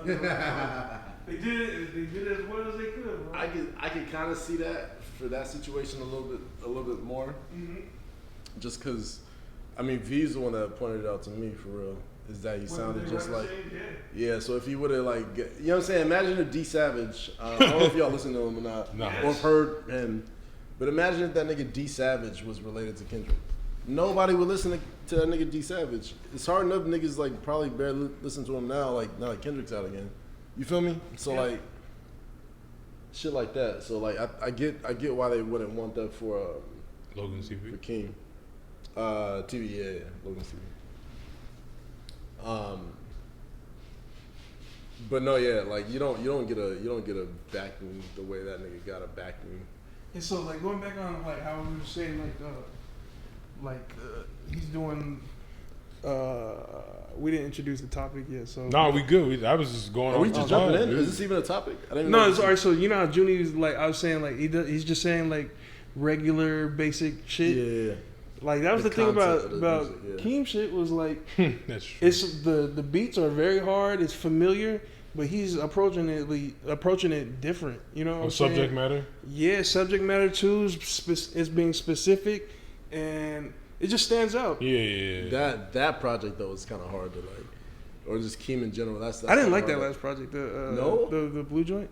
They did it as well as they could, bro. I could kind of see that for that situation a little bit more. Mm-hmm. Just because, I mean, V's the one that pointed it out to me for real. Is that he sounded just like, yeah. So if he would have like, you know what I'm saying? Imagine if D Savage. I don't know if y'all listen to him or not, or have heard him, but imagine if that nigga D Savage was related to Kendrick. Nobody would listen to that nigga D Savage. It's hard enough niggas like probably barely listen to him now. Like now that Kendrick's out again. You feel me? So like, shit like that. So like, I get why they wouldn't want that for Logan's TV for King. TV, yeah, Logan's TV. But no, yeah, like you don't get a backing the way that nigga got a backing. And so like going back on like how we were saying he's doing. We didn't introduce the topic yet, so no, we good. I was just going. Are we just jumping in? Is this even a topic? I didn't no, it's alright. So you know how Joony's like I was saying like he's just saying like regular basic shit. Yeah. Like that was the thing about Keem shit was like that's true. It's the beats are very hard. It's familiar, but he's approaching it different. You know, what subject matter. Yeah, subject matter too is being specific, and it just stands out. Yeah. That project though is kind of hard to like, or just Keem in general. That's I didn't like that last project. The Blue Joint.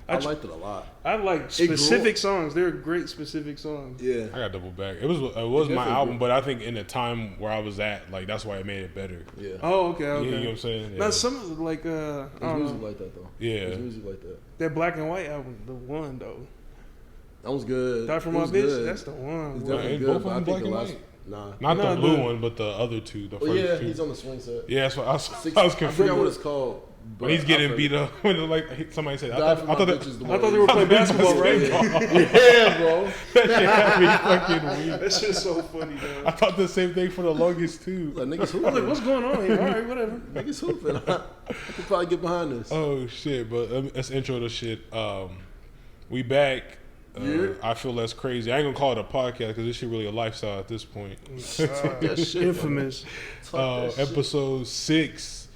I liked it a lot. I like specific songs. They're great specific songs. Yeah, I got double back. It was my album, but I think in the time where I was at, like that's why it made it better. Yeah. Oh, okay. You know what I'm saying? Now some like there's music like that though. Yeah. There's music like that. That Black and White album, the one though. That was good. Die for My Bitch. Good. That's the one. It's definitely good. Both of them Black and White. Nah, not the blue one, but the other two. The first two. He's on the swing set. Yeah, that's what I was confused. I forgot what it's called. When he's getting beat up, when like somebody said, I thought they were playing basketball, right? Yeah, bro. That shit had me fucking weak. That shit's so funny, though. I thought the same thing for the longest too. Like niggas hooping. I was like, what's going on here? All right, whatever. Niggas hooping. I could probably get behind this. Oh shit! But let's intro the shit. We back. I feel less crazy. I ain't gonna call it a podcast because this shit really a lifestyle at this point. Infamous. Episode 6.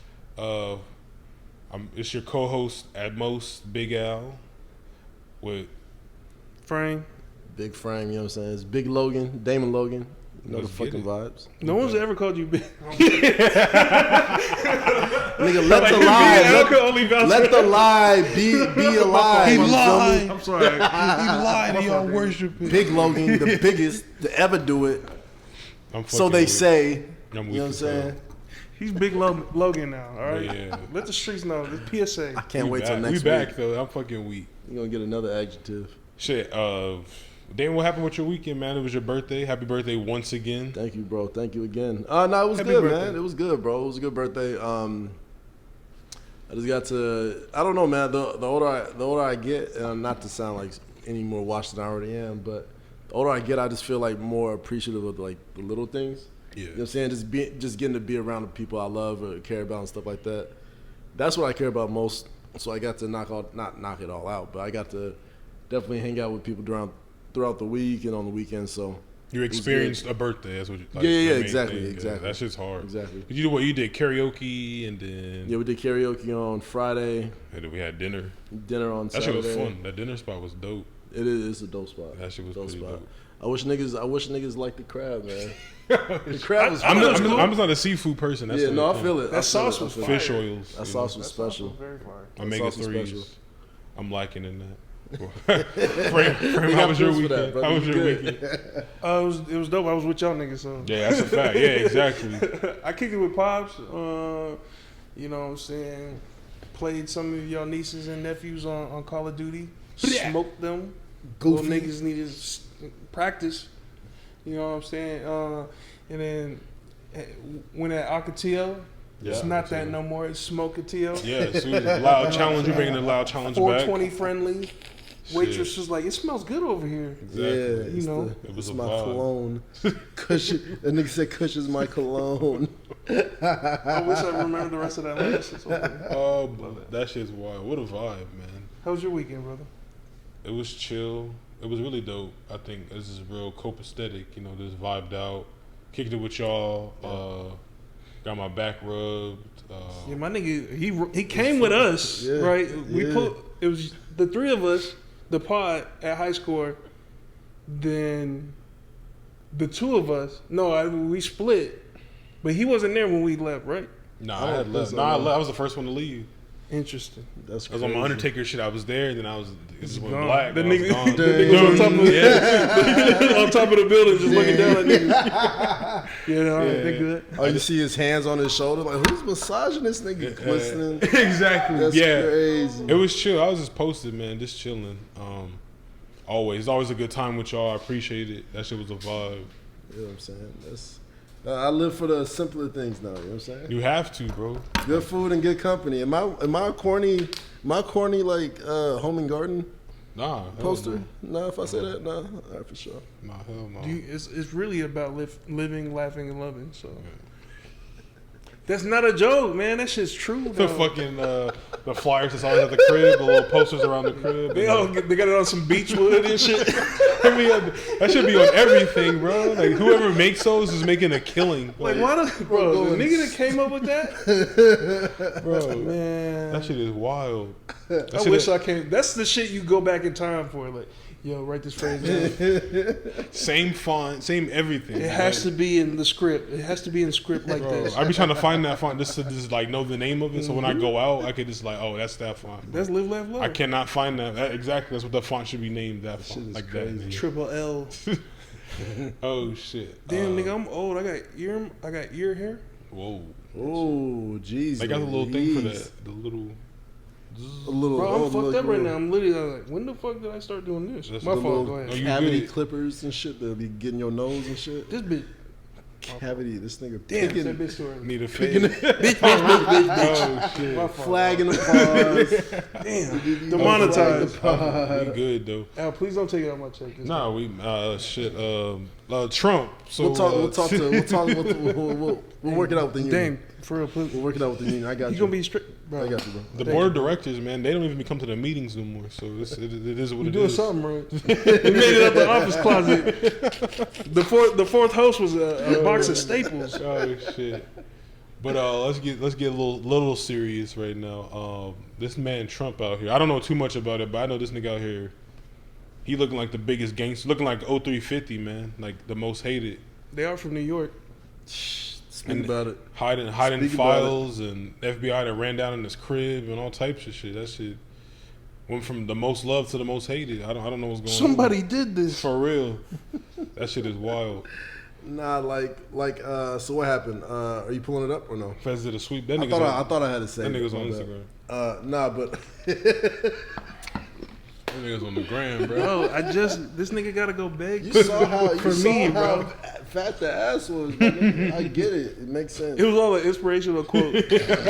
It's your co-host at most, Big Al, with Frame. Big Frame, you know what I'm saying? It's Big Logan, Damon Logan. You know the fucking vibes. No one's ever called you Big. Nigga, let the lie be a lie. He lied. I'm sorry. He lied. He all worshiping. Big Logan, the biggest to ever do it. So they say. You know what I'm saying? He's Big Logan now, all right? Yeah. Let the streets know. The PSA. I can't wait till next week. We back, though. I'm fucking weak. You're going to get another adjective. Shit. Damon, what happened with your weekend, man? It was your birthday. Happy birthday once again. Thank you, bro. Thank you again. No, it was good, man. It was good, bro. It was a good birthday. I just got to, I don't know, man. The older I get, and not to sound like any more washed than I already am, but the older I get, I just feel like more appreciative of like the little things. Yeah. You know what I'm saying? Just getting to be around the people I love or care about and stuff like that. That's what I care about most. So I got to not knock it all out, but I got to definitely hang out with people throughout the week and on the weekends. So you experienced a birthday. That's what you like. Yeah, exactly. That shit's hard. Exactly. You did what? You did karaoke and then we did karaoke on Friday. And then we had dinner. Dinner on Saturday. That shit was fun. That dinner spot was dope. It is. It's a dope spot. That shit was pretty dope. I wish niggas liked the crab, man. The crab was. I'm just not a seafood person. That's I feel it. That sauce was fire. Fish oils. That sauce was special. Very fire. Omega-3s. I'm liking in that. Frame, how was your weekend? How was your weekend? It was dope. I was with y'all niggas, so. Yeah, that's a fact. Yeah, exactly. I kicked it with Pops. You know what I'm saying? Played some of y'all nieces and nephews on Call of Duty. Smoked them. Goofy. Little niggas needed practice. You know what I'm saying? And then went at Alcatillo. It's not that no more. It's Smokeatillo. Yeah, as soon as Loud Challenge, you're bringing the Loud Challenge back. 420 friendly. Waitress was like, it smells good over here. Exactly. Yeah, you know, it was my cologne. Kush, that nigga said Kush is my cologne. I wish I remembered the rest of that list. Oh, that shit's wild. What a vibe, man. How was your weekend, brother? It was chill. It was really dope. I think this is real copacetic. You know, just vibed out, kicked it with y'all. Got my back rubbed. Yeah, my nigga, he came with us, right? We it was the three of us, the pod at high score. Then the two of us, we split, but he wasn't there when we left, right? Nah, I had left. I was the first one to leave. Interesting. That's I was on my Undertaker shit. I was there, and then I was black. The nigga was on top of the building, just looking down at niggas. They good. Oh, you see his hands on his shoulder, like who's massaging this nigga? Glistening. Exactly. That's crazy. It was chill. I was just posted, man, just chilling. Always a good time with y'all. I appreciate it. That shit was a vibe. You know what I'm saying? I live for the simpler things now. You know what I'm saying? You have to, bro. Good food and good company. Am I corny? Like home and garden? Nah. Poster? Nah. If I say that, nah. All right, for sure. Nah, hell no. It's really about living, laughing, and loving. So. That's not a joke, man. That shit's true. The fucking the flyers that's always at the crib, the little posters around the crib. They got it on some beechwood and shit. That should be on everything, bro. Like whoever makes those is making a killing. Like why the the nigga that came up with that, bro? Man, that shit is wild. I wish I came. That's the shit you go back in time for. Like, yo, write this phrase down. Same font, same everything. It has to be in the script. It has to be in the script like this. I be trying to find that font just to like know the name of it, so when I go out, I could just like, oh, that's that font. That's Live, Laugh, Love. I cannot find that. Exactly, that's what the font should be named. That font, like crazy. That. Triple L. Oh shit. Damn, nigga, I'm old. I got ear hair. Whoa. Oh, jeez. They got the little thing for that. The little. Bro, I'm fucked up right now. I'm literally like, when the fuck did I start doing this? That's my fault. Go ahead. Cavity clippers and shit that'll be getting your nose and shit. This bitch. Cavity. This nigga. Damn, that bitch story. Need a fade. bitch. Oh shit. Flagging the pause. Damn. Demonetized. We good though. Al, please don't take it out my check. Nah, we Trump. So we'll work it out with the union. Damn, for real, please. We'll work it out with the union. I got you. You gonna be straight, bro. I got you, bro. The board of directors, man, they don't even come to the meetings no more. So it is what it is. Doing something, bro. We made it out the office closet. The fourth host was a box of Staples. Oh shit. But let's get a little serious right now. This man Trump out here. I don't know too much about it, but I know this nigga out here. He looking like the biggest gangster, looking like 0350, man, like the most hated. They are from New York. Speak about it. Hiding files and FBI that ran down in his crib and all types of shit. That shit went from the most loved to the most hated. I don't know what's going on. Somebody did this for real. That shit is wild. Nah, so what happened? Are you pulling it up or no? Feds did a sweep. I thought I had to say that nigga's on Instagram. Nah, but that nigga's on the gram, bro. Bro, this nigga gotta go beg. You saw how fat the ass was. I get it. It makes sense. It was all an inspirational quote.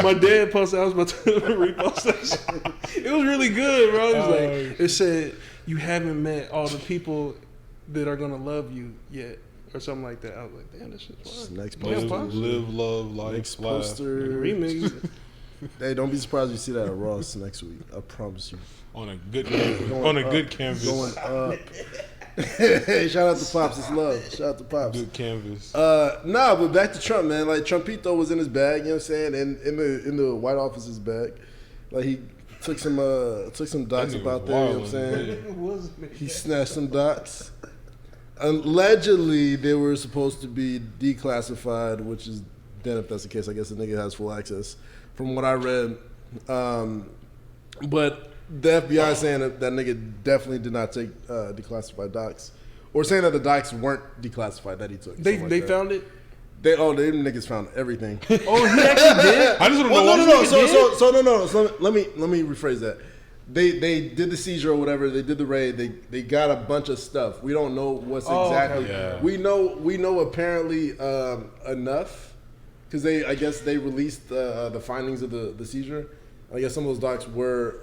My dad posted. I was about to repost that shit. It was really good, bro. It was like, it said, "You haven't met all the people that are gonna love you yet," or something like that. I was like, "Damn, this shit's fun." Next poster. Live, love, life, next poster. Remix. Hey, don't be surprised if you see that at Ross next week. I promise you. On a good canvas. Going up. Hey, shout out to Pops. It's love. Shout out to Pops. Good canvas. But back to Trump, man. Like Trumpito was in his bag, you know what I'm saying, and in the White Office's bag. Like he took some docs about there, you know what I'm saying? He snatched some docs. Allegedly, they were supposed to be declassified, which is then if that's the case, I guess the nigga has full access. From what I read, but the FBI is saying that nigga definitely did not take declassified docs, or saying that the docs weren't declassified that he took. They found it. They niggas found everything. Oh, he actually did. I just want to know. No. So let me rephrase that. They did the seizure or whatever. They did the raid. They got a bunch of stuff. We don't know what's exactly. Yeah. We know apparently enough. Because I guess they released the findings of the seizure. I guess some of those docs were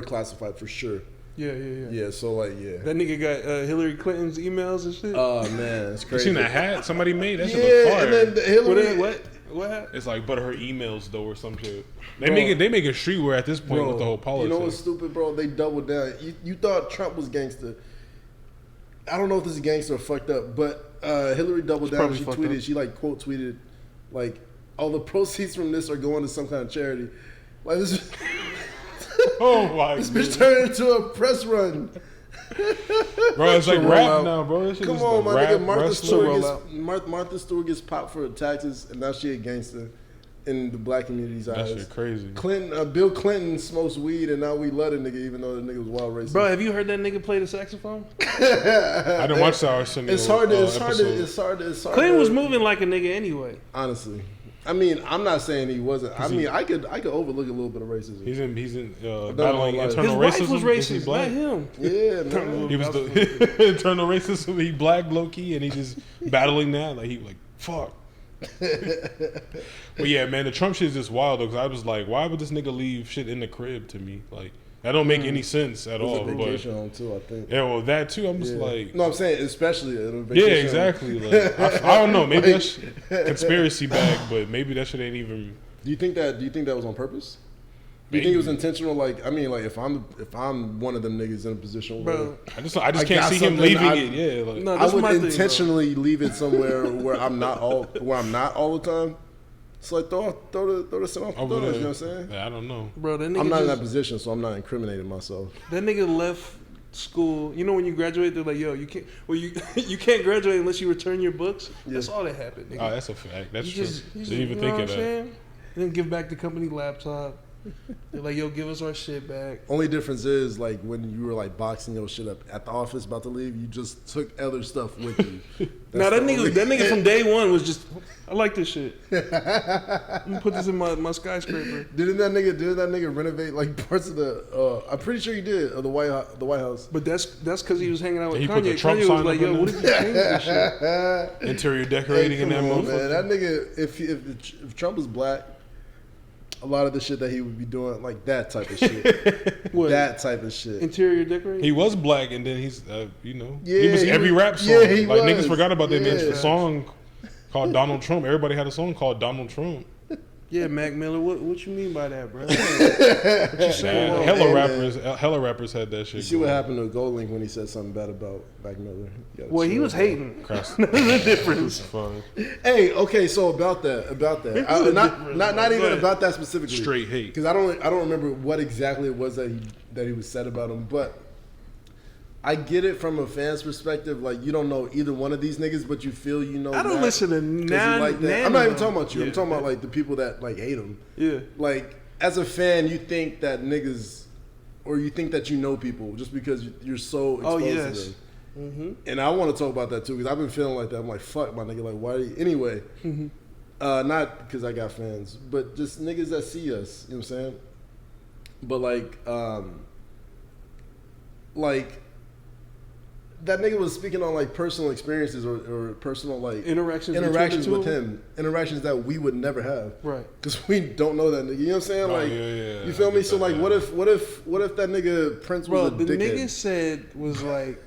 classified for sure. Yeah. Yeah, so like, yeah. That nigga got Hillary Clinton's emails and shit. Oh man, it's crazy. You seen that hat somebody made? That shit was fire. And then Hillary. What happened? It's like, but her emails though or some shit. They make it streetwear at this point with the whole politics. You know what's stupid, bro? They doubled down. You thought Trump was gangster. I don't know if this is gangster or fucked up, but Hillary doubled down. She tweeted. She like quote tweeted Like, all the proceeds from this are going to some kind of charity. Like, this, Oh my! this bitch turned into a press run. Bro, it's like rap now, bro. This shit Come is on, like my rap, nigga. wrestling. Martha Stewart gets popped for taxes, and now she a gangster in the black community's eyes. That shit crazy. Bill Clinton smokes weed, and now we love the nigga, even though the nigga was wild racist. Bro, have you heard that nigga play the saxophone? I didn't watch the Arsenio. It's hard. Clinton was moving like a nigga anyway. Honestly, I mean, I'm not saying he wasn't. I mean, I could overlook a little bit of racism. He's in battling internal His racism. wife was racist, not him. Yeah, man. He was the internal racism. He black low key, and he just battling that. Like he like fuck. But yeah, man, the Trump shit is just wild though. Cause I was like, why would this nigga leave shit in the crib to me? Like that don't make any sense at all. It was a vacation home too, I think. Yeah, well, that too. I'm just like, no, I'm saying especially at a vacation. yeah, exactly. Like, I don't know. Maybe that's conspiracy bag, but maybe that shit ain't even. Do you think that was on purpose? Do you think it was intentional? Like, I mean, like if I'm one of them niggas in a position where Bro, I just can't see him leaving it. Yeah, like, No, I would my intentionally leave it somewhere where I'm not all the time. So like throw the shit off the door, you know what I'm saying? I don't know. Bro, that nigga I'm not in that position, so I'm not incriminating myself. That nigga left school. You know when you graduate, they're like, "Yo, you can't. Well, you can't graduate unless you return your books." Yeah. That's all that happened. Nigga. Oh, that's a fact. That's true. Didn't even you know think what of I'm that. saying? Then give back the company laptop. They're like, "Yo, give us our shit back." Only difference is like when you were like boxing your shit up at the office about to leave, you just took other stuff with you. Now that nigga from day one was just, I like this shit. Let me put this in my skyscraper. Didn't that nigga renovate like parts of the? I'm pretty sure he did of the White House. But that's because he was hanging out with He Kanye. put the Trump Kanye sign was like, up "Yo, in what if you change this shit?" Interior decorating in that Come on, motherfucker. man. That nigga, if Trump was black, a lot of the shit that he would be doing, like that type of shit. What? That type of shit. Interior decorating. He was black, and then he's, he Yeah, was he every was- rap song. yeah, he like was. niggas forgot about that Yeah. man's song called Donald Trump. Everybody had a song called Donald Trump. Yeah, Mac Miller. What you mean by that, bro? What you saying? Yeah, Well, hella rappers had that shit. You see what happened to Goldlink when he said something bad about Mac Miller? Well, he was hating. That's the difference. fun. Hey, okay, so about that, not even about that specifically. Straight hate. Because I don't remember what exactly it was that he was said about him, but I get it from a fan's perspective. Like, you don't know either one of these niggas, but you feel you know. I don't Mac listen to 'cause none. you like that. none I'm not of even them. talking about you. Yeah. I'm talking about like the people that like hate him. Yeah. Like, as a fan, you think that niggas, or you think that you know people just because you're so exposed to them. Mm-hmm. And I want to talk about that too because I've been feeling like that. I'm like, fuck my nigga. Like, why? Anyway, not because I got fans, but just niggas that see us. You know what I'm saying? But like that nigga was speaking on like personal experiences or personal like Interactions with him, interactions that we would never have, Right. Because we don't know that nigga. You know what I'm saying? Oh, Like, yeah. you feel I me? get So that, like, yeah. what if that nigga Prince Bro, was a the dickhead? nigga said was like,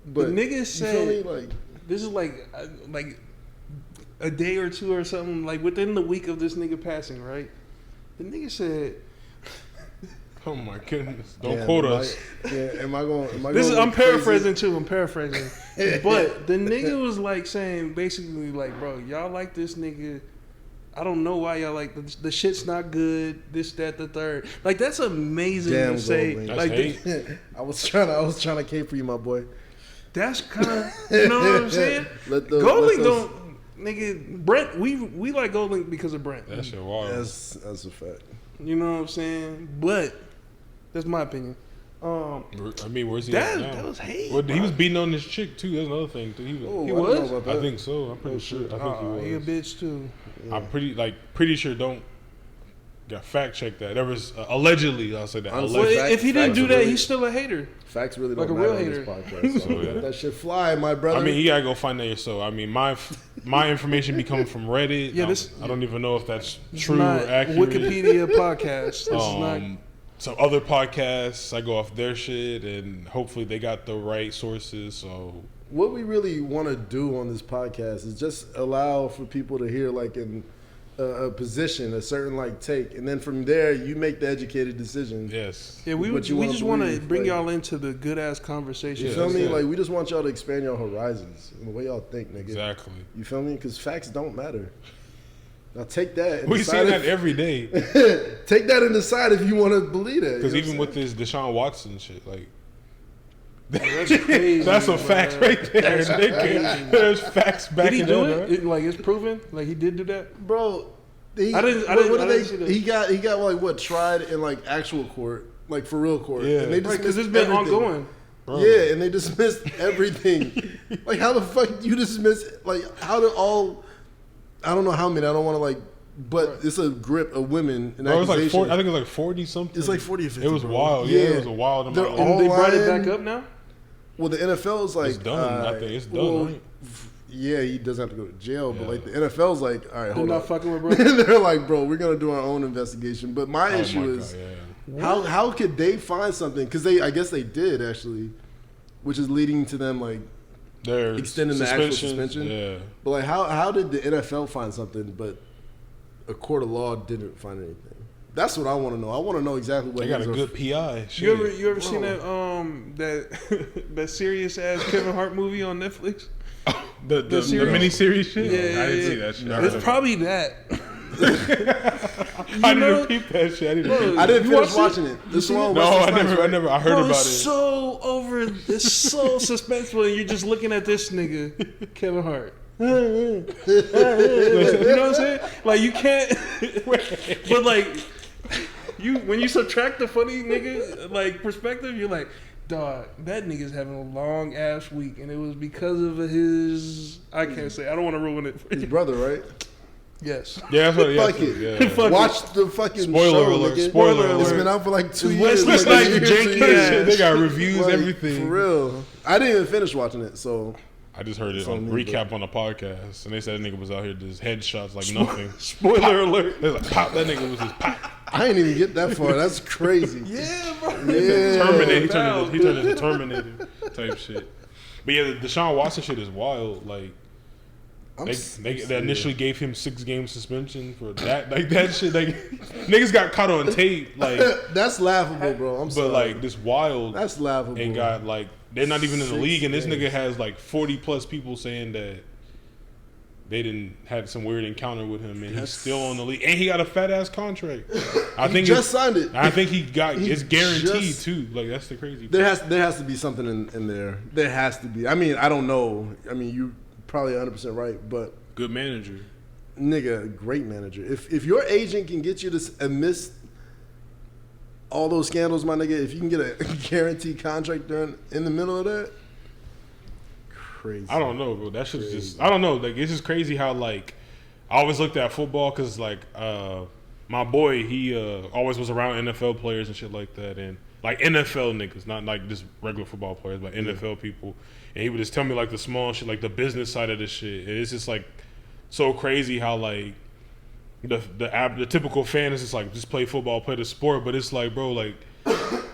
But the nigga you said, feel me? Like, this is like a day or two or something, like within the week of this nigga passing, right? The nigga said, Oh my goodness! Don't damn, quote am I- us. Yeah, am I going? this is, I'm crazy? paraphrasing too, but the nigga was like saying basically like, bro, y'all like this nigga. I don't know why y'all like the shit's not good. This, that, the third. Like that's amazing Damn, to say. Goldlink. Like That's hate. I was trying to cape for you, my boy. that's kind of, you know what I'm saying. Goldlink don't, nigga. Brent, we like Goldlink because of Brent. That shit wild. That's a fact. You know what I'm saying? But that's my opinion. I mean, where's he That at now? was hate. Well, he was beating on this chick too. That's another thing. Too. He I didn't know was? about that. I think so. I'm pretty sure. I think He he a was. bitch too. I'm pretty sure. Don't got fact check that. There was allegedly. I'll say that. Honestly, Well, Allegedly. if he didn't facts do are that, really- he's still a hater. Facts really Like don't a matter real on this hater. podcast. So Yeah. let that shit fly, my brother. I mean, you gotta go find that yourself. I mean, my information be coming from Reddit. Yeah, this- I don't even know if that's It's true not or accurate. Wikipedia podcast. This is not. Some other podcasts, I go off their shit, and hopefully they got the right sources. So what we really want to do on this podcast is just allow for people to hear like in a position, a certain like take, and then from there you make the educated decision. yes, Yeah, we what you we wanna just want to believe, bring like- y'all into the good ass conversation. You Yeah, feel me? that's it. Like we just want y'all to expand your horizons and the way y'all think, nigga. exactly. You feel me? Because facts don't matter. Now take that. And we see that every day. Take that and decide if you want to believe that. Because even with this Deshaun Watson shit, like. That's crazy. That's a fact right there. There's facts back. Did he do it? Like it's proven. Like he did do that, bro. He got like what tried in like actual court, like for real court. Yeah, and they because it's been ongoing. Bro. Yeah, and they dismissed everything. Like how the fuck you dismiss? Like how do all? I don't know how many. I don't want to like. But it's a grip of women. And it was like 40, I think it was like 40 something. It's like 40 or 50. It was bro. wild. Yeah, it was a wild amount. And they brought it back up now? Well, the NFL is like... It's done. I think it's done, right? Yeah, he doesn't have to go to jail. Yeah. But like the NFL's like, all right, hold on. They're not fucking with bro? They're like, bro, we're going to do our own investigation. But my issue is, how could they find something? Because I guess they did, actually. Which is leading to them like... They're extending the actual suspension. Yeah. But like, how did the NFL find something, but... a court of law didn't find anything? That's what I want to know. I want to know exactly what they got a good PI. Shit. You ever seen that serious ass Kevin Hart movie on Netflix? the mini series shit. Yeah, I didn't see that shit. It's probably that. I didn't peep that shit. I didn't finish watching it. This one, no, I never. I heard about it. It's so suspenseful, and you're just looking at this nigga, Kevin Hart. You know what I'm saying? Like you can't, but like when you subtract the funny nigga like perspective, you're like, dog, that nigga's having a long ass week, and it was because of his. I can't say. I don't want to ruin it for his you. brother, right? Yes. Yeah, that's what. Fuck it. Yeah. Watch the fucking spoiler show, alert. Nigga. Spoiler alert. It's been out for like 2 years. Wesley Snipes janky ass. They got reviews, like, everything. For real. I didn't even finish watching it, so. I just heard it on recap on the podcast, and they said that nigga was out here just headshots like nothing. Spoiler alert. They like pop. That nigga was just pop. I didn't even get that far. That's crazy. Yeah, bro. Yeah. Terminator. He turned into Terminator type shit. But yeah, the Deshaun Watson shit is wild. Like they initially gave him 6 game suspension for that. Like that shit. Like niggas got caught on tape. Like that's laughable, bro. I'm sorry. But like this wild. That's laughable. And got like. They're not even in the league, and this nigga has like 40 plus people saying that they didn't had some weird encounter with him, and he's still on the league, and he got a fat ass contract. I think he just signed it. I think it's guaranteed too. Like that's the crazy. There has to be something in there. There has to be. I mean, I don't know. I mean, you probably 100% right, but good manager, nigga, great manager. If your agent can get you to miss all those scandals, my nigga, if you can get a guaranteed contract in the middle of that, crazy. I don't know, bro. That shit's just, I don't know. Like, it's just crazy how, like, I always looked at football because, like, my boy, he always was around NFL players and shit like that. And, like, NFL niggas, not, like, just regular football players, but NFL people. And he would just tell me, like, the small shit, like, the business side of this shit. And it's just, like, so crazy how, like, the typical fan is just like, just play football, play the sport, but it's like, bro, like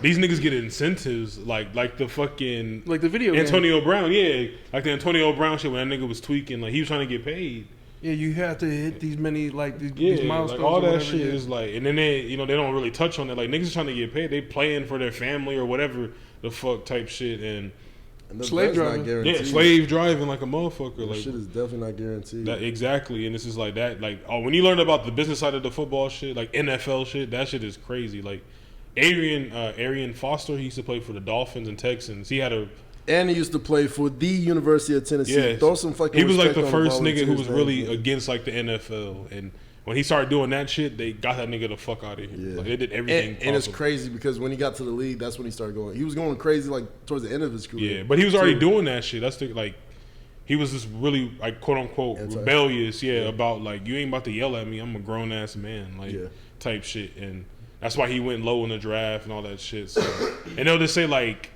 these niggas get incentives like the fucking like the video Antonio game. Brown, yeah, like the Antonio Brown shit when that nigga was tweaking, like he was trying to get paid. Yeah, you have to hit these many these milestones. Like all that shit is like, and then they they don't really touch on it. Like niggas trying to get paid, they playing for their family or whatever the fuck type shit and. Slave driving. Yeah, slave driving like a motherfucker. That like shit is definitely not guaranteed. Exactly, and this is like that. Like, when you learn about the business side of the football shit, like NFL shit, that shit is crazy. Like, Arian Foster, he used to play for the Dolphins and Texans. He used to play for the University of Tennessee. Yeah, throw some fucking. He was like the first nigga who was really against like the NFL, and when he started doing that shit, they got that nigga the fuck out of here. Yeah. Like, they did everything. And it's crazy because when he got to the league, that's when he started going. He was going crazy like towards the end of his career. Yeah, but he was already doing that shit. That's like, he was just really like quote unquote rebellious. Yeah, about like you ain't about to yell at me. I'm a grown ass man. Like type shit, and that's why he went low in the draft and all that shit. So, and they'll just say like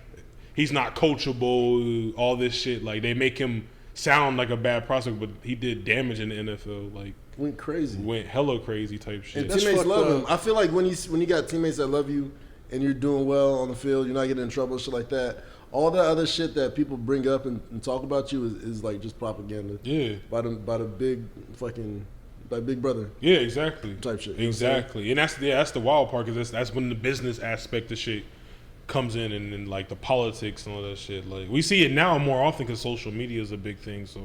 he's not coachable. All this shit. Like they make him sound like a bad prospect, but he did damage in the NFL. Like. Went crazy. Went hella crazy type shit. And teammates love him. I feel like when you got teammates that love you and you're doing well on the field, you're not getting in trouble, shit like that. All that other shit that people bring up and talk about you is like just propaganda. Yeah. By the big fucking like Big Brother. Yeah, exactly. Type shit. Exactly. And that's the wild part because that's when the business aspect of shit comes in and like the politics and all that shit. Like we see it now more often because social media is a big thing. So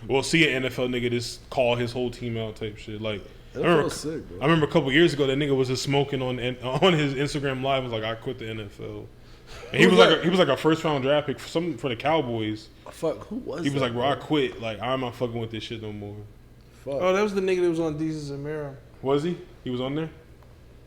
we'll see an NFL nigga just call his whole team out type shit. Like I remember a couple years ago that nigga was just smoking on his Instagram Live. Was like, I quit the NFL. And he was like a first round draft pick for the Cowboys. Fuck, who was he was that, like, bro, I quit. Like, I'm not fucking with this shit no more. Fuck. Oh, that was the nigga that was on Deezus and Mero. Was he? He was on there?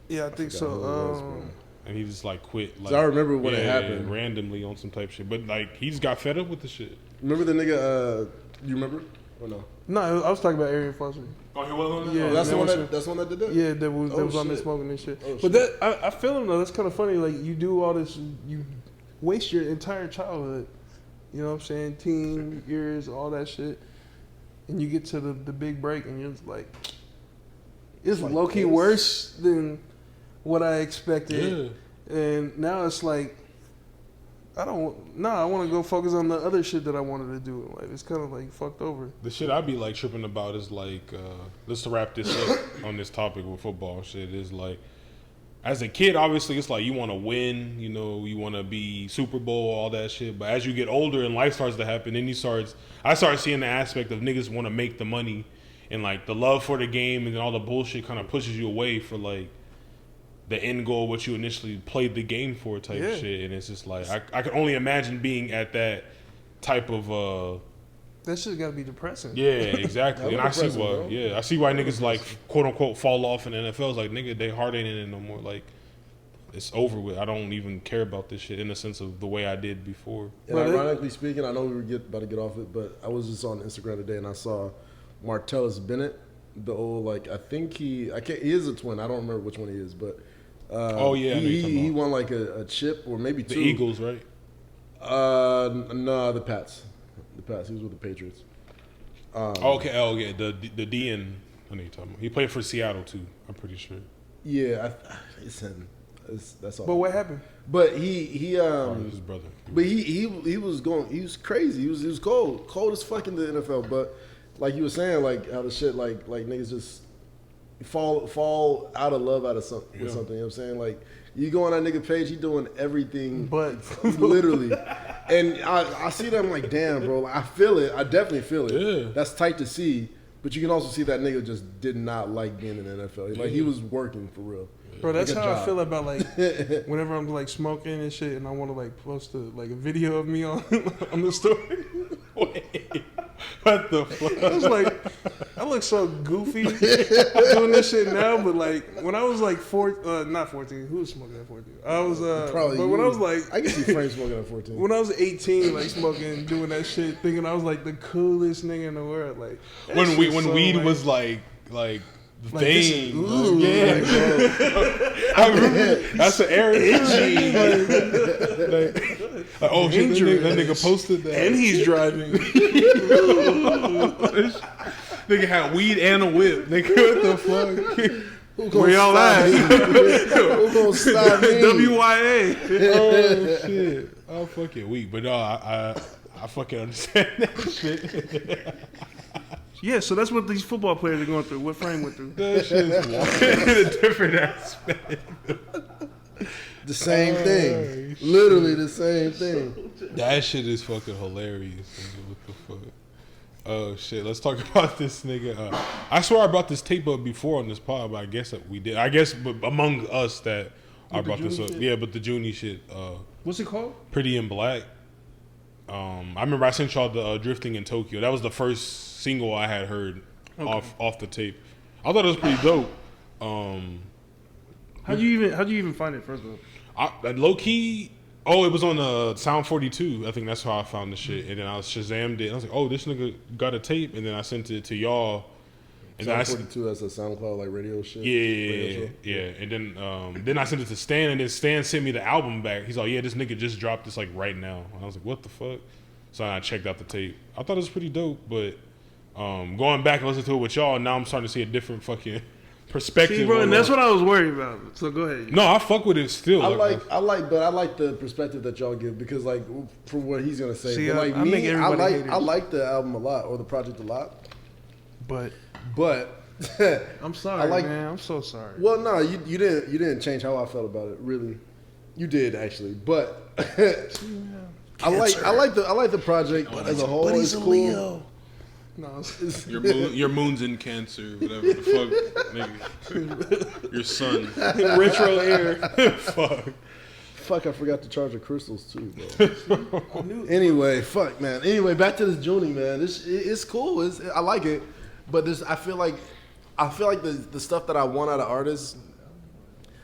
Yeah, I think so. And he just like quit. Like, so I remember when it happened. Randomly on some type shit. But like, he just got fed up with the shit. Remember the nigga, you remember? Or no? No, I was talking about Arian Foster. Oh, he was on there? Yeah. That's the one that did that? Yeah, that was on there smoking and shit. But that, I feel him though. That's kind of funny. Like, you do all this, you waste your entire childhood. You know what I'm saying? Teen years, all that shit. And you get to the big break and you're just like, it's like low-key worse than what I expected. Yeah. And now it's like, I want to go focus on the other shit that I wanted to do. Like, it's kind of like fucked over. The shit I be like tripping about is like, let's wrap this up on this topic with football shit, is like, as a kid, obviously it's like you want to win, you know, you want to be Super Bowl, all that shit. But as you get older and life starts to happen, then I start seeing the aspect of niggas want to make the money, and like the love for the game and all the bullshit kind of pushes you away for like the end goal, what you initially played the game for type shit. And it's just like, I can only imagine being at that type of that shit's gotta be depressing. Yeah, exactly. And I see why. Yeah, I see why niggas like quote unquote fall off in the NFL. It's like, nigga, they heart ain't in it no more. Like, it's over with. I don't even care about this shit in the sense of the way I did before. And ironically speaking, I know we were about to get off it, but I was just on Instagram today and I saw Martellus Bennett, the old, like, I think he is a twin. I don't remember which one he is, but he won like a chip or maybe two. The Eagles, right? No, the Pats. He was with the Patriots. The DN. I know you're talking about. He played for Seattle too. I'm pretty sure. Yeah, it's him. That's all. But what happened? But he his brother. But he was going. He was crazy. He was cold as fuck in the NFL. But like you were saying, like how the shit like niggas just fall out of love with something. You know what I'm saying? Like, you go on that nigga page, he doing everything, but literally. And I see that, I'm like, damn, bro. I feel it. I definitely feel it. Yeah. That's tight to see. But you can also see that nigga just did not like being in the NFL. Like, he was working for real. Bro, that's how I feel about, like, whenever I'm, like, smoking and shit, and I want to, like, post a video of me on the story. Wait. What the fuck? I was like, I look so goofy doing this shit now, but like when I was like not 14, who was smoking at 14? I was probably. But when I was like, I can see Frank smoking at 14. When I was 18, like smoking, doing that shit, thinking I was like the coolest nigga in the world. Like when weed was like the thing. I remember that's the era. Oh shit, that nigga posted that. And he's driving. Nigga had weed and a whip. Nigga, what the fuck? Where y'all at? Who gonna stop me? WYA. Oh shit. I'm fucking weak. But no, I fucking understand that shit. Yeah, so that's what these football players are going through. What Frank went through. That shit's wild. In a different aspect. The same thing. Literally the same thing. That shit is fucking hilarious. What the fuck? Oh shit, let's talk about this nigga. I swear I brought this tape up before on this pod, but I guess that we did. I guess among us that I brought this up. Shit? Yeah, but the Joony shit. What's it called? Pretty in Black. I remember I sent y'all the Drifting in Tokyo. That was the first single I had heard off the tape. I thought it was pretty dope. How'd you even find it first of all? Low key. Oh, it was on Sound 42. I think that's how I found the shit. And then I Shazammed it. And I was like, oh, this nigga got a tape. And then I sent it to y'all. And Sound 42, that's a SoundCloud like radio shit. Yeah. And then I sent it to Stan, and then Stan sent me the album back. He's like, yeah, this nigga just dropped this like right now. And I was like, what the fuck? So I checked out the tape. I thought it was pretty dope, but going back and listening to it with y'all, now I'm starting to see a different fucking perspective. See, bro, and that's what I was worried about. So go ahead. No, I fuck with it still. I like the perspective that y'all give, because like for what he's gonna say. See, but like I like the album a lot, or the project a lot. But I'm sorry, man. I'm so sorry. Well, no, you didn't change how I felt about it. Really, you did actually. But I like the project as a whole. It's cool. Leo. No, Your moon's in Cancer, whatever the fuck, nigga. Your sun. retro air. Fuck, I forgot to charge the crystals too, bro. Anyway, fuck, man. Anyway, back to this Juny, man. It's cool. I like it, but I feel like the stuff that I want out of artists,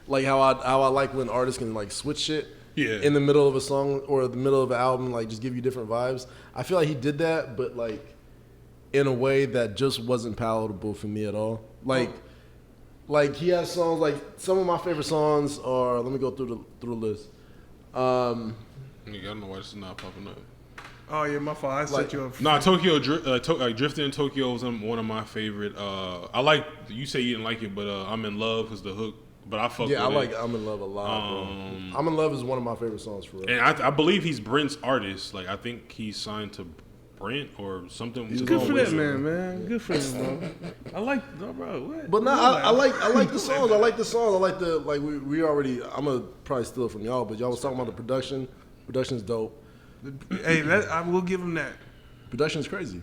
like how I like when artists can like switch shit. Yeah. In the middle of a song or the middle of an album, like just give you different vibes. I feel like he did that, but like in a way that just wasn't palatable for me at all. Like he has songs like some of my favorite songs are. Let me go through the list. I don't know why this is not popping up. Oh yeah, my fault. I set you up. Nah, Tokyo Drifting in Tokyo was one of my favorite. I like. You say you didn't like it, but I'm in love was the hook. But I fuck with it. Yeah, I like I'm in Love a lot, bro. I'm in Love is one of my favorite songs for real. And I believe he's Brent's artist. Like I think he's signed to Brent or something. It's good for that man. Good for him, bro. I like, bro. What? But I like the songs. I like the songs. I like the we already. I'm gonna probably steal it from y'all, but y'all was talking about the production. Production's dope. Hey, I will give him that. Production's crazy.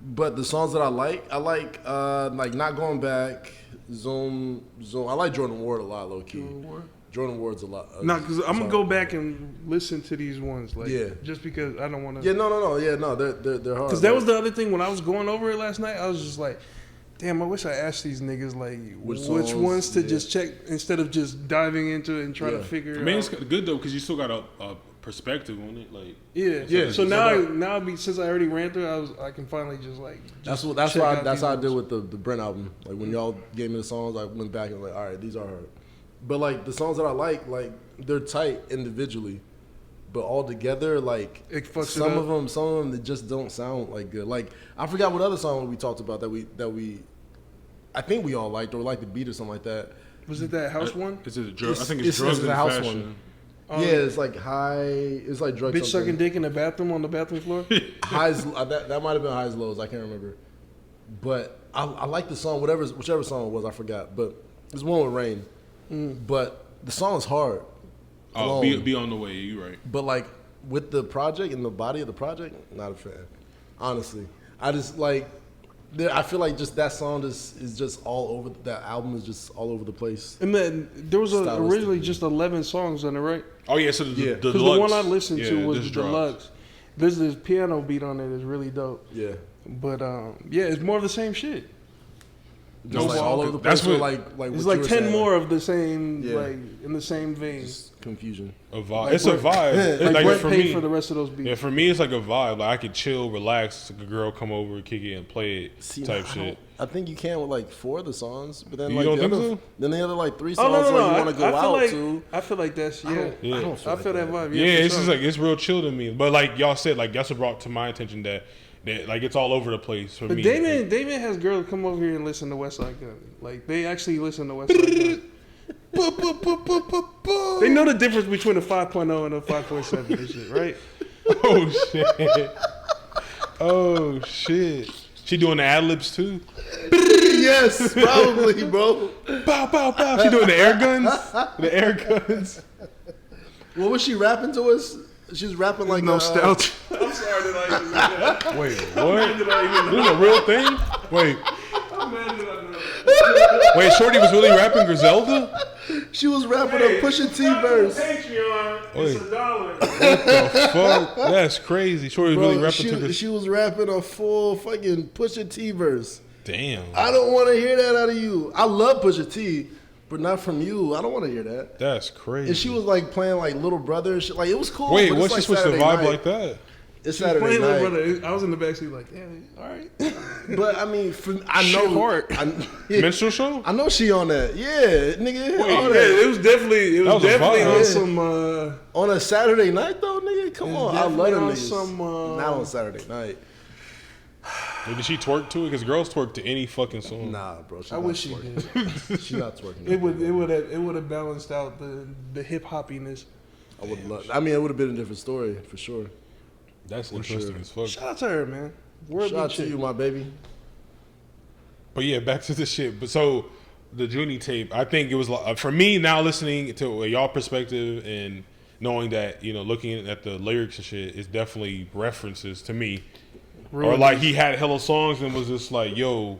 But the songs that I like Not Going Back, Zoom. I like Jordan Ward a lot, low key. Jordan Ward's a lot. No, because I'm gonna go back and listen to these ones, like, just because I don't want to. Yeah, no, they're hard. Because that was the other thing when I was going over it last night. I was just like, damn, I wish I asked these niggas like which ones to just check instead of just diving into it and trying to figure. I mean, it's good though because you still got a perspective on it, like So now since I already ran through it, I can finally just like. That's how I did with the Brent album. Like when y'all gave me the songs, I went back and was like, all right, these are hard. But like the songs that I like they're tight individually, but all together, like some of them that just don't sound like good. Like I forgot what other song we talked about that we I think we all liked or liked the beat or something like that. Was it that house one? Is it a drug? I think it's drugs and house fashion. One. Yeah, it's like high. It's like drugs. Bitch sucking dick in the bathroom on the bathroom floor. Highs. That might have been highs lows. I can't remember. But I like the song. Whichever song it was, I forgot. But there's one with Rain. But the song is hard. Oh, be on the way. You right. But like with the project and the body of the project, not a fan. Honestly, I just like. I feel like just that song is just all over. That album is just all over the place. And then there was originally just 11 songs on it, right? Oh yeah, so the deluxe. The one I listened to was the deluxe. There's this piano beat on it. It's really dope. Yeah. But it's more of the same shit. Just like all over the place. That's like it's like 10 more of the same, like in the same vein. Just confusion. A vibe. It's a vibe. Like for me, for the rest of those beats. Yeah, for me, it's like a vibe. Like I could chill, relax. Like a girl come over, kick it, and play it. Type shit. I think you can with like 4 of the songs, but then you like don't think so? Then the other like 3 songs you want to go out to. I feel like that's I don't feel that vibe. Yeah, it's just like it's real chill to me. But like y'all said, like that's what brought to my attention that like it's all over the place for me. But Damon has girls come over here and listen to Westside Gun. Like they actually listen to Westside Gun. They know the difference between a 5.0 and a 5.7 and shit, right? Oh shit. She doing the ad-libs too? Yes, probably, bro. Bow, bow, bow. She doing the air guns? The air guns. What was she rapping to us? She was rapping like nostalgia. I'm sorry that I even knew that. Wait, what? This is a real thing? Wait. I'm mad that I know. Wait, Shorty was really rapping Griselda? She was rapping a Pusha T verse. Patreon, it's $1. What the fuck? That's crazy. Shorty was really rapping she was rapping a full fucking Pusha T verse. Damn. I don't want to hear that out of you. I love Pusha T, but not from you. I don't want to hear that. That's crazy. And she was like playing like Little Brother and shit. Like it was cool. Wait, what's like she supposed to vibe like that? It's Saturday night. Brother. I was in the backseat like, yeah, all right. But I mean, I know. Minstrel show? I know she on that. Yeah, nigga. It was definitely on some. On a Saturday night though, nigga. Come on, I love them niggas. Some, not on Saturday night. Did she twerk to it? Because girls twerk to any fucking song. Nah, bro. I wish she did. She's not twerking. It would have balanced out the hip hoppiness. I would love. I mean, it would have been a different story for sure. That's interesting as fuck. Shout out to her, man. Shout out to you, my baby. But yeah, back to the shit. But so the Juny tape, I think it was for me now listening to y'all perspective and knowing that looking at the lyrics and shit is definitely references to me Or like he had hella songs and was just like, yo,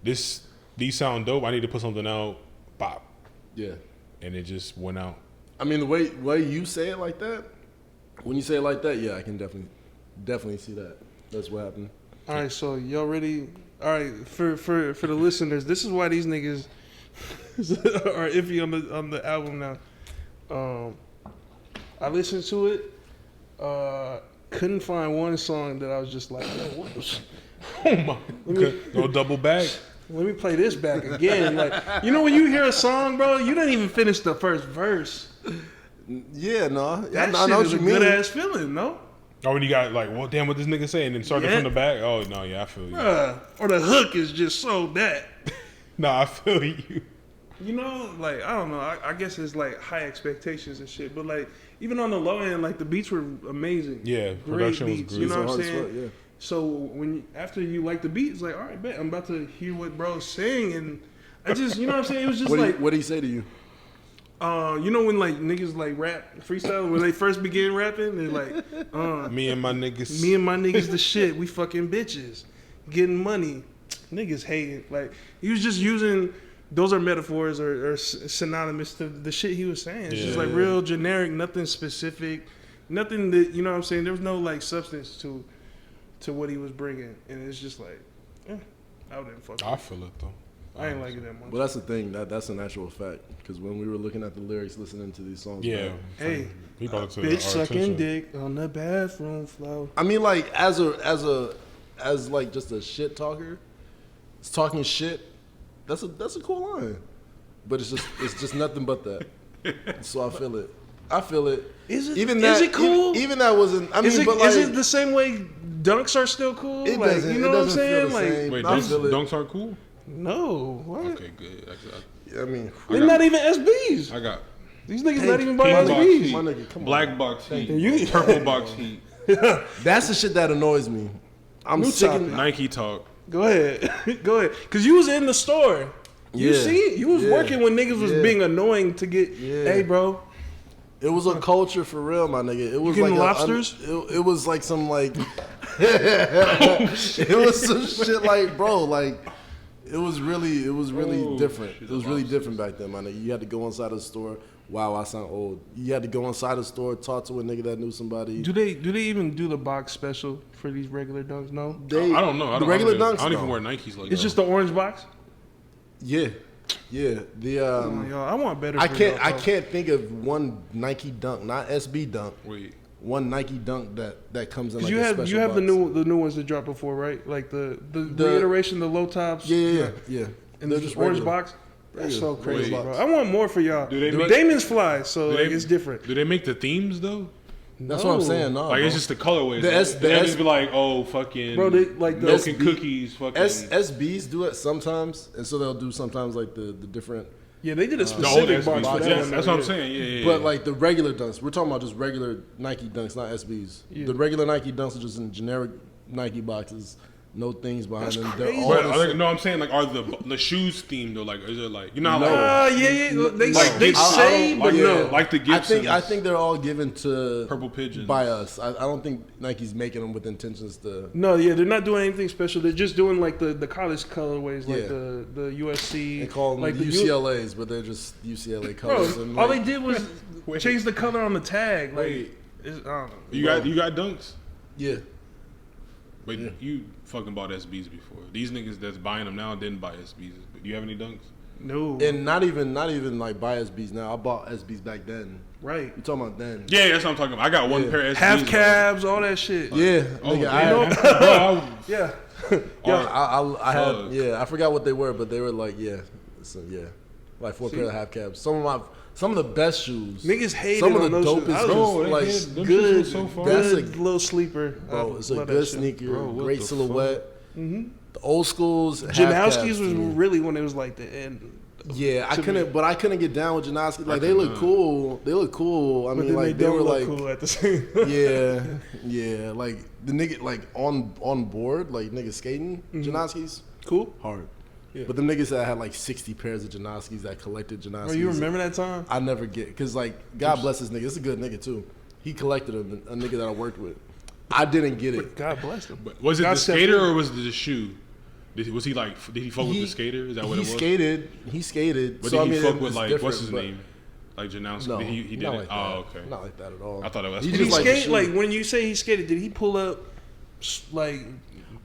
these sound dope. I need to put something out. Bop. Yeah. And it just went out. I mean, the way you say it like that, when you say it like that, yeah, I can definitely see that. That's what happened. All right, so y'all ready? All right, for the listeners, this is why these niggas are iffy on the album now. I listened to it. Couldn't find one song that I was just like, yo, what was? Oh my! No double back. Let me play this back again. Like, you know when you hear a song, bro, you didn't even finish the first verse. Yeah, no. That I shit know is what a you mean. good ass feeling, no? Oh, when you got like, well, damn, what this nigga say, and then started from the back. Oh no, yeah, I feel you. Or the hook is just so that. Nah, I feel you. You know, like, I don't know. I guess it's like high expectations and shit. But like, even on the low end, like the beats were amazing. Yeah, production was great. You know what I'm It's saying? hard as fuck, yeah. So after you like the beat, it's like, all right, bet I'm about to hear what bro's saying, and I just, you know what I'm saying? It was just What did he say to you? you know when like niggas like rap freestyle when they first begin rapping, they're like, Me and my niggas. me and my niggas the shit. We fucking bitches, getting money. Niggas hating. Like he was just using. Those are metaphors or synonymous to the shit he was saying. It's just like real generic, nothing specific, nothing that, you know what I'm saying? There was no like substance to what he was bringing. And it's just like, I wouldn't fuck with I it. feel it though. I ain't like it that much. Well, that's the thing. That's an actual fact. Because when we were looking at the lyrics, listening to these songs, Yeah. Hey, He brought it to bitch our sucking attention. dick on the bathroom floor. I mean, like as like just a shit talker, it's talking shit. That's a cool line, but it's just nothing but that. So I feel it. Is it? Even is that, it cool? Even that wasn't. I mean, is it, but like, is it the same way dunks are still cool? It like, doesn't. You know It what I'm doesn't saying? feel the Like, same. Wait, I feel it. dunks aren't cool? no. What? Okay, good. I mean, They're not even SBs. I got These niggas Pink- not even buy pink box SBs. heat, my nigga, come on. black box heat, You- purple box heat, that's the shit that annoys me. I'm New sick topic. of Nike talk. Go ahead. Go ahead. Because you was in the store. You Yeah. see? You was Yeah. working when niggas was Yeah. being annoying to get, Yeah. hey, bro. It was a culture for real, my nigga. It was getting like lobsters? It was like some like. It was some shit like, bro, like. It was really Oh, different. shit, It was really lobsters. different back then, my nigga. You had to go inside the store. Wow, I sound old. You had to go inside the store, talk to a nigga that knew somebody. Do they even do the box special for these regular dunks? No. They, I don't know. The regular dunks. I don't even no. wear Nikes like that. It's just the orange box? Yeah. The Oh, yo, I want better I for can't y'all, bro. think of one Nike dunk, not SB dunk. Wait. One Nike dunk that comes in like You a have special the box. new ones that dropped before, right? Like the reiteration, the low tops. Yeah. And They're the just orange regular. box. That's so crazy, Wait. bro. I want more for y'all. Do they make- Damon's fly, so Do like they- it's different. Do they make the themes though? That's what I'm saying. No, Like bro. it's just the colorways. The right? S- the They S- just be like, oh, fucking, Bro, they like the milk and SB cookies, fucking. SBs do it sometimes, and so they'll do sometimes like the different. Yeah, they did a the old specific SBs. box for that Yeah, one. that's though, what I'm yeah. saying. Yeah. But like the regular dunks, we're talking about just regular Nike dunks, not SBs. Yeah. The regular Nike dunks are just in generic Nike boxes, no things behind That's them. crazy. They're all But the are they, same. no, I'm saying like, are the shoes themed or like, is it like, you know, how, like, Yeah. They Like, they I- say, I but don't- no. like the Gibsons. I think they're all given to Purple Pigeons. by us. I don't think Nike's making them with intentions to. No, yeah, they're not doing anything special. They're just doing like the college colorways, like Yeah. the USC. They call them like the UCLA's, but they're just UCLA colors. Bro, and all like, they did was Wait. change the color on the tag. Like, Wait. it's, I don't know. you got dunks? yeah. But you fucking bought SBs before. These niggas that's buying them now didn't buy SBs. Do you have any dunks? No, And not even like buy SBs now. I bought SBs back then. right. You talking about then? Yeah, that's what I'm talking about. I got one Yeah. pair of SBs. Half cabs, all that shit. Yeah, Oh, nigga, damn. I, Yeah. I had Fuck. I forgot what they were, but they were like like 4 pair of half cabs. Some of the best shoes. Niggas hated some of on the those dopest shoes. I was Bro, they like hit- them good, shits was so far. That's good a- little sleeper. bro, I it's a love that good shit. sneaker, Bro, what great the silhouette. Mm-hmm. The old schools. half Janowski's cabs, was dude. really when it was like the end. Yeah, I to couldn't, me. but I couldn't get down with Janowski. Like they could look not. cool. They look cool. I But mean, then like they they don't were look like, cool at the same. yeah. Like the nigga, like on board, like niggas skating. Janowski's Cool. hard. Yeah. But them niggas that had like 60 pairs of Janowski's that collected Janowski's. Bro, you remember that time? I never get, cause like God bless this nigga. It's a good nigga too. He collected them. A nigga that I worked with. I didn't get it. God bless him. But was it God the skater or was it the shoe? Did he fuck with the skater? Is that what it was? He skated. But so, did he fuck with like what's his but- name? Like Janowski? No, he did not it. like that. Oh, okay. Not like that at all. I thought it was. He Did just he like the skate? shoe. Like when you say he skated, did he pull up like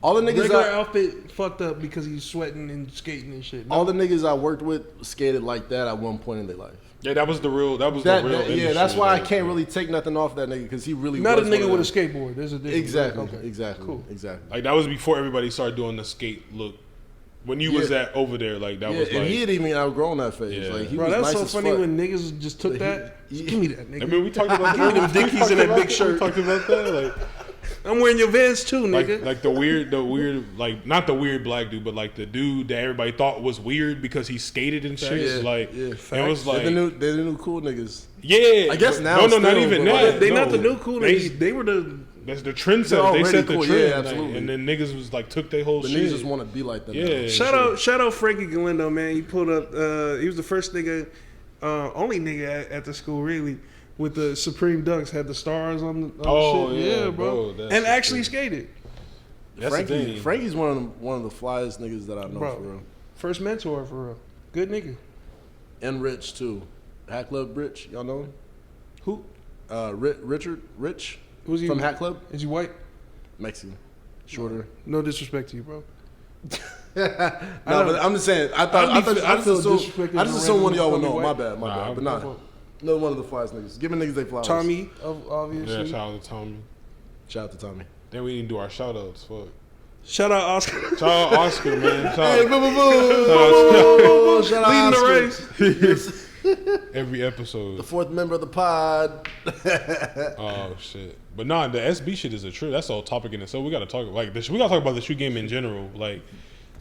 All the niggas regular I, outfit fucked up because he's sweating and skating and shit? No? all the niggas I worked with skated like that at one point in their life. Yeah, that was the real. That was That, the real. that- yeah, industry, that's why I like, can't really take nothing off that nigga because he really Not a was nigga one with of a them. skateboard. There's a difference. Exactly, Okay. exactly, Cool. exactly. Like that was before everybody started doing the skate look. When you was at over there, like that Yeah, was and like. he had even outgrown that phase. Yeah. Like he Bro, was that's nice so as funny fuck. when niggas just took that. he- Give me that, nigga. I mean, we talked about Give me them that. dickies in that big shirt. We talked about that, like. I'm wearing your Vans too, nigga. Like the weird, like not the weird black dude, but like the dude that everybody thought was weird because he skated and shit. Yeah, Like yeah. it was like, they're the new cool niggas. yeah. I guess but- now No, not still, even but that. They no. not the new cool niggas. They were the. That's the They're trendsetters. They already set the cool. trend, Yeah, like, absolutely. and then niggas was like took their whole The shit. niggas just want to be like them. Yeah. now. Shout out Frankie Galindo, man. He pulled up. He was the first nigga, only nigga at the school really, with the Supreme Dunks had the stars on the Oh, shit. yeah, bro. bro, that's And actually crazy. skated. That's the thing. Frankie's one of the flyest niggas that I know Bro. for real. First mentor for real. Good nigga. And Rich too. Hat Club Rich, y'all know him? Who? Richard Rich Was he from Hat Club, Is he white? Mexican, shorter. No disrespect to you, bro. No, but I'm just saying. I feel just disrespected assumed when one of y'all would randomly know. call me My bad, Nah, but not another one of the flyest niggas. Giving niggas they flowers. Tommy, Yeah, obviously. shout out to Tommy. Shout out to Tommy. Then we didn't do our shout outs. Fuck. Shout out Oscar. Shout out Oscar, man. Shout Hey, out boo, boo, boo. Shout out Leading Oscar. the race. every episode. The fourth member of the pod. Oh shit! But nah, the SB shit is a true. That's all topic in itself. We gotta talk like this. We gotta talk about the shoe game in general. Like,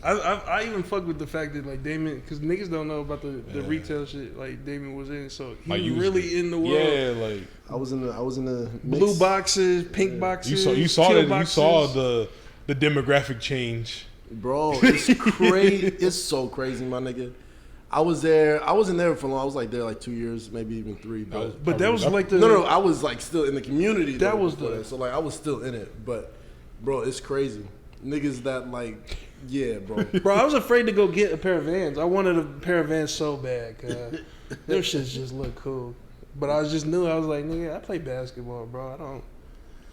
I even fuck with the fact that like Damon, because niggas don't know about the retail shit. Like Damon was in, so he like was you was- really in the world. Yeah, like I was in the mix. Blue boxes, pink boxes. you saw teal that. You boxes. saw the demographic change. Bro, it's crazy. It's so crazy, my nigga. I was there. I wasn't there for long. I was like there like 2 years, maybe even 3. But that was like the no. I was like still in the community. That though was before the- that. So like I was still in it. But bro, it's crazy. Niggas that like, yeah, bro. Bro, I was afraid to go get a pair of Vans. I wanted a pair of Vans so bad. Cause them shits just look cool. But I just knew I was like, nigga, I play basketball, bro. I don't.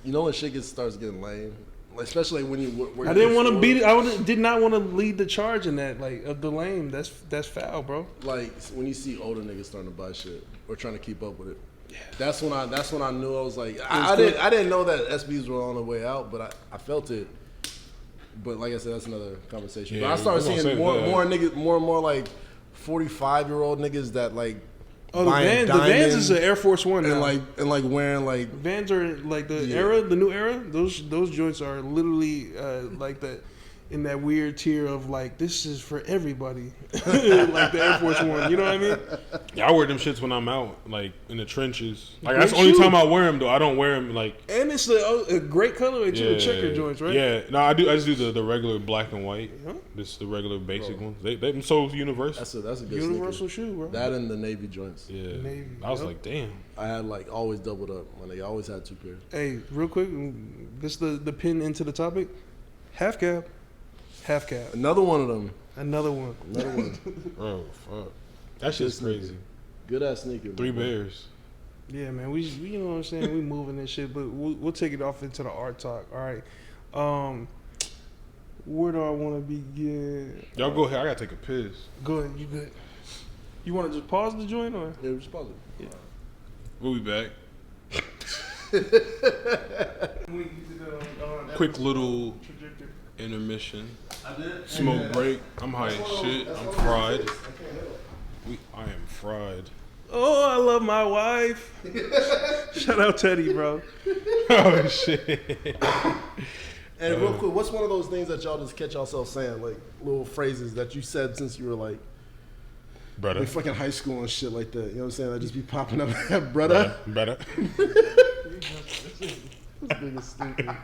You know when shit starts getting lame, like, especially when you. I didn't want to beat it. Did not want to lead the charge in that, like, of the lame. That's foul, bro. Like when you see older niggas starting to buy shit or trying to keep up with it. Yeah. That's when I knew I was like I didn't know that SBs were on the way out, but I felt it. But like I said, that's another conversation. Yeah, but I started we're gonna seeing save more that. niggas, more and more like 45-year-old niggas that like Oh, the buying Vans is diamonds an Air Force One now. and like wearing like Vans are like the Yeah. era, the new era. Those joints are literally like the in that weird tier of like this is for everybody, like the Air Force One. You know what I mean? Yeah, I wear them shits when I'm out, like in the trenches. Like Great that's the only shoe. time I wear them though. I don't wear them like. And it's a great colorway too. The checker joints, right? Yeah, no, I do. I just do the regular black and white. Yeah. Just the regular basic ones. They so universal. that's a good Universal sneaker. shoe, bro. That and the navy joints. Yeah, Navy, I was yep. like, damn. I had like always doubled up. When I always had 2 pairs. Hey, real quick, this the pin into the topic. Half cap. Another one of them. Another one. Another one. Bro, fuck. That shit's Good sneaker. crazy. Good ass sneaker. 3 bro. bears. Yeah, man. We you know what I'm saying. We moving this shit, but we'll take it off into the art talk. All right. Where do I want to begin? Y'all go ahead. I gotta take a piss. Go ahead. You good? You want to just pause the joint or? Yeah, just pause it. We'll be back. Quick little intermission. Smoke break. I'm high as shit. I'm fried. I am fried. Oh, I love my wife. Shout out Teddy, bro. Oh shit. And real quick, what's one of those things that y'all just catch yourself saying, like little phrases that you said since you were like Brother. in fucking high school and shit like that? You know what I'm saying? That just be popping up, brother. Brother. This nigga's stupid.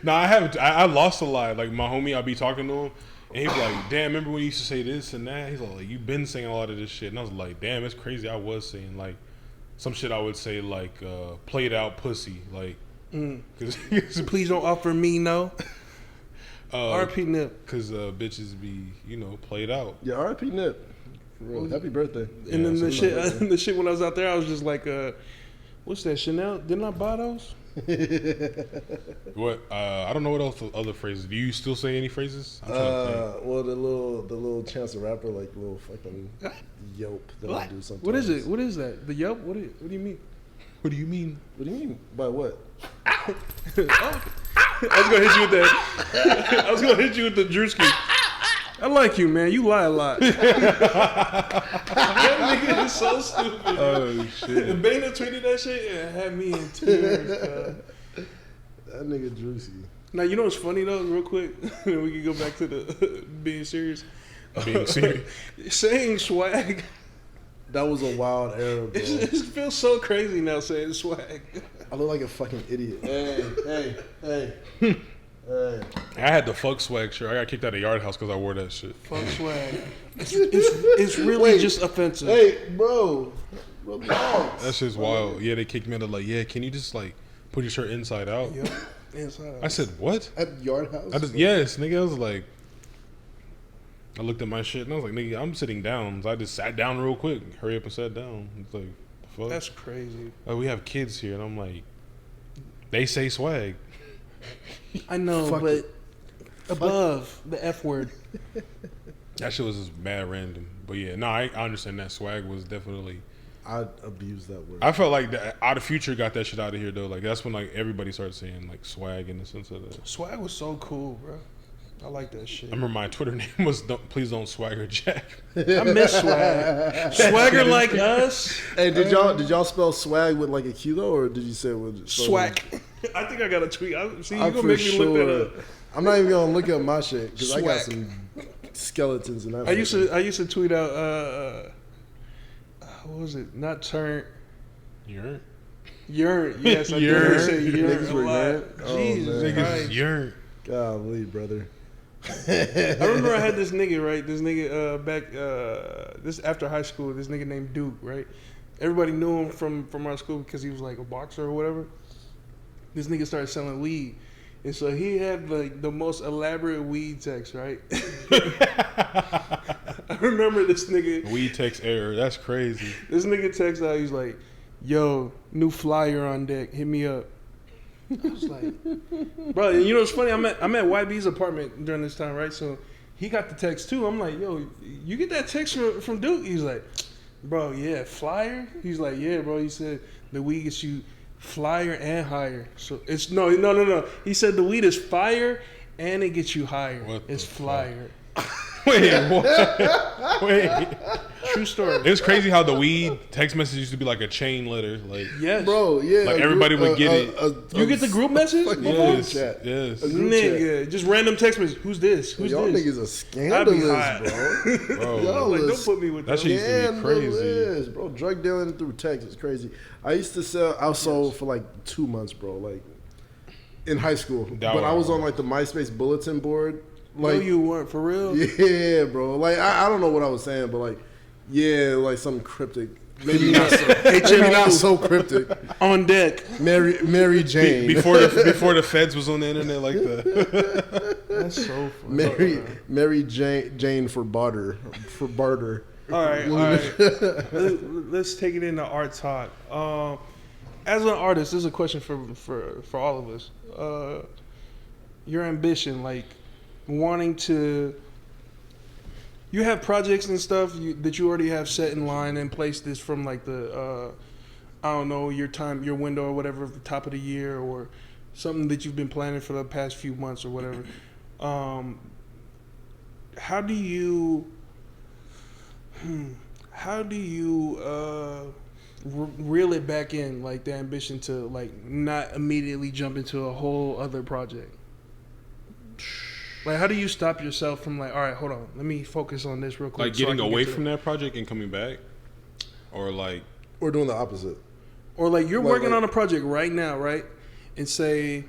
No, I haven't. I lost a lot. Like my homie, I'll be talking to him, and he's like, "Damn, remember when you used to say this and that?" He's like, "You've been saying a lot of this shit," and I was like, "Damn, it's crazy." I was saying like some shit. I would say like played out pussy. Like Please don't offer me no. R.P. Nip. Because bitches be, played out. Yeah, R.P. Nip. For real. Happy birthday. And then the shit when I was out there, I was just like, what's that, Chanel? Didn't I buy those? What? I don't know what else other phrases. Do you still say any phrases? Well, the little Chance the Rapper, like little fucking yelp that I do sometimes. What is it? What is that? The yelp? What do you mean? What do you mean? What do you mean by what? I was gonna hit you with that. I was gonna hit you with the Drewski. I like you, man. You lie a lot. That nigga is so stupid. Oh shit! And Bana tweeted that shit and had me in tears. That nigga Drewski. Now you know what's funny though, real quick. We can go back to the being serious. Being serious. Saying swag. That was a wild era, bro. It feels so crazy now saying swag. I look like a fucking idiot. Hey. I had the fuck swag shirt. I got kicked out of Yard House because I wore that shit. Fuck swag. It's really just offensive. Hey, bro. Relax. That shit's wild. Yeah, they kicked me out. Like, yeah, can you just put your shirt inside out? Yep. Inside out. I said, what? At Yard House? Yes, nigga. I was like, I looked at my shit and I was like, nigga, I'm sitting down. So I just sat down real quick. Hurry up and sat down. It's like, the fuck? That's crazy. We have kids here. And I'm like, they say swag. I know, but above the F word. That shit was just mad random. But yeah, no, I understand that swag was definitely. I abused that word. I felt like Out of Future got that shit out of here though. Like that's when everybody started saying swag in the sense of that. Swag was so cool, bro. I like that shit. I remember my Twitter name was Please Don't Swagger Jack. I miss swag. Swagger like us. Hey, did y'all spell swag with a Q though, or did you say it with swag? I think I got a tweet. See, you gonna make me look that up. I'm not even gonna look up my shit because I got some skeletons in that. I used to tweet out. What was it? Not turn. Yearn. Yes, I did say yearn a lot. Jesus Christ. Yearn. Golly, brother. I remember I had this nigga, right? This nigga back this after high school. This nigga named Duke, right? Everybody knew him from our school because he was like a boxer or whatever. This nigga started selling weed, and so he had the most elaborate weed text, right? I remember this nigga. Weed text error. That's crazy. This nigga texts out. He's like, "Yo, new flyer on deck. Hit me up." I was like, bro, and you know what's funny? I'm at YB's apartment during this time, right? So he got the text too. I'm like, yo, you get that text from Duke? He's like, bro, yeah, flyer? He's like, yeah, bro. He said the weed gets you flyer and higher. So it's no. He said the weed is fire and it gets you higher. It's flyer. Wait, what? Wait. True story. It was crazy how the weed text message used to be like a chain letter. Like, yes. Bro, yeah. Like everybody would get it. You get the group message? Yes. Nigga, just random text message. Who's this? Who's y'all this? Niggas are scandalous, bro. Y'all like, don't put me with that shit used to be crazy. Bro, drug dealing through text is crazy. I sold for 2 months, bro, in high school. But I was on the MySpace bulletin board. No, you weren't, for real? Yeah, bro. I don't know what I was saying, but something cryptic. Maybe not so cryptic. On deck. Mary Jane. Before the feds was on the internet like that. That's so funny. Mary Jane for barter. All right. Let's take it into art talk. As an artist, this is a question for all of us. Your ambition, wanting to, you have projects and stuff that you already have set in line and placed this from the I don't know, your window or whatever, the top of the year or something that you've been planning for the past few months or whatever. How do you reel it back in, the ambition to not immediately jump into a whole other project? How do you stop yourself from all right, hold on, let me focus on this real quick. Getting away from that project and coming back, or or doing the opposite, or you're working on a project right now, right? And say,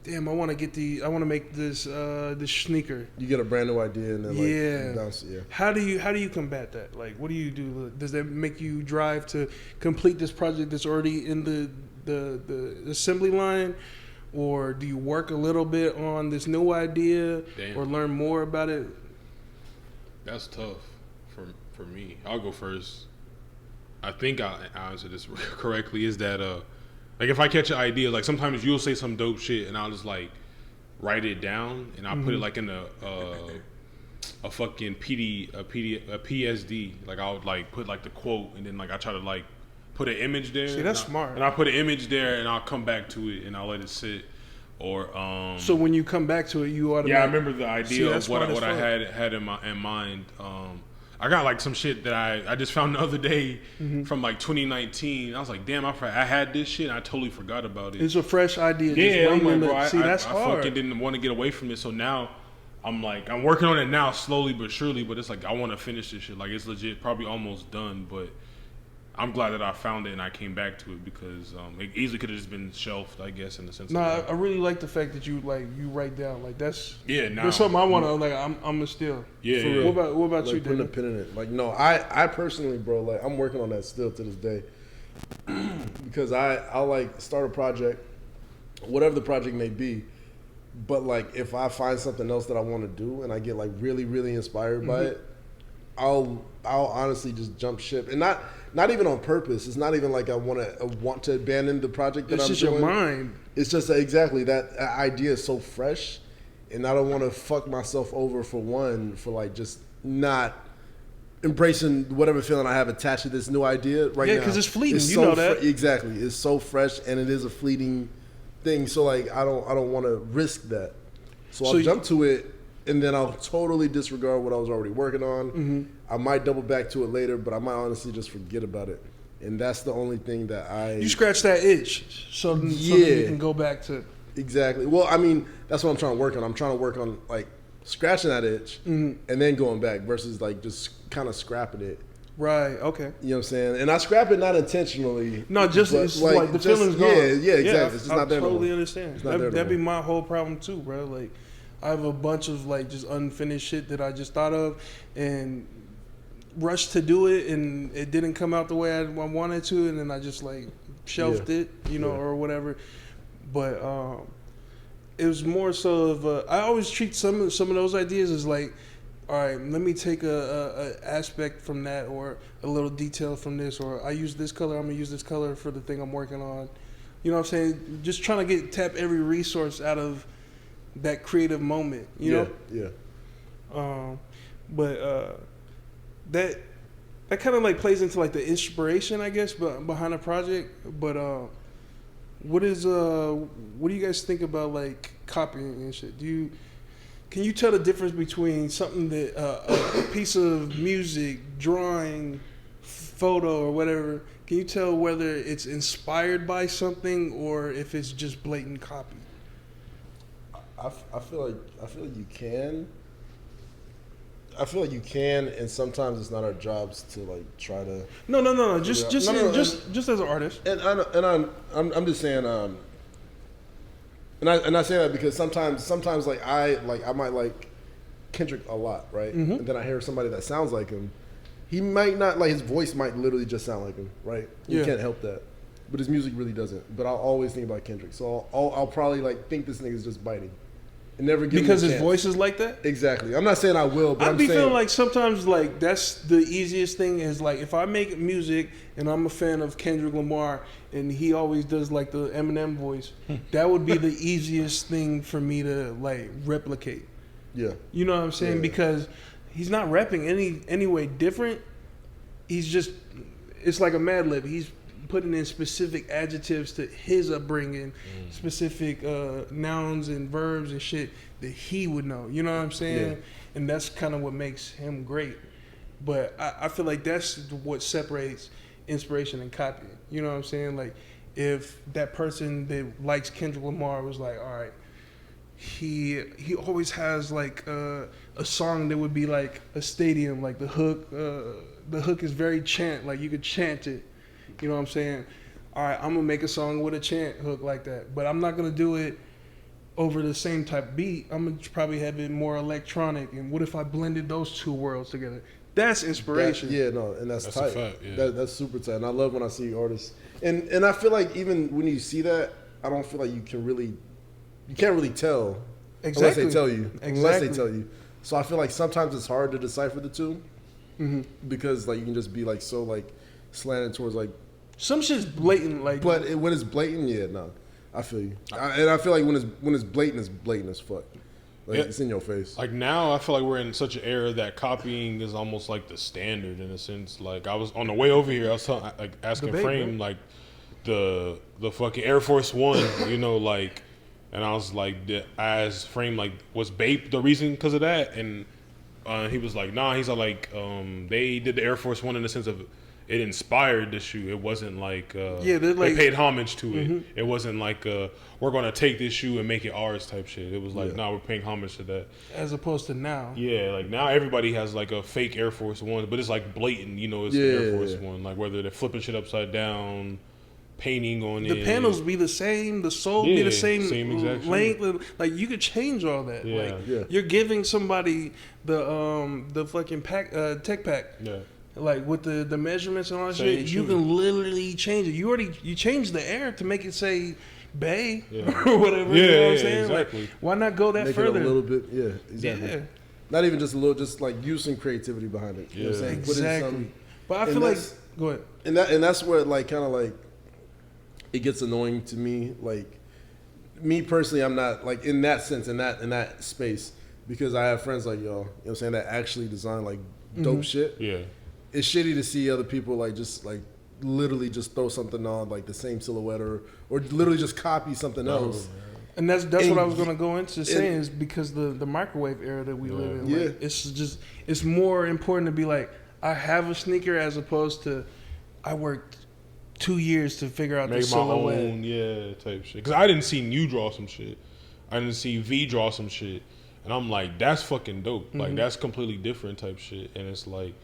damn, I want to make this sneaker. You get a brand new idea and then bounce. Yeah. How do you combat that? What do you do? Does that make you drive to complete this project that's already in the assembly line, or do you work a little bit on this new idea or learn more about it? That's tough for me. I'll go first. I think I answer this correctly. Is that like if I catch an idea, like sometimes you'll say some dope shit and I'll just like write it down and I'll put it like in a fucking PSD. Like I'll like put like the quote and then like I try to like put an image there. See, that's smart. And I'll put an image there and I'll come back to it and I'll let it sit. Or so when you come back to it, you automatically. Yeah, I remember the idea of what I had in mind. I got like some shit that I just found the other day from like 2019. I was like, damn, I had this shit and I totally forgot about it. It's a fresh idea. Yeah, I'm like, bro, that's I hard. fucking didn't want to get away from it. So now I'm working on it now slowly but surely, but it's like I want to finish this shit. Like it's legit, probably almost done, but I'm glad that I found it and I came back to it because it easily could have just been shelved, I guess, in the sense. I really like the fact that you write down like that's now that's something I want to like. I'm gonna steal. Yeah. What about like you? Putting a pin in it. Like no, I personally, bro, like I'm working on that still to this day because I'll like start a project, whatever the project may be, but like if I find something else that I want to do and I get like really really inspired by it, I'll honestly just jump ship and not even on purpose. It's not even like I want to abandon the project that I'm doing. It's just your mind. It's just exactly that idea is so fresh, and I don't want to fuck myself over for like just not embracing whatever feeling I have attached to this new idea right now. Yeah, because it's fleeting. It's you so know that exactly. It's so fresh, and it is a fleeting thing. So like I don't want to risk that. So I'll jump to it. And then I'll totally disregard what I was already working on. I might double back to it later, but I might honestly just forget about it. And that's the only thing that you scratch that itch, so that you can go back to. Exactly. Well, I mean, that's what I'm trying to work on. I'm trying to work on like scratching that itch and then going back versus like just kind of scrapping it. Right. Okay. You know what I'm saying? And I scrap it not intentionally. No, just it's like the feeling's gone. Yeah, exactly. It's just not there. I totally understand. That'd be my whole problem too, bro. Like. I have a bunch of like just unfinished shit that I just thought of and rushed to do it, and it didn't come out the way I wanted to, and then I just like shelved it, or whatever. But it was more so of I always treat some of those ideas as like, all right, let me take a aspect from that or a little detail from this, or I use this color, I'm gonna use this color for the thing I'm working on. You know what I'm saying? Just trying to tap every resource out of that creative moment, you know? Yeah. But that kind of like plays into like the inspiration, I guess, but behind a project. But what do you guys think about like copying and shit? Can you tell the difference between something that a piece of music, drawing, photo, or whatever? Can you tell whether it's inspired by something or if it's just blatant copy? I feel like you can. I feel like you can, and sometimes it's not our jobs to like try to. No. Just as an artist. And I'm just saying. And I say that because sometimes like I might like Kendrick a lot, right? And then I hear somebody that sounds like him. He might not like his voice might literally just sound like him, right? You can't help that. But his music really doesn't. But I'll always think about Kendrick. So I'll probably like think this nigga's just biting. And never give because him a his chance. voice is like that? Exactly. I'm not saying I will, but I'm feeling like sometimes like that's the easiest thing is like if I make music and I'm a fan of Kendrick Lamar and he always does like the Eminem voice, that would be the easiest thing for me to like replicate. Yeah. You know what I'm saying? Yeah. Because he's not rapping any way different. He's just, it's like a Mad Lib. He's putting in specific adjectives to his upbringing, specific nouns and verbs and shit that he would know. You know what I'm saying? Yeah. And that's kind of what makes him great. But I feel like that's what separates inspiration and copying. You know what I'm saying? Like if that person that likes Kendrick Lamar was like, all right, he always has like a song that would be like a stadium, like the hook. The hook is very chant, like you could chant it. You know what I'm saying? All right, I'm gonna make a song with a chant hook like that, but I'm not gonna do it over the same type beat. I'm gonna probably have it more electronic. And what if I blended those two worlds together? That's inspiration. And that's tight. A fact, yeah. That's super tight. And I love when I see artists, and I feel like even when you see that, I don't feel like you can't really tell unless they tell you. Unless they tell you. So I feel like sometimes it's hard to decipher the two because like you can just be like so like slanted towards like some shit's blatant. Like, but when it's blatant, no, I feel you. And I feel like when it's blatant as fuck. Like it's in your face. Like now, I feel like we're in such an era that copying is almost like the standard in a sense. Like I was on the way over here, I was asking Frame like the fucking Air Force One, you know, like, and I was like, I asked Frame like, was Bape the reason because of that? And he was like, nah. He's like, they did the Air Force One in the sense of it inspired the shoe. It wasn't like they paid homage to it. It wasn't like we're gonna take this shoe and make it ours type shit. It was like we're paying homage to that. As opposed to now. Yeah, like now everybody has like a fake Air Force One, but it's like blatant. You know, it's the Air Force One. Like whether they're flipping shit upside down, painting on it. The panels be the same. The sole be the same exact length. Like you could change all that. You're giving somebody the fucking tech pack. Yeah. Like with the measurements and all that shit, you can literally change it. You changed the air to make it say Bay or whatever. Yeah, you know what I'm saying? Exactly. Like, why not go that make further? It a little bit, exactly. Yeah. Not even just a little, just like use some creativity behind it. You know what I'm saying? Exactly. But I feel like go ahead. And that's where like kind of like it gets annoying to me. Like me personally, I'm not like in that sense in that space because I have friends like y'all. You know what I'm saying? That actually design like dope shit. Yeah. It's shitty to see other people like just like literally just throw something on like the same silhouette or literally just copy something else. And that's what I was gonna go into saying is because the microwave era that we live in, like, it's more important to be like I have a sneaker as opposed to I worked 2 years to figure out the silhouette. Make my own, type shit. Because I didn't see you draw some shit. I didn't see V draw some shit, and I'm like, that's fucking dope. Like that's completely different type shit, and it's like.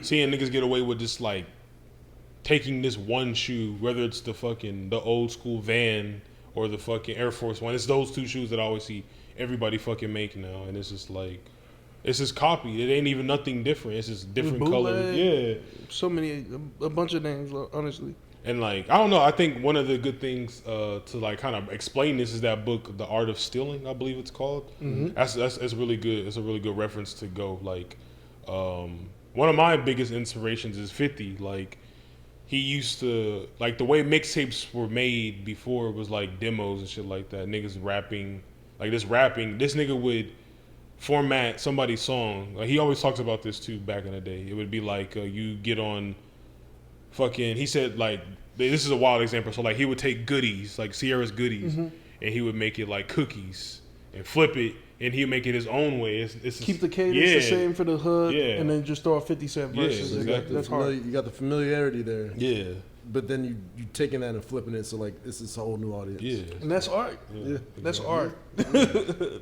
Seeing niggas get away with just like taking this one shoe, whether it's the old school Van or the fucking Air Force One, it's those two shoes that I always see everybody fucking make now, and it's just like it's just copied. It ain't even nothing different. It's just different colors. Yeah, so many, a bunch of names, honestly. And like I don't know, I think one of the good things to like kind of explain this is that book, The Art of Stealing, I believe it's called. That's really good. It's a really good reference to go like. One of my biggest inspirations is 50. Like, he used to, like, the way mixtapes were made before was like demos and shit like that. Niggas rapping, like this nigga would format somebody's song. Like, he always talks about this too back in the day. It would be like, you get on fucking, he said, like, this is a wild example. So, like, he would take goodies, like Sierra's goodies, and he would make it like cookies and flip it. And he'll make it his own way. It's keep the cadence the same for the hood, and then just throw a 50 Cent verses. Exactly. That's hard. You got the familiarity there. Yeah. But then you taking that and flipping it, so like this is a whole new audience. Yeah. And that's art. Yeah. That's art.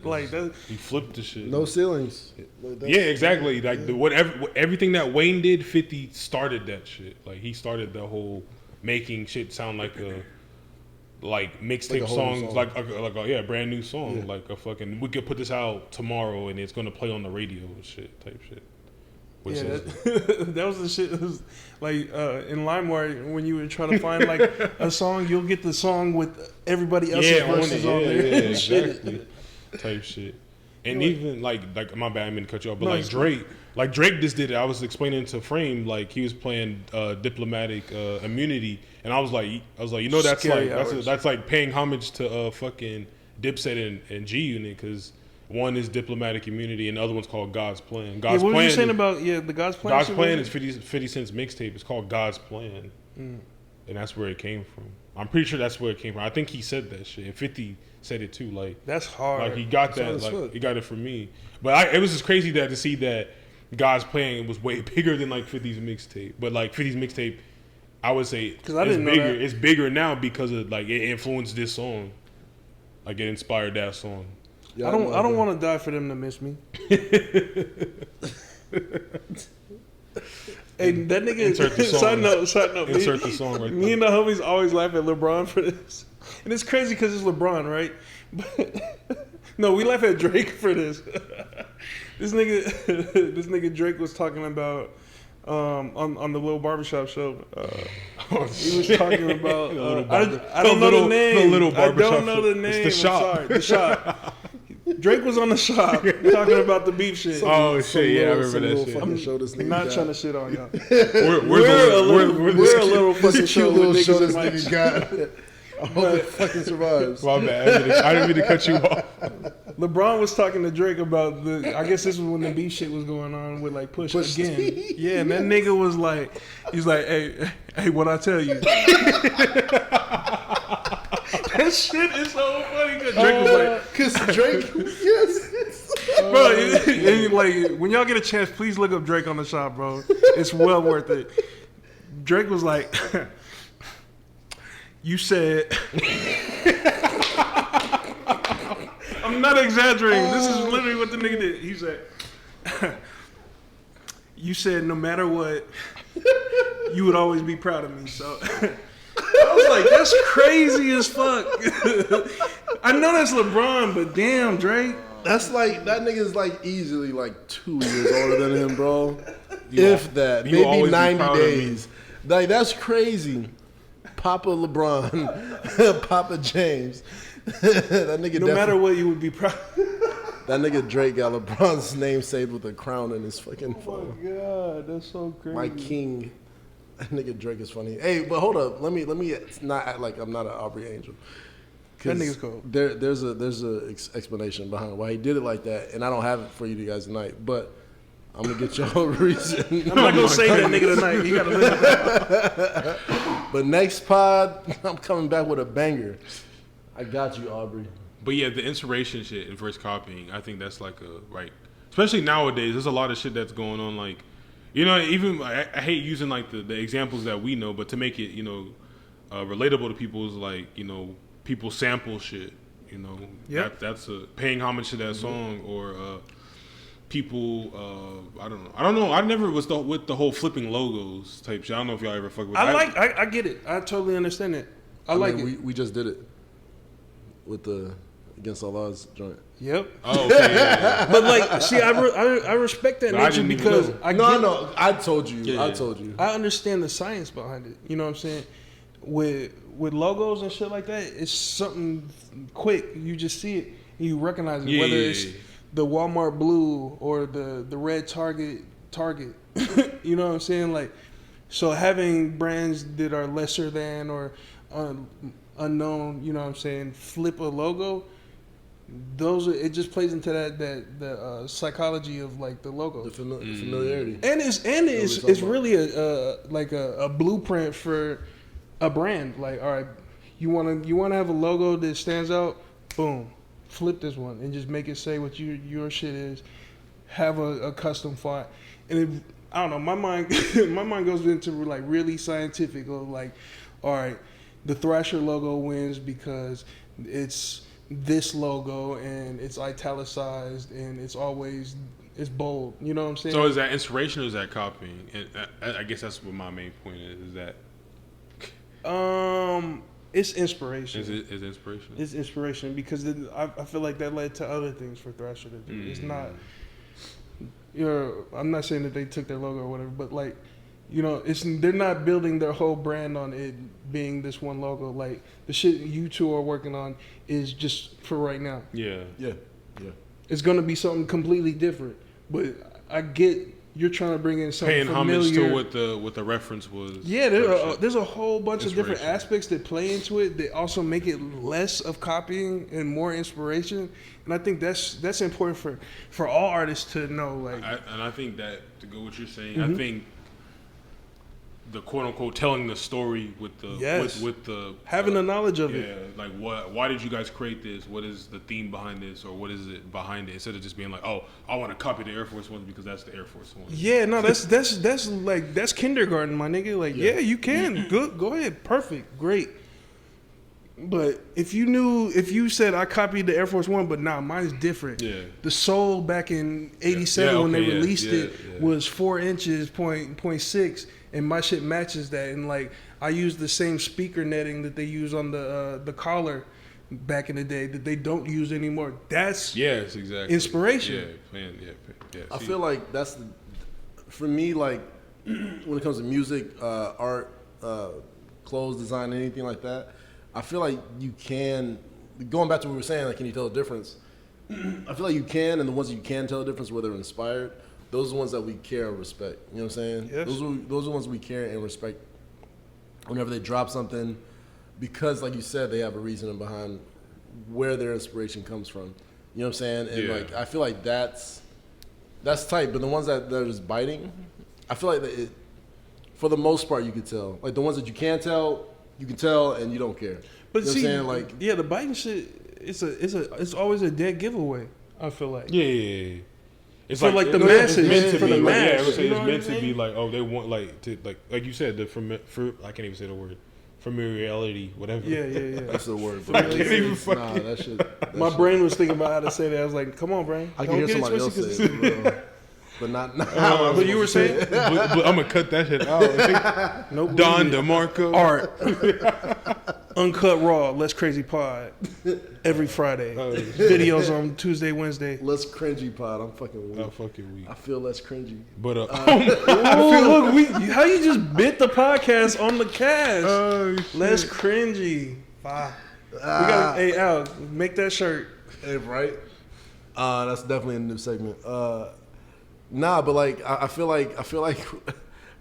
Like that. He flipped the shit. No ceilings. Like, exactly. Like everything that Wayne did, 50 started that shit. Like he started the whole making shit sound like a mixtape like songs, like a brand new song, like a fucking. We could put this out tomorrow and it's gonna play on the radio and shit type shit. That was the shit. It was like in LimeWire when you would try to find like a song, you'll get the song with everybody else's verses on there. Yeah, exactly. Type shit. And even like my bad, I mean to cut you off, but Drake just did it. I was explaining to Frame like he was playing diplomatic immunity, and I was like, you know, that's like paying homage to fucking Dipset and G Unit because one is diplomatic immunity and the other one's called God's Plan. What were you saying about the God's Plan? God's Plan is 50 Cent's mixtape. It's called God's Plan, and that's where it came from. I'm pretty sure that's where it came from. I think he said that shit. And 50 said it too. Like that's hard. Like he got that. Like he got it from me. But it was just crazy to see that God's Plan was way bigger than like 50's mixtape. But like 50's mixtape, I would say it's bigger. It's bigger now because of like it influenced this song. Like it inspired that song. Yeah, I don't want to die for them to miss me. Hey, that nigga. Insert the song. Side note. Insert the song right there. Me and the homies always laugh at LeBron for this, and it's crazy because it's LeBron, right? But, no, we laugh at Drake for this. This nigga Drake was talking about on the little barbershop show. He was talking about I don't know the name. The little barbershop. I don't know the name. It's the shop. I'm sorry, the shop. Drake was on the shop talking about the beef shit. Shit, yeah, I remember that shit. I'm show this not trying to shit on y'all. We're a little fucking show little with show niggas this in my nigga got. I hope it fucking survives. My bad. I didn't mean to cut you off. LeBron was talking to Drake about I guess this was when the beef shit was going on with like Push again. Yeah, and that nigga was like, he's like, hey, what I tell you? That shit is so funny because Drake was like, because Drake, yes. Bro, and like when y'all get a chance, please look up Drake on the shop, bro. It's well worth it. Drake was like, you said, I'm not exaggerating. This is literally what the nigga did. He said, you said no matter what, you would always be proud of me. So I was like, that's crazy as fuck. I know that's LeBron, but damn, Drake. That's like, that nigga is like easily like 2 years older than him, bro. If that. Maybe 90 days. Like, that's crazy. Papa LeBron. Papa James. That nigga no matter what, you would be proud. That nigga Drake got LeBron's name saved with a crown in his fucking phone. Oh my God, that's so crazy. My king. That nigga Drake is funny. Hey, but hold up. Let me not act like I'm not an Aubrey Angel. That nigga's cool. There's a explanation behind why he did it like that, and I don't have it for you guys tonight. But I'm gonna get y'all a reason. I'm not gonna say that nigga tonight. You gotta listen. But next pod, I'm coming back with a banger. I got you, Aubrey. But yeah, the inspiration shit and verse copying, I think that's like especially nowadays. There's a lot of shit that's going on. Like, you know, even I hate using like the examples that we know, but to make it, you know, relatable to people is like, you know, people sample shit. You know, that's paying homage to that song, or people. I don't know. I never was with the whole flipping logos type shit. I don't know if y'all ever fuck with. I get it. I totally understand it. I like it. We just did it with the Against All Odds joint. Yep. Oh, okay. Yeah. But like, see, I respect that nature because I told you. Yeah. I told you. I understand the science behind it. You know what I'm saying? With logos and shit like that, it's something quick. You just see it, and you recognize it. Whether it's the Walmart blue or the red Target. You know what I'm saying? Like, so having brands that are lesser than or unknown, you know what I'm saying, flip a logo. It just plays into the psychology of like the logo, the familiarity, and it's really a blueprint for a brand. Like, all right, you want to have a logo that stands out, boom, flip this one and just make it say what your shit is. Have a custom font, and I don't know. My mind goes into like really scientific. Of like, all right, the Thrasher logo wins because it's this logo and it's italicized and it's bold. You know what I'm saying? So is that inspiration or is that copying? And I guess that's what my main point is that. It's inspiration. Is inspiration? It's inspiration because I feel like that led to other things for Thrasher to do. It's not. I'm not saying that they took their logo or whatever, but like, you know, they're not building their whole brand on it being this one logo. Like the shit you two are working on is just for right now. Yeah. It's gonna be something completely different, but I get you're trying to bring in something paying familiar. homage to what the reference was. Yeah, there's a whole bunch of different aspects that play into it that also make it less of copying and more inspiration. And I think that's important for all artists to know. Like, I think that to go what you're saying, I think the quote unquote telling the story with the having the knowledge of it. Yeah, like why did you guys create this? What is the theme behind this, or what is it behind it? Instead of just being like, oh, I want to copy the Air Force Ones because that's the Air Force Ones. Yeah, no, that's kindergarten, my nigga. Like, yeah you can. Good, go ahead, perfect, great. But if you said I copied the Air Force One, but nah, mine's different. Yeah. The Soul back in '87 when they released it was 4 inches, 0.6, and my shit matches that. And like I use the same speaker netting that they use on the collar back in the day that they don't use anymore. That's exactly inspiration. Yeah. I feel like for me, like when it comes to music, art, clothes design, anything like that, I feel like you can. Going back to what we were saying, like, can you tell the difference? I feel like you can, and the ones that you can tell the difference, where they're inspired, those are the ones that we care and respect. You know what I'm saying? Yes. Those are the ones we care and respect whenever they drop something, because, like you said, they have a reasoning behind where their inspiration comes from. You know what I'm saying? And like, I feel like that's tight. But the ones that are just biting, I feel like that for the most part, you could tell. Like the ones that you can't tell, you can tell, and you don't care. But you know see, what I'm saying? Like, yeah, the biting shit, it's always a dead giveaway. I feel like. Yeah. It's for like the masses, for the mass. It's meant to be like, oh, they want like you said, I can't even say the word. Familiarity, whatever. Yeah. That's the word. I can't even that shit. My brain was thinking about how to say that. I was like, come on, brain. I can hear somebody else say it, bro. But not now. But you were saying? but I'm going to cut that shit out. Nope. Don DeMarco. Art. Uncut Raw. Less Crazy Pod. Every Friday. Videos on Tuesday, Wednesday. Less cringy pod. I'm fucking weak. I'm fucking weak. I feel less cringy. But Look, how you just bit the podcast on the cast. Less cringy. Wow. We got hey Al, make that shirt. Hey, right? That's definitely a new segment. Nah, but like I feel like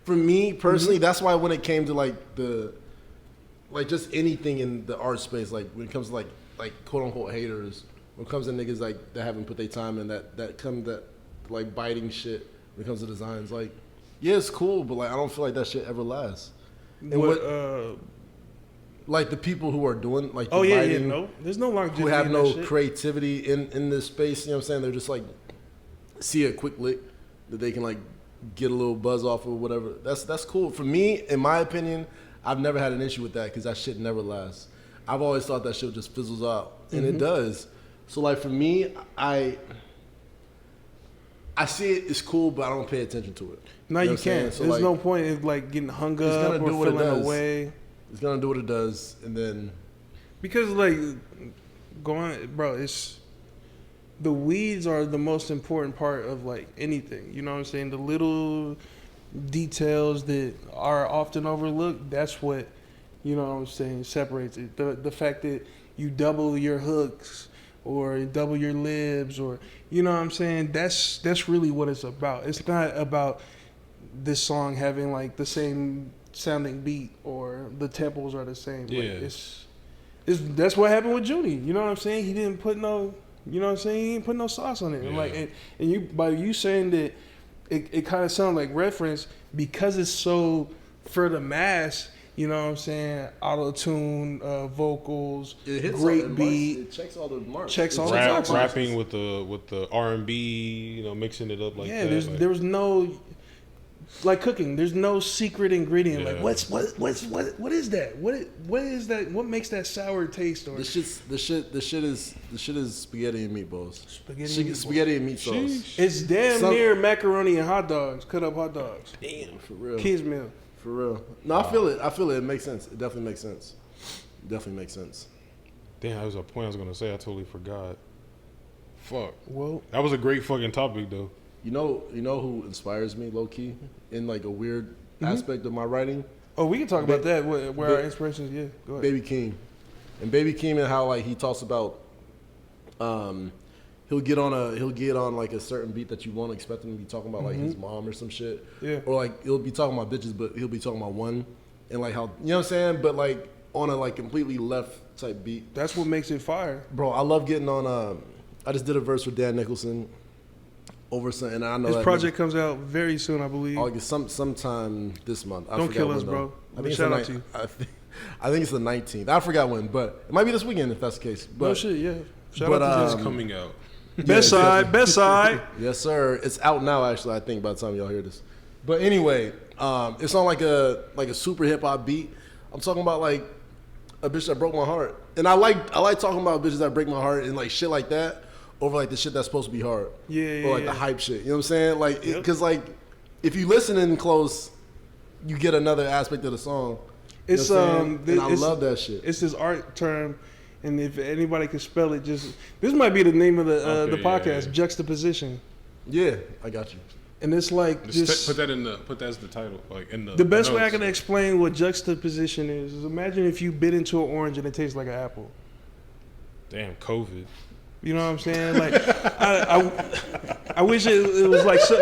for me personally, that's why when it came to like just anything in the art space, like when it comes to like quote unquote haters, when it comes to niggas like that haven't put their time in, that come that like biting shit when it comes to designs, like yeah, it's cool, but like I don't feel like that shit ever lasts. And like the people who are doing like the biting, no, there's no longevity who have in no that shit. creativity in this space, you know what I'm saying? They're just like see a quick lick that they can like get a little buzz off or whatever. That's cool. For me, in my opinion, I've never had an issue with that because that shit never lasts. I've always thought that shit just fizzles out, and it does. So like for me, I see it as cool, but I don't pay attention to it. No, you can't. So There's like, no point in like getting hung up gonna or do what it feeling does. away. It's gonna do what it does, and then Because like it's the weeds are the most important part of like anything. You know what I'm saying? The little details that are often overlooked, that's what, you know what I'm saying, separates it. The fact that you double your hooks or double your libs, or you know what I'm saying, that's really what it's about. It's not about this song having like the same sounding beat or the tempos are the same. Yeah. Like, that's what happened with Joony. You know what I'm saying? He didn't put no, you know what I'm saying? He didn't put no sauce on it. Yeah. And like, and you, by you saying that it kind of sounds like reference because it's so for the mass, you know what I'm saying? Auto-tune, vocals, it hits great beat. It checks all the marks. Checks all the marks. Rapping with the R&B, you know, mixing it up like that. Yeah, there was no, like cooking. There's no secret ingredient. Yeah. Like what is that? What is that? What makes that sour taste? Or The shit is spaghetti and meatballs. spaghetti and meat sauce. It's damn near macaroni and hot dogs, cut up hot dogs. Damn, for real. Kids meal. For real. No, I feel it. It makes sense. It definitely makes sense. Damn, that was a point I was gonna say. I totally forgot. Fuck. Well, That was a great fucking topic though. You know who inspires me low key in like a weird aspect of my writing? oh, we can talk about that. Where our inspirations? Yeah, go ahead. Baby Keem. And Baby Keem and how like he talks about he'll get on like a certain beat that you won't expect him to be talking about like his mom or some shit. Yeah. Or like he'll be talking about bitches, but he'll be talking about one and like how, you know what I'm saying? But like on a like completely left type beat. That's what makes it fire. Bro, I love getting on I just did a verse with Dan Nicholson over some, and I know This that project comes out very soon, I believe. August, sometime this month. I Don't forgot kill when, us, though. bro. I think Shout out it's to you. I think it's the 19th. I forgot when, but it might be this weekend if that's the case. But, No shit, yeah. Shout but, out to It's coming out. best side. Yes, sir. It's out now, actually. I think by the time y'all hear this. But anyway, it's on like a super hip hop beat. I'm talking about like a bitch that broke my heart, and I like talking about bitches that break my heart and like shit like that over like the shit that's supposed to be hard. Yeah, Or like the hype shit. You know what I'm saying? Like, because like if you listen in close, you get another aspect of the song. It's You know what I'm saying? And I it's- love that shit. It's this art term, And if anybody could spell it, this might be the name of the podcast, Juxtaposition. Yeah, I got you. And it's like put that as the title, like in the best way I can explain what juxtaposition is imagine if you bit into an orange and it tastes like an apple. Damn, COVID. You know what I'm saying? Like, I wish it was like so.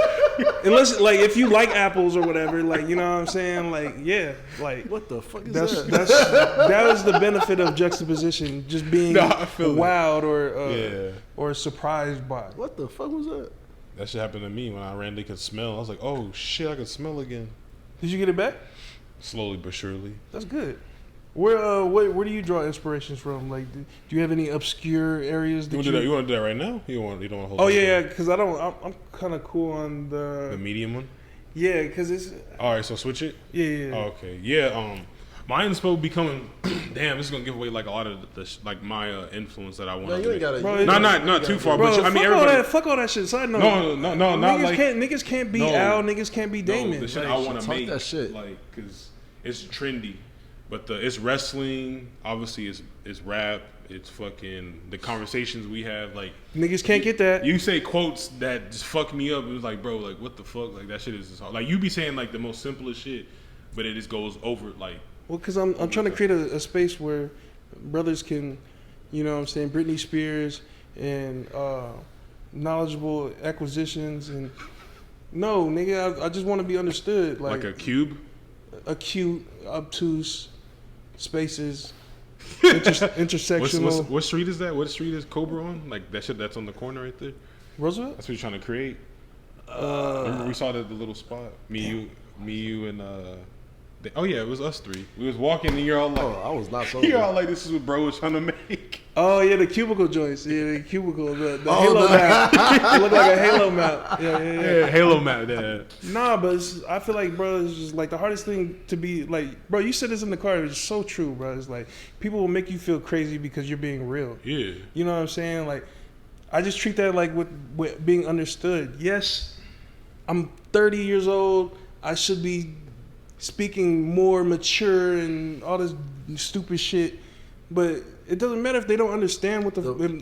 Unless, like, if you like apples or whatever, like, you know what I'm saying? Like, yeah, like, what the fuck is that? that? That was the benefit of juxtaposition, just being wowed or surprised by. What the fuck was that? That shit happened to me when I randomly could smell. I was like, oh shit, I can smell again. Did you get it back? Slowly but surely. That's good. Where do you draw inspirations from? Like, do you have any obscure areas that you want to do that right now? You don't want to hold. Oh yeah, because I'm kind of cool on the medium one. Yeah, because it's all right. So switch it. Yeah. Oh, okay. Yeah. My INSPO becoming. Damn, this is gonna give away like a lot of my influence that I want. No, you ain't got it. Not too far, bro, but I mean everybody. Fuck all that shit. Side note. No, not like niggas can't be Al. Niggas can't be Damon. The shit like, I want to make that shit. like because it's trendy, but it's wrestling. Obviously, it's rap. It's fucking the conversations we have. Like niggas can't get that. You say quotes that just fuck me up. It was like, bro, like what the fuck? Like that shit is just hard. Like you be saying like the most simplest shit, but it just goes over like. Well, because I'm trying to create a space where brothers can, you know what I'm saying, Britney Spears and knowledgeable acquisitions and no, nigga, I just want to be understood. Like a cube? Acute, obtuse spaces, intersectional. What street is that? What street is Cobra on? Like that shit that's on the corner right there? Roosevelt? That's what you're trying to create? Remember we saw the little spot? Me, you, and... Oh yeah, it was us three. We was walking and you're all like, I was not so. You're all like, this is what bro was trying to make. Oh yeah, the cubicle joints. Yeah, the cubicle, the Halo map. It looked like a Halo map. Yeah, Halo map. Yeah. Nah, but I feel like, bro, it's just like the hardest thing to be like, bro. You said this in the car. It's so true, bro. It's like people will make you feel crazy because you're being real. Yeah. You know what I'm saying? Like, I just treat that like with being understood. Yes, I'm 30 years old. I should be speaking more mature and all this stupid shit, but it doesn't matter if they don't understand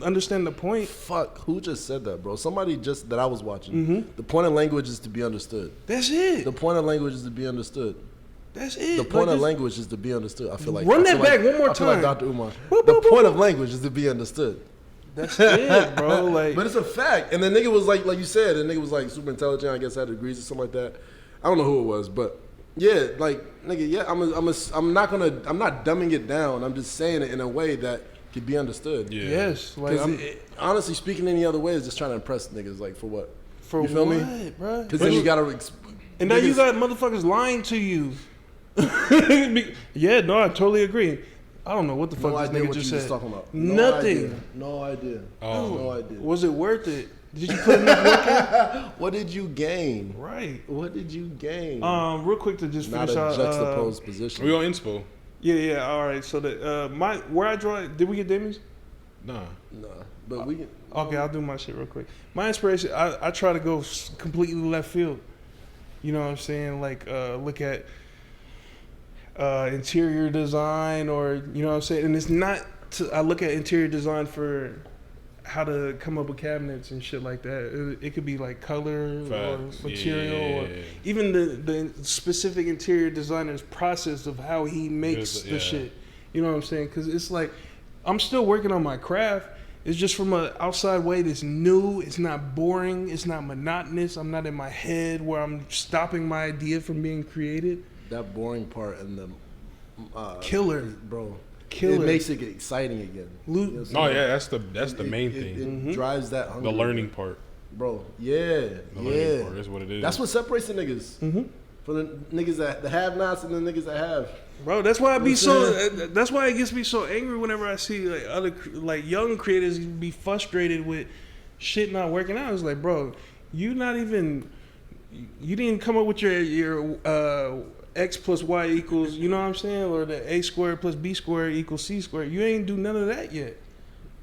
understand the point. Fuck, who just said that, bro? Somebody just that I was watching. Mm-hmm. The point of language is to be understood. That's it. The point of language is to be understood. That's it. The point of language is to be understood. I feel like run that back one more time. I feel like Dr. Umar. The point of language is to be understood. That's it, bro. Like, but it's a fact. And the nigga was like you said, the nigga was like super intelligent. I guess had degrees or something like that. I don't know who it was, but. Yeah, like nigga, yeah, I'm not dumbing it down. I'm just saying it in a way that could be understood. Yeah. Yes, like honestly speaking, any other way is just trying to impress niggas. Like for what? For you feel what, me, bro? Because then you gotta. And now you got motherfuckers lying to you. Yeah, no, I totally agree. I don't know what the fuck this nigga just said. Talking about. Nothing. No idea. No idea. Was it worth it? Did you put enough work in? What did you gain? Right. What did you gain? Real quick to just finish out. Juxtaposed position. We on INSPO. Yeah. All right. So where I draw it, did we get Damon's? Nah. But we can. Okay, I'll do my shit real quick. My inspiration, I try to go completely left field. You know what I'm saying? Like look at interior design, or you know what I'm saying. And it's not. I look at interior design for how to come up with cabinets and shit like that. It could be like color or material, or even the specific interior designer's process of how he makes the shit. You know what I'm saying? Because it's like I'm still working on my craft. It's just from an outside way that's new. It's not boring. It's not monotonous. I'm not in my head where I'm stopping my idea from being created. That boring part and the killer, bro. Killer. It makes it exciting again. That's the main thing. It drives that hunger. The learning part, bro. Yeah, the learning part is what it is. That's what separates the niggas from the niggas the have-nots and the niggas that have. Bro, that's why that's why it gets me so angry whenever I see like other like young creators be frustrated with shit not working out. It's like, bro, you didn't come up with your X plus Y equals, you know what I'm saying? Or the A squared plus B squared equals C squared. You ain't do none of that yet.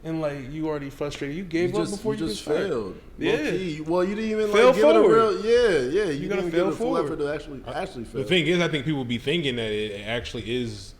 And like, you already frustrated. You gave up before you just failed. Yeah. Well, you didn't even fail give forward. it a real, yeah. You gotta didn't fail give it a full forward. effort to actually fail. The thing is, I think people be thinking that it actually is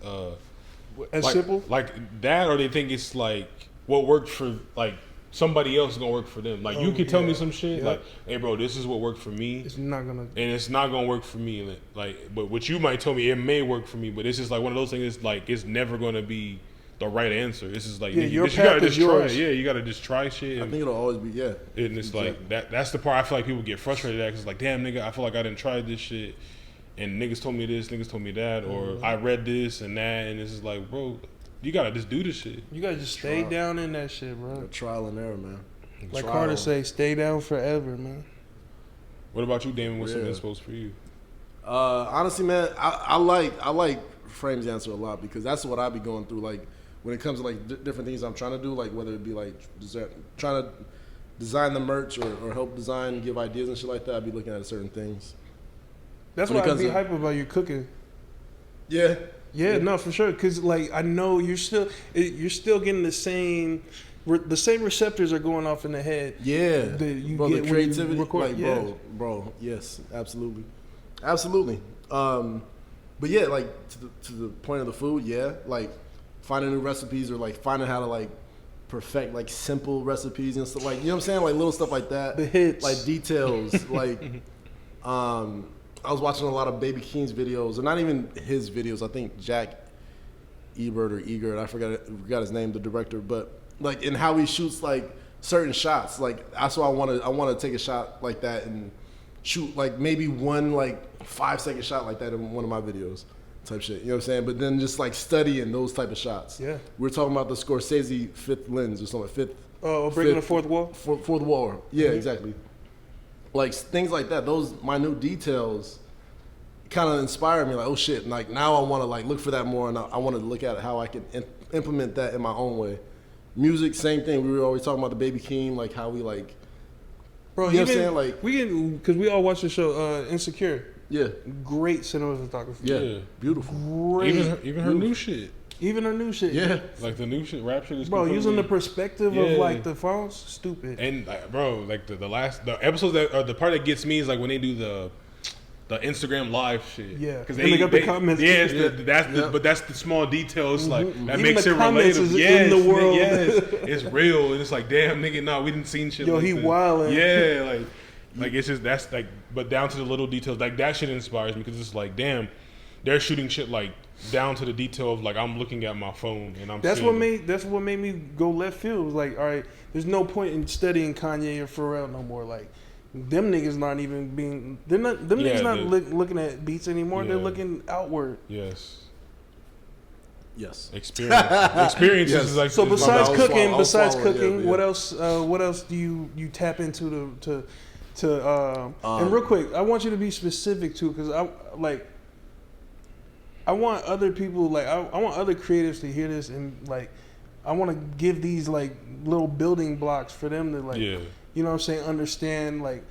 As like, simple? like that, or they think it's like what worked for like somebody else is gonna work for them. Like you can tell me some shit, like, hey bro, this is what worked for me. It's not gonna, and it's not gonna work for me. And like, but what you might tell me, it may work for me, but it's just like one of those things. Like it's never gonna be the right answer. This is like your you gotta path just is try. yours. Yeah, you gotta just try shit. I think it'll always be And it's like that's the part I feel like people get frustrated at, because like, damn nigga, I feel like I didn't try this shit, and niggas told me this, niggas told me that, or I read this and that, and it's just like, bro, you gotta just do this shit. You gotta just stay down in that shit, bro. Trial and error, man. Like Carter say, stay down forever, man. What about you, Damon? What's some inspos for you? Honestly, man, I like Frame's answer a lot, because that's what I be going through. Like when it comes to like different things I'm trying to do, like whether it be like trying to design the merch or help design, give ideas and shit like that, I be looking at certain things. That's why I be hype about your cooking. Yeah. Yeah, no, for sure. Because like I know you're still getting the same receptors are going off in the head. Yeah, you bro, get the creativity, record, like bro, yes, absolutely. But yeah, like to the point of the food, yeah, like finding new recipes or like finding how to like perfect like simple recipes and stuff, like, you know what I'm saying, like little stuff like that, the hits, like details, like I was watching a lot of Baby Keem's videos, or not even his videos. I think Jack Ebert or Egert, I forgot his name, the director, but like in how he shoots like certain shots. Like that's why I want to take a shot like that and shoot like maybe one like 5-second shot like that in one of my videos type shit. You know what I'm saying? But then just like studying those type of shots. Yeah. We're talking about the Scorsese fifth lens or something. Breaking the fourth wall? Fourth wall. Yeah, exactly. Like things like that, those minute details kind of inspired me. Like, oh shit, like now I want to like look for that more, and I want to look at how I can implement that in my own way. Music, same thing. We were always talking about the Baby Keem, like how we like, bro. You know what I'm saying? Like we can, because we all watch the show Insecure. Yeah. Great cinematography. Yeah. Beautiful. Great. Even her new shit. Even her new shit. Yeah. Like the new shit, rap shit is bro, using the perspective of like the phones, stupid. And like, bro, like the episodes that the part that gets me is like when they do the Instagram live shit. Yeah, because they got the comments. Yeah, but that's the small details like that even makes the it comments relatable. Is yes, in the world. yes, it's real, and it's like, damn, nigga, nah, we didn't seen shit. Yo, like he this. wildin'. Yeah, like it's just that's like, but down to the little details, like that shit inspires me, because it's like, damn, they're shooting shit like down to the detail of like I'm looking at my phone and I'm. That's what made me go left field. It was like, all right, there's no point in studying Kanye or Pharrell no more. Like, them niggas not even being. Niggas not looking at beats anymore. Yeah. They're looking outward. Yes. Experiences is like. So besides cooking, what else? What else do you tap into to and real quick, I want you to be specific too, because I want other people, like I want other creatives to hear this, and like I want to give these like little building blocks for them to like, you know what I'm saying, understand like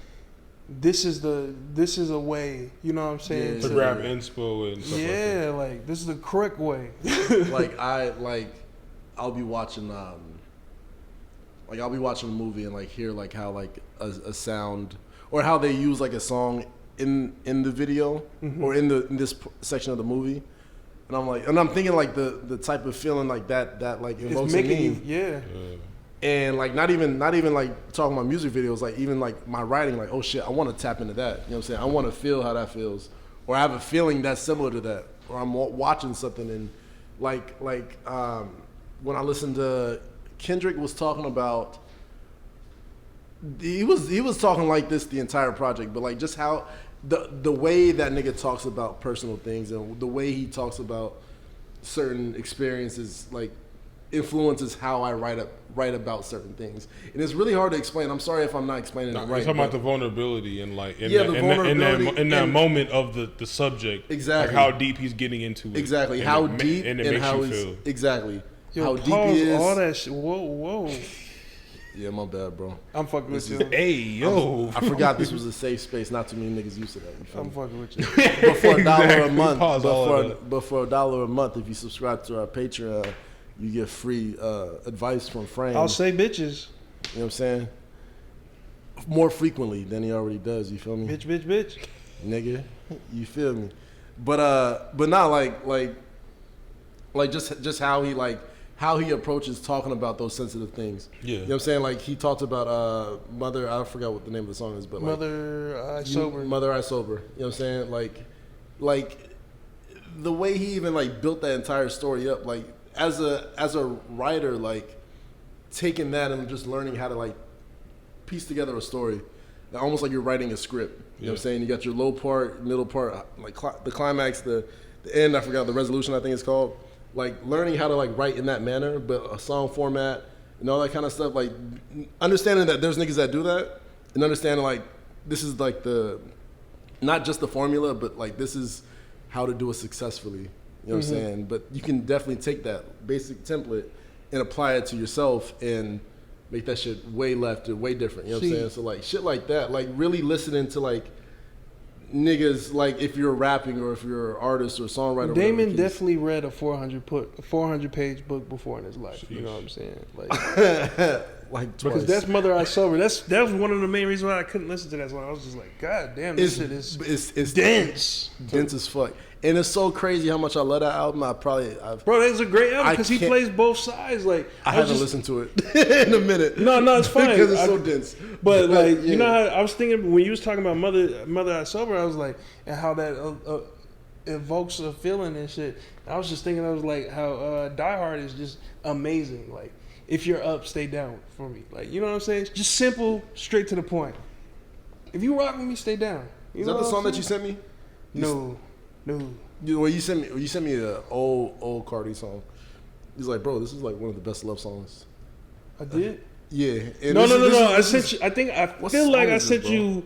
this is a way, you know what I'm saying, to grab INSPO and stuff like this is the correct way. I'll be watching a movie and like hear like how like a sound or how they use like a song in the video or in this section of the movie, and I'm thinking like the type of feeling like that like evokes in me. And like not even like talking about music videos, like even like my writing, like, oh shit, I want to tap into that. You know what I'm saying? I want to feel how that feels, or I have a feeling that's similar to that, or I'm watching something and like when I listened to Kendrick was talking about, he was talking like this the entire project, but like just how the way that nigga talks about personal things and the way he talks about certain experiences like influences how I write about certain things, and it's really hard to explain. I'm sorry if I'm not explaining it right. You're talking about the vulnerability and like in that moment of the subject, exactly, like how deep he's getting into it, exactly, and how it, deep and it and makes how you he's feel. exactly Yo, how pause deep he is. All that shit. Whoa. Yeah, my bad, bro. I'm fucking with you. Hey, yo. I forgot this was a safe space. Not too many niggas used to that. I'm fucking with you. But for $1 a month, Pause but for $1 a month, if you subscribe to our Patreon, you get free advice from Frame. I'll say bitches. You know what I'm saying? More frequently than he already does. You feel me? Bitch. Nigga, you feel me? But not like Like just how he approaches talking about those sensitive things. Yeah. You know what I'm saying? Like he talked about Mother, I forgot what the name of the song is, but like Mother I Sober. Mother I Sober. You know what I'm saying? Like the way he even like built that entire story up, like as a writer, like taking that and just learning how to like piece together a story, almost like you're writing a script. You know what I'm saying? You got your low part, middle part, like the climax, the end. I forgot the resolution. I think it's called. Like learning how to like write in that manner, but a song format and all that kind of stuff. Like understanding that there's niggas that do that, and understanding like this is like not just the formula, but like this is how to do it successfully. You know what I'm saying? But you can definitely take that basic template and apply it to yourself and make that shit way left or way different. You know what I'm saying? So like shit like that, like really listening to like niggas, like if you're rapping or if you're an artist or songwriter. Damon definitely read a 400 page book before in his life. You know what I'm saying? Like, like twice. Because that's Mother I Sober. That was one of the main reasons why I couldn't listen to that song. I was just like, God damn, this shit is it's dense. Dense as fuck. And it's so crazy how much I love that album. Bro, that's a great album because he plays both sides. Like I haven't listened to it in a minute. No, it's fine because it's so dense. But like you know how I was thinking when you was talking about Mother I Sober, I was like, and how that evokes a feeling and shit. I was just thinking, I was like, how Die Hard is just amazing. Like if you're up, stay down for me. Like you know what I'm saying? Just simple, straight to the point. If you rock with me, stay down. Is that the song that you sent me? No. Well, you sent me an old Cardi song. He's like, bro, this is like one of the best love songs. I did. Yeah. And No. I sent you. I feel like I sent you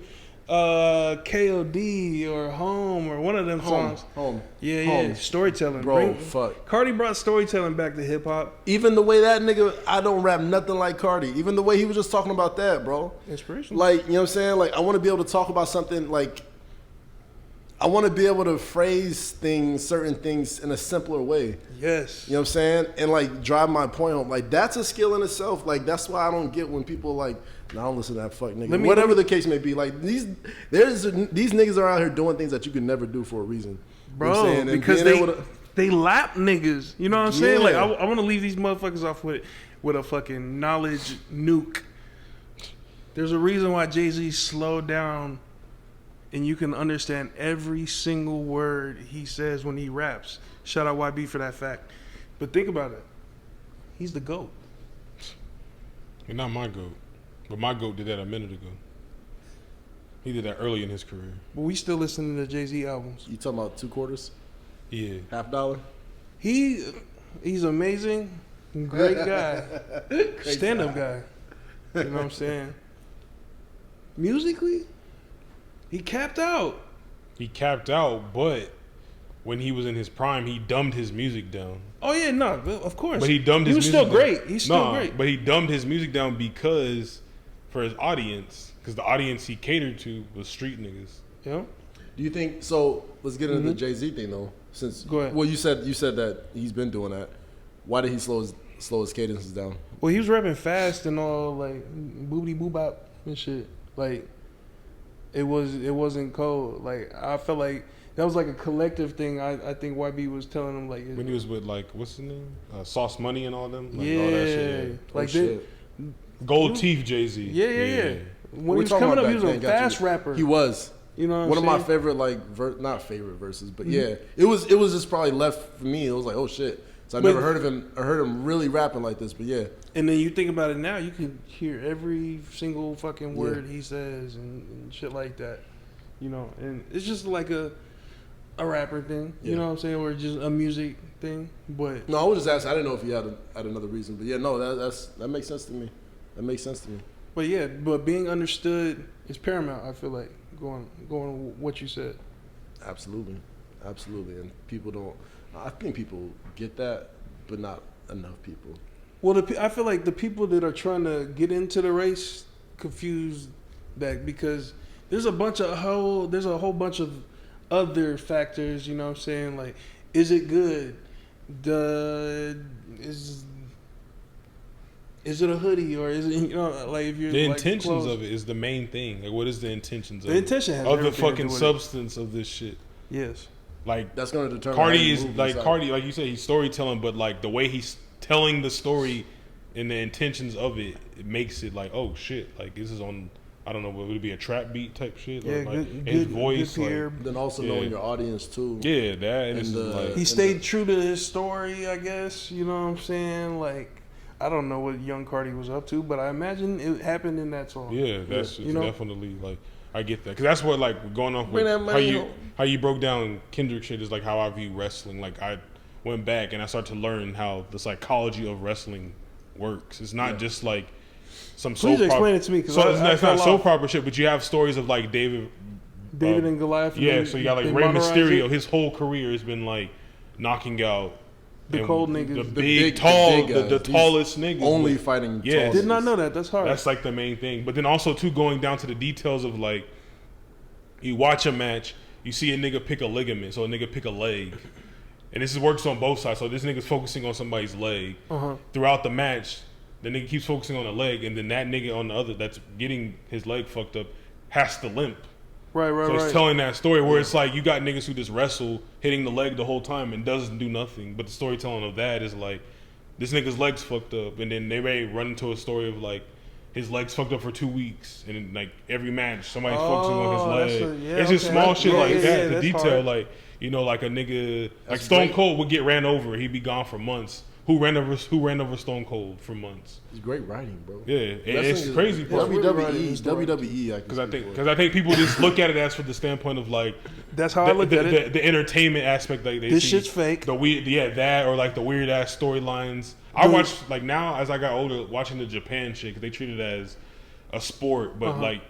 KOD or Home or one of them songs. Home. Yeah. Storytelling, bro. Fuck. Cardi brought storytelling back to hip hop. Even the way that nigga, I don't rap nothing like Cardi. Even the way he was just talking about that, bro. Inspirational. Like, you know what I'm saying? Like, I want to be able to talk about something like. I want to be able to phrase certain things in a simpler way. Yes. You know what I'm saying? And like drive my point home. Like that's a skill in itself. Like that's why I don't get when people like, I don't listen to that fuck nigga. Whatever the case may be. Like these niggas are out here doing things that you could never do for a reason. Bro, you know what I'm saying? because they lap niggas. You know what I'm saying? Like I want to leave these motherfuckers off with a fucking knowledge nuke. There's a reason why Jay-Z slowed down. And you can understand every single word he says when he raps. Shout out YB for that fact. But think about it. He's the GOAT. You're not my GOAT. But my GOAT did that a minute ago. He did that early in his career. But we still listening to Jay-Z albums. You talking about 2 quarters? Yeah. $50? He's amazing. Great guy. Stand-up guy. You know what I'm saying? Musically, he capped out. But when he was in his prime, he dumbed his music down. Oh yeah, no, of course. But he dumbed his music down. He's still great. But he dumbed his music down because for his audience, because the audience he catered to was street niggas. Yeah. Do you think so? Let's get into the Jay-Z thing though. Go ahead. Well, you said that he's been doing that. Why did he slow his cadences down? Well, he was rapping fast and all like boobity boop bop and shit. Like it wasn't cold. Like I felt like that was like a collective thing. I think YB was telling him like when he was with like what's his name, Sauce Money and all them. Like, yeah, all that shit, yeah. Like shit. Gold Teeth Jay-Z. Yeah. When he was coming up, he was a fast rapper. He was. You know, one of my favorite not favorite verses, but yeah, it was just probably left for me. It was like, oh shit. So I never heard of him. I heard him really rapping like this, but yeah. And then you think about it now, you can hear every single fucking word he says and shit like that. You know, and it's just like a rapper thing. You know what I'm saying, or just a music thing. But no, I was just asking. I didn't know if you had another reason, but yeah, no, that makes sense to me. That makes sense to me. But yeah, but being understood is paramount. I feel like going with what you said. Absolutely, and people don't. I think people get that, but not enough people. Well, I feel like the people that are trying to get into the race confuse that because there's a whole bunch of other factors. You know what I'm saying? Like, is it good? Is it a hoodie or is it like if you're the like intentions clothes. of it is the main thing. Like, what is the intentions the intention has of the everything fucking to do with substance of this shit? Yes. Like that's going to determine. Cardi is like Cardi, like you said, he's storytelling, but like the way he's telling the story and the intentions of it, it makes it like, oh shit, like this is on. I don't know, would it be a trap beat type shit? Yeah, or like good, his good, voice. good like, then also knowing your audience too. Yeah, that and like, he stayed true to his story, I guess. You know what I'm saying? Like, I don't know what Young Cardi was up to, but I imagine it happened in that song. Yeah, that's definitely like I get that because that's what like going off with how you broke down Kendrick shit is like how I view wrestling. Like I went back and I started to learn how the psychology of wrestling works. It's not just like some Please explain it to me because it's not soap opera shit, but you have stories of like David and Goliath. Yeah, so you got like Rey Mysterio. His whole career has been like knocking out the cold niggas, the big, tall, the tallest niggas. Only fighting. Yeah, did not know that. That's hard. That's like the main thing. But then also too going down to the details of like you watch a match, you see a nigga pick a ligament, so a nigga pick a leg, and this works on both sides. So this nigga's focusing on somebody's leg throughout the match. The nigga keeps focusing on the leg, and then that nigga on the other that's getting his leg fucked up has to limp. Right. So it's telling that story where it's like you got niggas who just wrestle, hitting the leg the whole time and doesn't do nothing. But the storytelling of that is like this nigga's leg's fucked up, and then they may run into a story of like his leg's fucked up for 2 weeks, and then, like every match somebody's focusing on his leg. It's just small shit like that. The detail, hard. Like you know, like a nigga like Stone Cold would get ran over, he'd be gone for months. Who ran over Stone Cold for months? It's great writing, bro. Yeah, it's crazy. WWE. Because I think people just look at it as for the standpoint of like that's how I look at it. The entertainment aspect, like this shit's fake. The weird, that or like the weird ass storylines. I watch like now as I got older, watching the Japan shit because they treat it as a sport, but like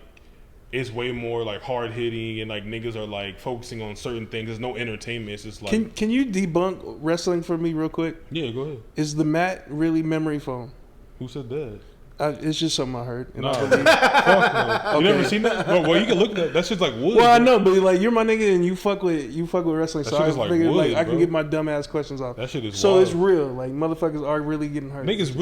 it's way more like hard hitting and like niggas are like focusing on certain things. There's no entertainment. It's just like can you debunk wrestling for me real quick? Yeah, go ahead. Is the mat really memory foam? Who said that? It's just something I heard. No. Fuck no. You never seen that? Well, you can look at that. That shit's like wood. Well, I know, but like you're my nigga and you fuck with wrestling, so I figured like I can get my dumb ass questions off. That shit is so wild. It's real. Like motherfuckers are really getting hurt. Niggas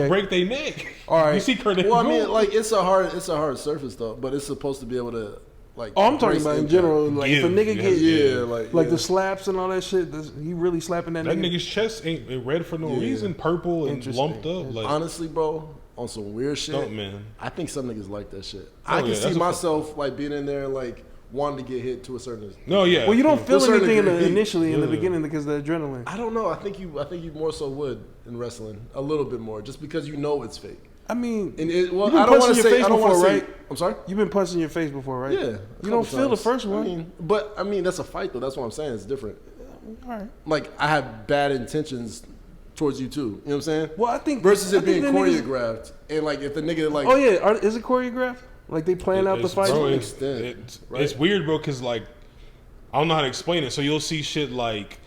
break their neck. All right. You see Kurt Well, I mean, like it's a hard surface though, but it's supposed to be able to like. Oh, I'm talking about in general. Like if a nigga get like the slaps and all that shit, he really slapping that nigga. That nigga's chest ain't red for no reason, purple and lumped up. Like honestly, bro. On some weird shit, man. I think some niggas like that shit. I can see myself like being in there, like wanting to get hit to a certain. No, yeah. Well, you don't feel anything initially in the beginning because of the adrenaline. I don't know. I think you more so would in wrestling a little bit more, just because you know it's fake. I mean, and I don't want to say. I don't want to say. Right? I'm sorry. You've been punched in your face before, right? Yeah. You don't feel the first one. I mean, that's a fight though. That's what I'm saying. It's different. All right. Like I have bad intentions towards you too. You know what I'm saying? Well, I think versus it being choreographed and like if the nigga like is it choreographed? Like they plan out the fight to an extent. It's weird, bro, because like I don't know how to explain it. So you'll see shit like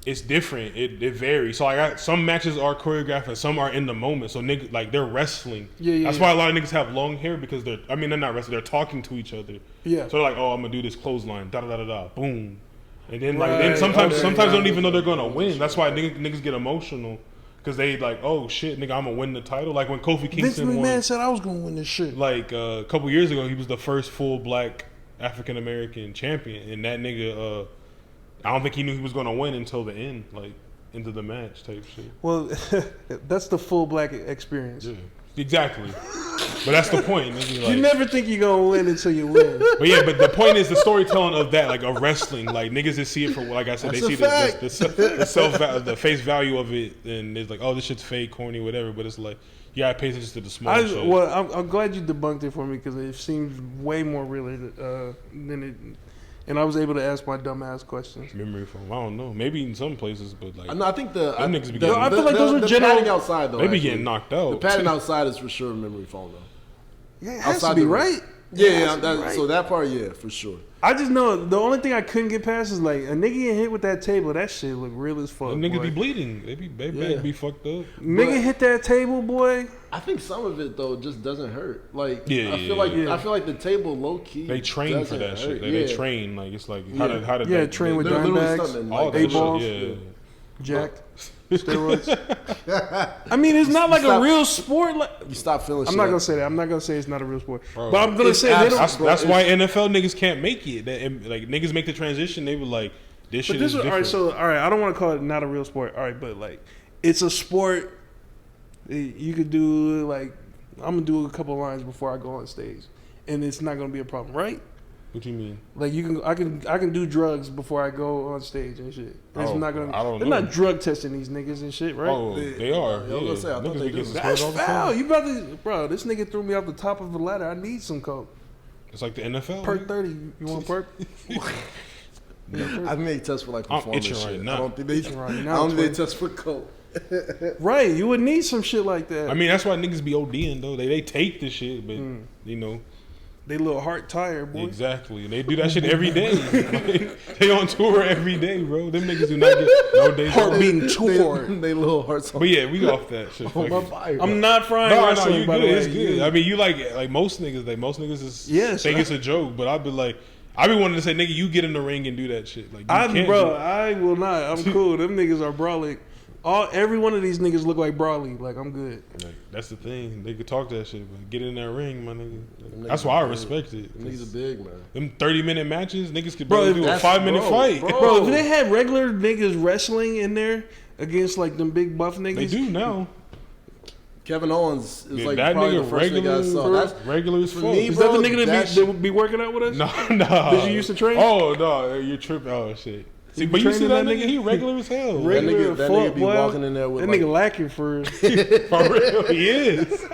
it's different. It varies. So like some matches are choreographed and some are in the moment. So niggas like they're wrestling. That's why a lot of niggas have long hair because they're not wrestling. They're talking to each other. Yeah. So they're like, oh, I'm gonna do this clothesline. Da da da da. Boom. And then sometimes they don't even know they're gonna win. That's why niggas get emotional because they like, oh shit, nigga, I'm gonna win the title. Like when Kofi Kingston Vince McMahon said I was gonna win this shit. Like a couple years ago, he was the first full black African American champion, and that nigga, I don't think he knew he was gonna win until the end, like into the match type shit. Well, that's the full black experience. Yeah. Exactly. But that's the point. Nigga, like, you never think you're gonna win until you win. But yeah, but the point is the storytelling of that, like of wrestling, like niggas just see it for, like I said, that's they see the face value of it, and it's like, oh, this shit's fake, corny, whatever. But it's like, you gotta pay attention to the small shit. Well, I'm glad you debunked it for me because it seems way more real than it. And I was able to ask my dumb ass questions. Memory foam. I don't know. Maybe in some places, but like no, I think I feel like those are general. Padding outside though. They be getting knocked out. The padding outside is for sure memory foam though. Yeah, it has to be right. Yeah, so that part, yeah, for sure. I just know the only thing I couldn't get past is like a nigga get hit with that table. That shit look real as fuck. Niggas be bleeding. They be fucked up. Nigga hit that table, boy. I think some of it though just doesn't hurt. Like I feel like the table low key. They train for that shit. They train like it's like how to train with dime bags, all that shit. Yeah. jacked, steroids. I mean, it's not like a real sport. Like, you stop feeling. I'm not gonna say that. I'm not gonna say it's not a real sport. Bro, but I'm gonna say they don't. That's why NFL niggas can't make it. Like niggas make the transition. They were like, this shit is different. All right. So all right, I don't want to call it not a real sport. All right, but like, it's a sport. You could do like, I'm gonna do a couple lines before I go on stage, and it's not gonna be a problem, right? What you mean? Like I can do drugs before I go on stage and shit. It's not gonna. They're know. not drug testing these niggas and shit, right? Oh, they are. Yeah. I thought they do. That's foul. You about to, bro? This nigga threw me off the top of the ladder. I need some coke. It's like the NFL. Perk 30. You want perk? I made tests for like performance shit. Right now. I don't think they test for coke. Right, you would need some shit like that. I mean, that's why niggas be ODing though. They take the shit, but you know. They little heart tired, boy. Exactly. They do that shit every day. They on tour every day, bro. Them niggas do not get no days heart off. beating too hard. They little hearts. But yeah, we off that shit. I'm not frying wrestling, you by good. the way. It's good. I mean, you like most niggas. Like most niggas is think it's a joke, but I'd be like, I be wanting to say, nigga, you get in the ring and do that shit. Like, I will not. I'm cool. Them niggas are brolic. Every one of these niggas look like Brawley. Like, I'm good. Like, that's the thing. They could talk that shit, but get in that ring, my nigga. That's why I respect it. Them niggas are big, man. Them 30-minute matches, niggas could do a 5-minute fight. Bro, if they had regular niggas wrestling in there against, like, them big buff niggas. They do now. Kevin Owens is like that probably nigga the first nigga I saw. That's regular as fuck. Is that the nigga that would be working out with us? No. Did you used to train? Oh, no. You're tripping. Oh, shit. See, but you see that nigga? He regular as hell. That nigga be walking in there with that nigga lacking for real. He is.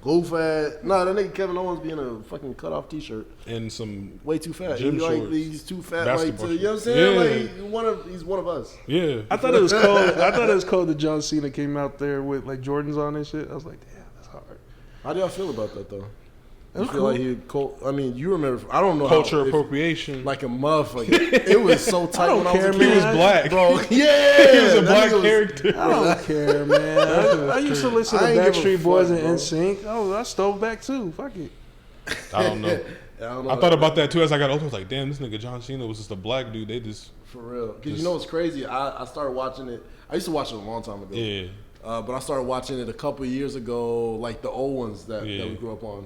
Goof ass. Nah, that nigga Kevin Owens be in a fucking cut off t-shirt and some way too fat. He's too fat. Like, you know what I'm saying? Yeah. Like he's one of us. Yeah. I thought it was cold. I thought it was cold that John Cena came out there with like Jordans on and shit. I was like, damn, that's hard. How do y'all feel about that though? It was feel cool. like he I mean, you remember? I don't know. Culture appropriation. Like a motherfucker. It was so tight when I was a kid. He was black, bro. Yeah, he was a black character. I don't care, man. I used to listen to Backstreet Boys and NSYNC. Oh, I stole back too. Fuck it. I don't know. I thought about that too as I got older. I was like, damn, this nigga John Cena was just a black dude. They just for real. Because you know what's crazy? I started watching it. I used to watch it a long time ago. Yeah. But I started watching it a couple of years ago, like the old ones that we grew up on.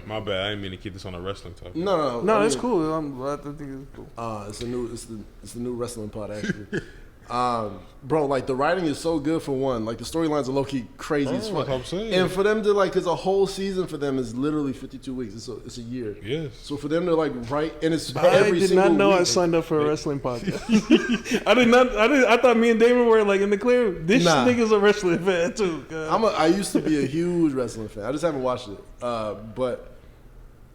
My bad. I didn't mean to keep this on a wrestling topic. No, it's cool. I think it's cool. It's the new wrestling pod actually. Bro, like the writing is so good for one. Like the storylines are low key crazy as fuck. I'm saying. And for them to like, cause a whole season for them is literally 52 weeks. It's a year. Yes. So for them to like write, and it's I did not know I signed up for a wrestling podcast. I thought me and Damon were like in the clear. This nigga's a wrestling fan too. I used to be a huge wrestling fan. I just haven't watched it. But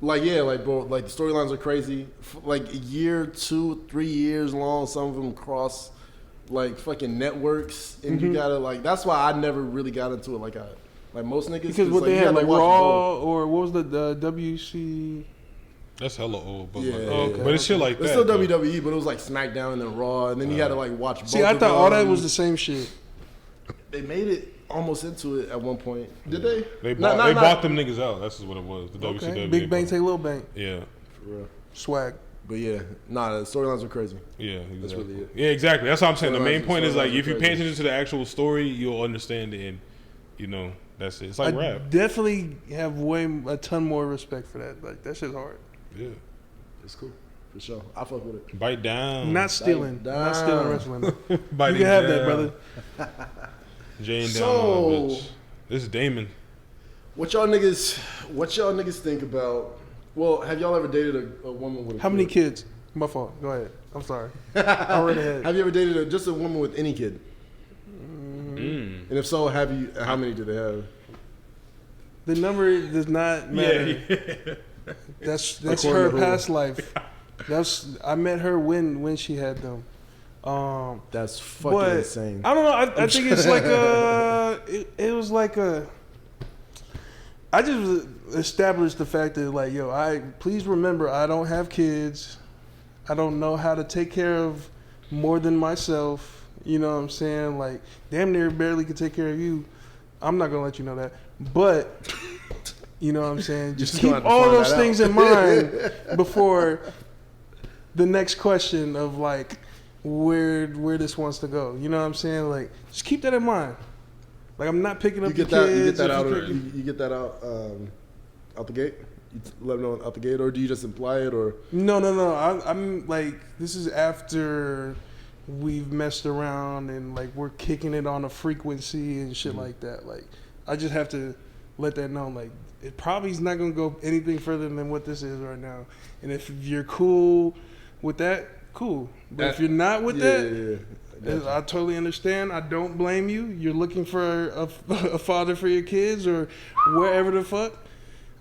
like bro, like the storylines are crazy. Like a year, 2-3 years long. Some of them cross like fucking networks, and you gotta like. That's why I never really got into it like most niggas. Because what they had like Raw or what was the WC? That's hella old, but yeah, but it's shit like that. It's still WWE, but it was like SmackDown and then Raw, and then you had to like watch. Both See, I thought all that was the same shit. They made it almost into it at one point. Did they? They bought them niggas out. That's what it was. The WCW. Big Bang take Little Bang. Yeah, for real. Swag. But yeah, the storylines are crazy. Yeah, exactly. That's really it. Yeah, exactly. That's what I'm saying. The main point is like if you pay attention to the actual story, you'll understand it, and you know that's it. It's like rap. Definitely have a ton more respect for that. Like that shit's hard. Yeah, it's cool for sure. I fuck with it. Bite down. Not stealing. Not stealing wrestling. You can have that, brother. Jane down on that bitch. This is Damon. What y'all niggas think about? Well, have y'all ever dated a woman with a How many kids? My fault. Go ahead. I'm sorry. I already had. Have you ever dated just a woman with any kid? And if so, how many do they have? The number does not matter. Yeah. That's her past life. I met her when she had them. That's fucking insane. I don't know. I think it's like it was like a. I just established the fact that like, please remember, I don't have kids. I don't know how to take care of more than myself. You know what I'm saying? Like, damn near barely can take care of you. I'm not gonna let you know that, but you know what I'm saying. Just keep all those things in mind before the next question of like, where this wants to go. You know what I'm saying? Like, just keep that in mind. Like, I'm not picking up You the get kids. that out. You get that out the gate. You let them know out the gate, or do you just imply it? Or No. I'm like, this is after we've messed around and like we're kicking it on a frequency and shit like that. Like, I just have to let that know. Like, it probably is not gonna go anything further than what this is right now. And if you're cool with that, cool. But if you're not with that, I totally understand. I don't blame you. You're looking for a father for your kids or wherever the fuck.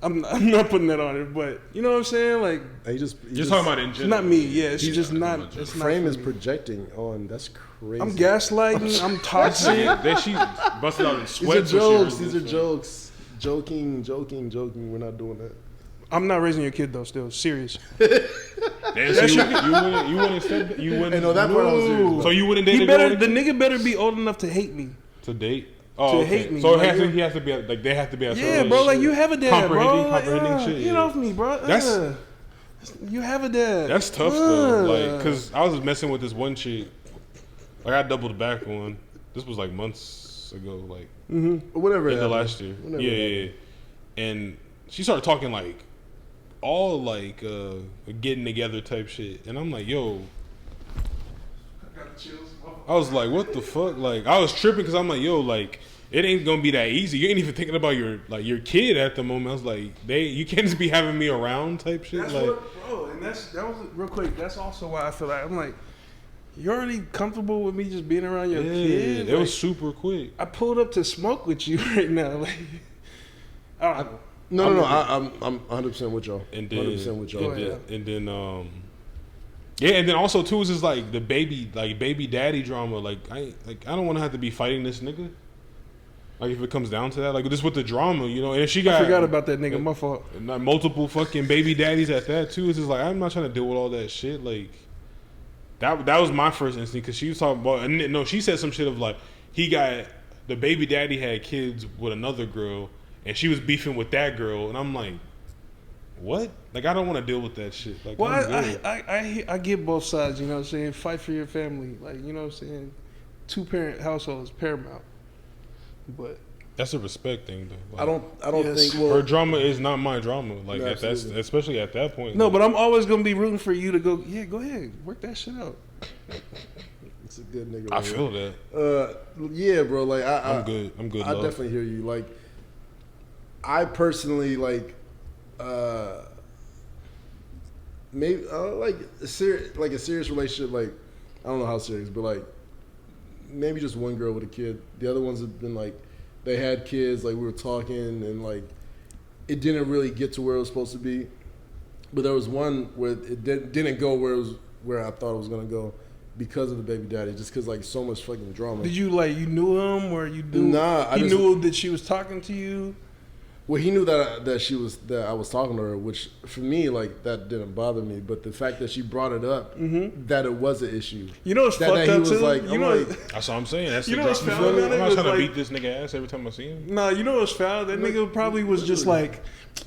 I'm not putting that on it, but you know what I'm saying? Like, you just talking about it in general. Not me. Yeah, it's just not. It's Frame not is projecting on. That's crazy. I'm gaslighting. I'm toxic. Then she busted out in sweat. These are jokes. Joking. We're not doing that. I'm not raising your kid though. Still serious. Damn, so you wouldn't step. You wouldn't. Hey, no, that part I was serious. So you wouldn't date The nigga better be old enough to hate me. To date. Oh, to hate me. So like, he has to be like they have to be. Yeah, bro. Like, you have a dad, bro. Comprehending shit. Get off me, bro. You have a dad. That's tough though. Like, cause I was messing with this one chick. Like, I doubled back on. This was like months ago. Like, whatever. In the last year. Yeah. And she started talking like all like getting together type shit, and I'm like, yo. I was like, what the fuck? Like, I was tripping because I'm like, yo, like, it ain't gonna be that easy. You ain't even thinking about your kid at the moment. I was like, you can't just be having me around type shit. That's like, bro, and that was real quick. That's also why I feel like I'm like, you're already comfortable with me just being around your kid. It was super quick. I pulled up to smoke with you right now. Like, I don't know. No. I'm 100% with y'all. And then 100% with y'all. And then yeah, and then also too is just like the baby daddy drama. Like, I don't want to have to be fighting this nigga. Like, if it comes down to that, like, this with the drama, you know. And if she got, I forgot about that nigga. My fault. Not multiple fucking baby daddies at that too. It's just like, I'm not trying to deal with all that shit. Like, that was my first instinct, because she was talking about. And no, she said some shit of like, the baby daddy had kids with another girl, and she was beefing with that girl, and I'm like, what? Like, I don't want to deal with that shit. Like, well, I get both sides, you know what I'm saying? Fight for your family. Like, you know what I'm saying? 2-parent household is paramount. But that's a respect thing, though. Like, I don't think her drama is not my drama. Like, no, especially at that point. No, like, but I'm always gonna be rooting for you to go. Yeah, go ahead, work that shit out. It's a good nigga. I feel that. Yeah, bro. Like, I'm good. I definitely hear you. Like, I personally like. Maybe like a serious relationship. Like, I don't know how serious, but like maybe just one girl with a kid. The other ones have been like, they had kids. Like, we were talking, and like it didn't really get to where it was supposed to be. But there was one where it didn't go where I thought it was gonna go because of the baby daddy. Just because like so much fucking drama. Did you you knew him, or you knew? Nah, he knew that she was talking to you. Well, he knew that I was talking to her, which for me, like, that didn't bother me. But the fact that she brought it up, that it was an issue. You know what's fucked up, he was too? like, that's what I'm saying. That's you the know what's drama. foul about I'm not trying to like, beat this nigga ass every time I see him. Nah, you know what's foul? That nigga probably was just like,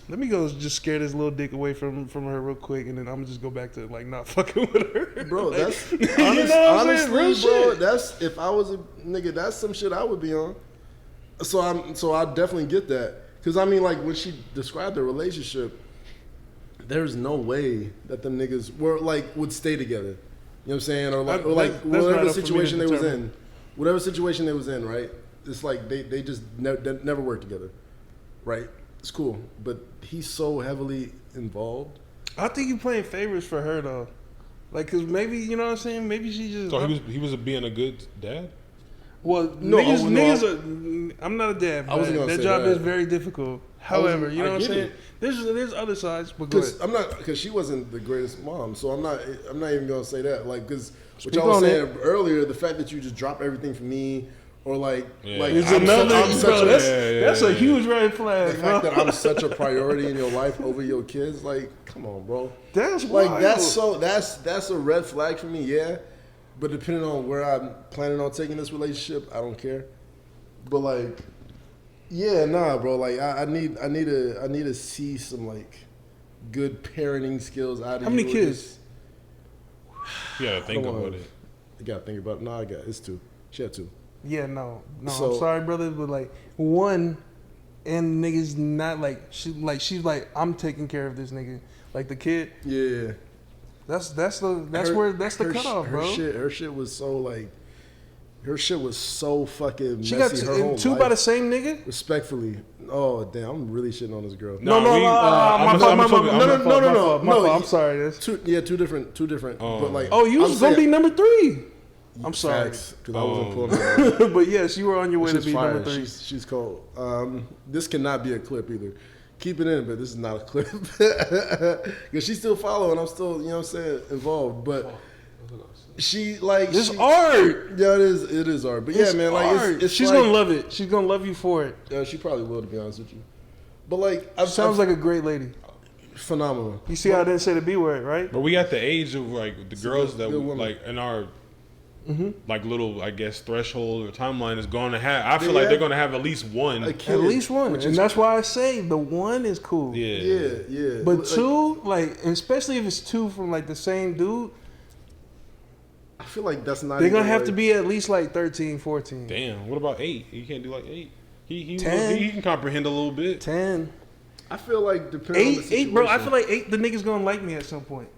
let me go just scare this little dick away from her real quick, and then I'm gonna just go back to like not fucking with her. Bro, like, that's honestly, bro. shit. That's if I was a nigga, that's some shit I would be on. So I definitely get that. Because, I mean, like, when she described their relationship, there's no way that them niggas would stay together. You know what I'm saying? Or whatever situation they was in. Whatever situation they was in, right? It's like they just never worked together, right? It's cool. But he's so heavily involved. I think you playing favorites for her, though. Like, because maybe, you know what I'm saying? Maybe she just... So he was being a good dad? Well, niggas are... I'm not a dad, but that job is very difficult. However, you know what I'm saying? There's other sides, but go ahead. Because she wasn't the greatest mom, so I'm not even gonna say that. Like, because what y'all was saying earlier, the fact that you just drop everything for me, or like it's that's a huge red flag. The fact that I'm such a priority in your life over your kids, like, come on, bro. That's like wild. that's a red flag for me, yeah. But depending on where I'm planning on taking this relationship, I don't care. But like, yeah, nah, bro. Like, I need to see some like good parenting skills out of you. How many kids? You gotta think about it. You gotta think about it. No, it's 2. She had 2. Yeah, no. So- I'm sorry, brother, but like one, and niggas not like she's like I'm taking care of this nigga. Like the kid. Yeah. That's the cutoff, bro. Her shit was so like. Her shit was so fucking messy. She got her whole 2 life. by the same nigga. Respectfully. Oh damn, I'm really shitting on this girl. No, I'm sorry. That's Two different. But like, oh, you was gonna be number 3. I'm sorry, because I wasn't pulling. but yes, you were on your way to be fire. number 3. She's cold. This cannot be a clip either. Keep it in, but this is not a clip because she's still following. I'm still, you know what I'm saying, involved. But she like this art. Yeah, it is art. But yeah, man, like it's she's like, gonna love it. She's gonna love you for it. Yeah, she probably will, to be honest with you. But like, Sounds like a great lady. Phenomenal. You see how I didn't say the B word, right? But we at the age of like the girls that like in our like little, I guess, threshold or timeline is going to have. I feel like they're going to have at least one. At least one, and that's why I say the 1 is cool. Yeah. But like, 2, like especially if it's 2 from like the same dude. I feel like that's not. They're gonna have to be at least like 13, 14. Damn. What about 8? You can't do like 8. He 10. He can comprehend a little bit. 10. I feel like depending on the situation. 8, bro. I feel like 8. The nigga's gonna like me at some point.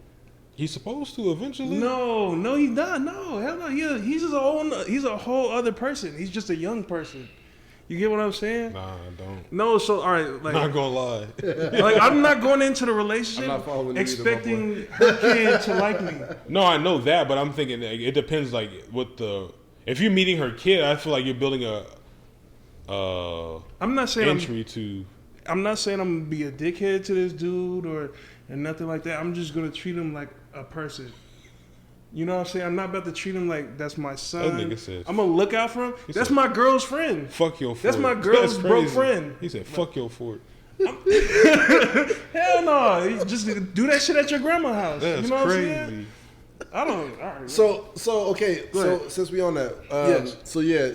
He's supposed to eventually. No, he's not. No, hell no. He's just he's a whole other person. He's just a young person. You get what I'm saying? Nah, I don't. No, so all right, like Not gonna lie. like I'm not going into the relationship I'm not following you either, expecting her kid to like me. No, I know that, but I'm thinking like, it depends. Like if you're meeting her kid, I feel like you're building I'm not saying entry to. I'm not saying I'm gonna be a dickhead to this dude or nothing like that. I'm just gonna treat him like a person. You know what I'm saying? I'm not about to treat him like that's my son. That nigga said, I'm gonna look out for him. That's said, my girl's friend. Fuck your fort. That's my girl's broke friend. He said, fuck your fort. Hell no. You just do that shit at your grandma's house. That's you know crazy. What I'm saying? I don't. All right, So okay. Go So ahead. since we on that, Yes. So yeah,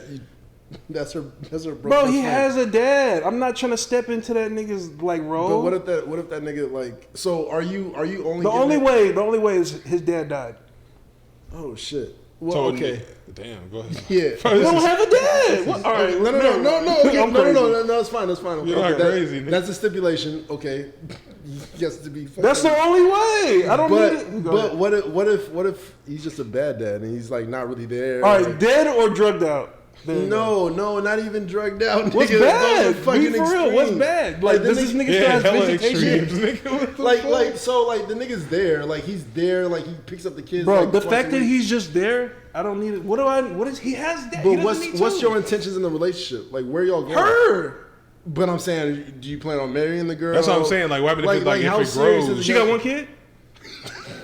that's her. Bro, he has a dad. I'm not trying to step into that nigga's like role. But what if that nigga like? So are you only? The only way is his dad died. Oh shit. Well, So, okay. Damn, go ahead. Yeah. You don't have a dad. What? All right. No. Okay. I'm crazy. No. It's fine. Okay. You're not crazy, nigga. That's a stipulation. Okay. Yes, to be. That's the only way. I don't need it. But what if he's just a bad dad and he's like not really there? All right, dead or drugged out? No, not even drugged out. What's nigga. bad? Fucking Be for real. What's extreme. bad? Like, does this nigga still has hella vegetation? extremes, nigga. Like the nigga's there. Like he's there. Like he picks up the kids. Bro, like, the twice fact a that week. he's just there, I don't need it. What is he has that? But what's your intentions in the relationship? Like where y'all going? Her. But I'm saying, do you plan on marrying the girl? That's what I'm saying. Like, what happened if how it serious grows? is She got one kid?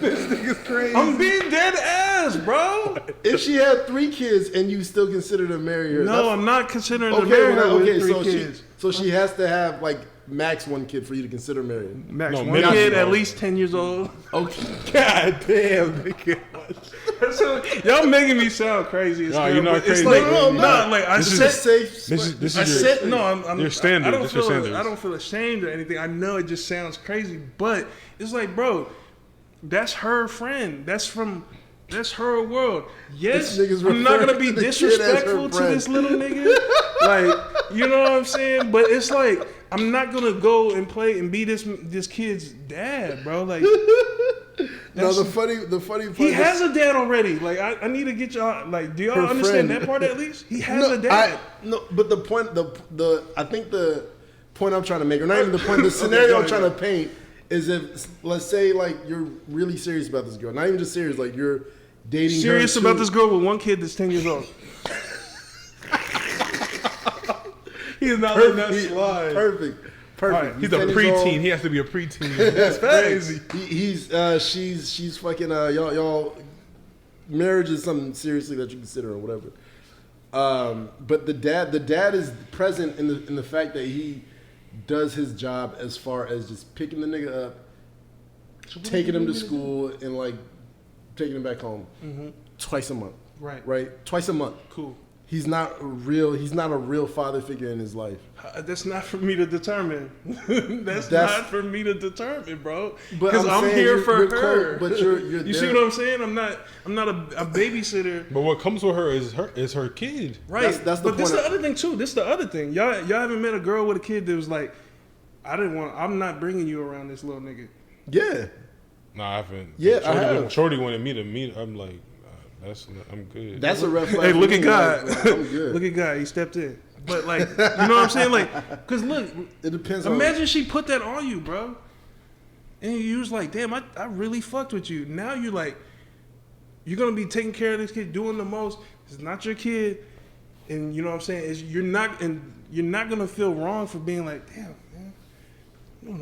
This nigga's crazy. I'm being dead ass, bro. If she had 3 kids and you still consider to marry her, No, I'm not considering to okay. marry her with 3 So kids. she has to have like max 1 kid for you to consider marrying. Max, No, one minimum. kid, at least 10 years old. Okay. God damn, nigga. So, y'all making me sound crazy as No, hell, you're not but crazy. It's like, No, I'm not. like I This is said, a safe. This I is said no. I'm your standard. I don't That's your feel. standards. I don't feel ashamed or anything. I know it just sounds crazy, but it's like, bro, that's her friend. That's her world. Yes, This nigga's I'm not gonna referring be to the kid as her disrespectful to friend. this little nigga. Like, you know what I'm saying? But it's like I'm not gonna go and play and be this kid's dad, bro. Like, No, the funny part. he has a dad already. Like, I need to get y'all. Like, do y'all Her understand friend. that part at least? He has a dad. But the point, I think the point I'm trying to make, or not even the point, the scenario go I'm ahead. trying to paint is if, let's say, like you're really serious about this girl, not even just serious, like you're dating. Serious her about too. this girl with one kid that's 10 years old. He is not Perfect. letting that slide. Perfect. Right. He's a 10 years old. preteen. He has to be a preteen. That's crazy. She's fucking y'all marriage is something seriously that you consider or whatever. But the dad is present in the fact that he does his job as far as just picking the nigga up, taking him to school, and like taking him back home twice a month. Right. Right? Twice a month. Cool. He's not a real father figure in his life. That's not for me to determine. That's not for me to determine, bro. Because I'm here for her. But you're you see what I'm saying? I'm not a babysitter. But what comes with her is her kid. Right. That's the but this is the other thing too. This is the other thing. Y'all haven't met a girl with a kid that was like, I'm not bringing you around this little nigga. Yeah. No, I haven't. Yeah, I have. Shorty wanted me to meet. I'm like, I'm good. That's a red flag. Hey, look at God. Like, I'm good. Look at God. He stepped in. But like, you know what I'm saying? Like, cause look, it depends. Imagine she put that on you, bro, and you was like, damn, I really fucked with you. Now you're like, you're gonna be taking care of this kid, doing the most. It's not your kid, and you know what I'm saying? You're not gonna feel wrong for being like, damn, man.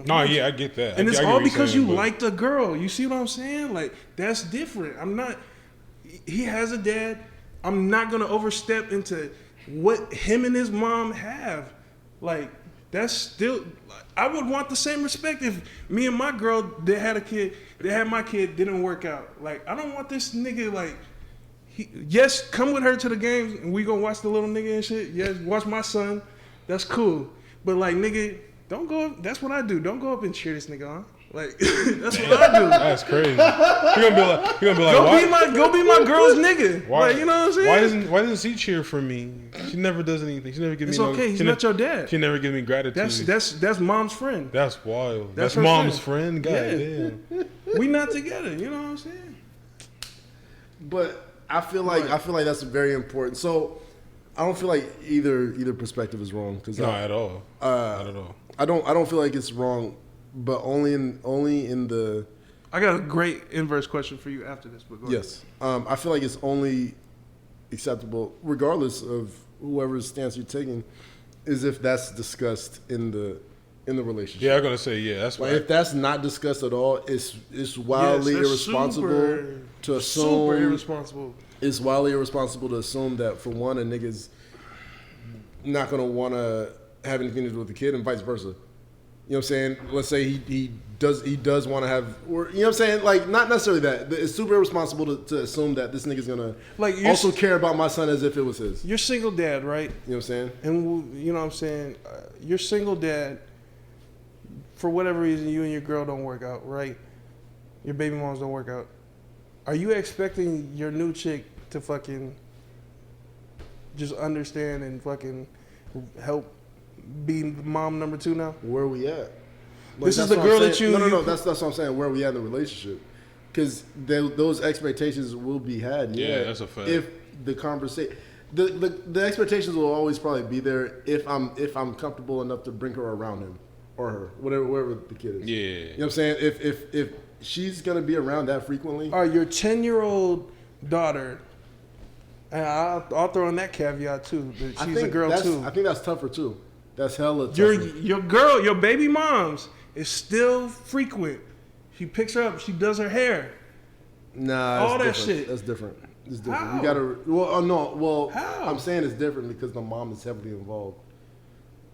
No, yeah, I get that. And I it's get all what you're because saying, you liked a girl. You see what I'm saying? Like, that's different. He has a dad. I'm not gonna overstep into what him and his mom have. Like, that's still, I would want the same respect if me and my girl that had my kid didn't work out. Like, I don't want this nigga, like, yes, come with her to the games and we gonna watch the little nigga and shit. Yes, watch my son. That's cool. But like, nigga, don't go up, that's what I do. Don't go up and cheer this nigga on. Like, that's what I do. That's crazy. You're gonna be like, go be my girl's nigga. Why, like, you know what I'm saying? Why doesn't she cheer for me? She never does anything. She never gives it's me. Okay. He's not your dad. She never gives me gratitude. That's mom's friend. That's wild. That's mom's friend. God yeah. damn. We not together. You know what I'm saying? But I feel like that's very important. So I don't feel like either perspective is wrong. At all. Not at all. I don't feel like it's wrong. But only in the. I got a great inverse question for you after this. But go ahead. Yes, I feel like it's only acceptable, regardless of whoever's stance you're taking, is if that's discussed in the relationship. Yeah, I'm gonna say that's like if that's not discussed at all, it's wildly irresponsible to assume. Super irresponsible. It's wildly irresponsible to assume that for one, a nigga's not gonna want to have anything to do with the kid, and vice versa. You know what I'm saying? Let's say he does want to have, or you know what I'm saying? Like, not necessarily that. It's super irresponsible to assume that this nigga's gonna also care about my son as if it was his. You're single dad, right? You know what I'm saying? And you know what I'm saying? You're single dad. For whatever reason, you and your girl don't work out, right? Your baby moms don't work out. Are you expecting your new chick to fucking just understand and fucking help be mom number 2 now? Where are we at? Like, this is the girl that you... No. That's what I'm saying. Where are we at in the relationship? Because those expectations will be had. Yeah, that's a fact. If the conversation... The expectations will always probably be there if I'm comfortable enough to bring her around him or her, wherever the kid is. Yeah. You know what I'm saying? If she's going to be around that frequently... All right, your 10-year-old daughter... And I'll throw in that caveat too. That she's a girl too. I think that's tougher too. That's hella tough. Your girl, your baby mom's is still frequent. She picks her up. She does her hair. Nah, all that different. shit. That's different. It's different. How? You gotta. Well, no. Well, how? I'm saying it's different because the mom is heavily involved.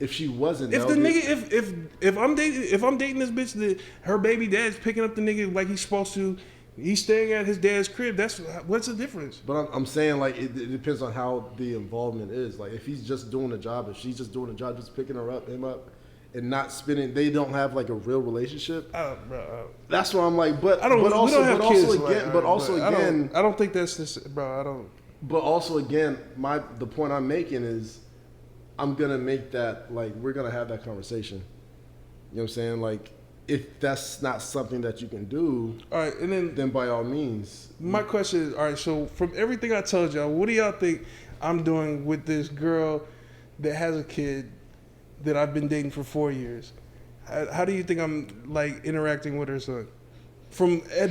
If she wasn't, if the nigga, if I'm dating this bitch, that her baby dad's picking up the nigga like he's supposed to. He's staying at his dad's crib. What's the difference? But I'm saying, like, it depends on how the involvement is. Like, if he's just doing a job, if she's just doing a job, just picking him up, and not spending, they don't have like a real relationship. That's why I'm like, I don't think that's this, bro. I don't. But also, again, the point I'm making is, I'm gonna make that, like, we're gonna have that conversation. You know what I'm saying? Like, if that's not something that you can do, all right, and then by all means. My question is, all right, so from everything I told y'all, what do y'all think I'm doing with this girl that has a kid that I've been dating for 4 years? How do you think I'm, like, interacting with her son?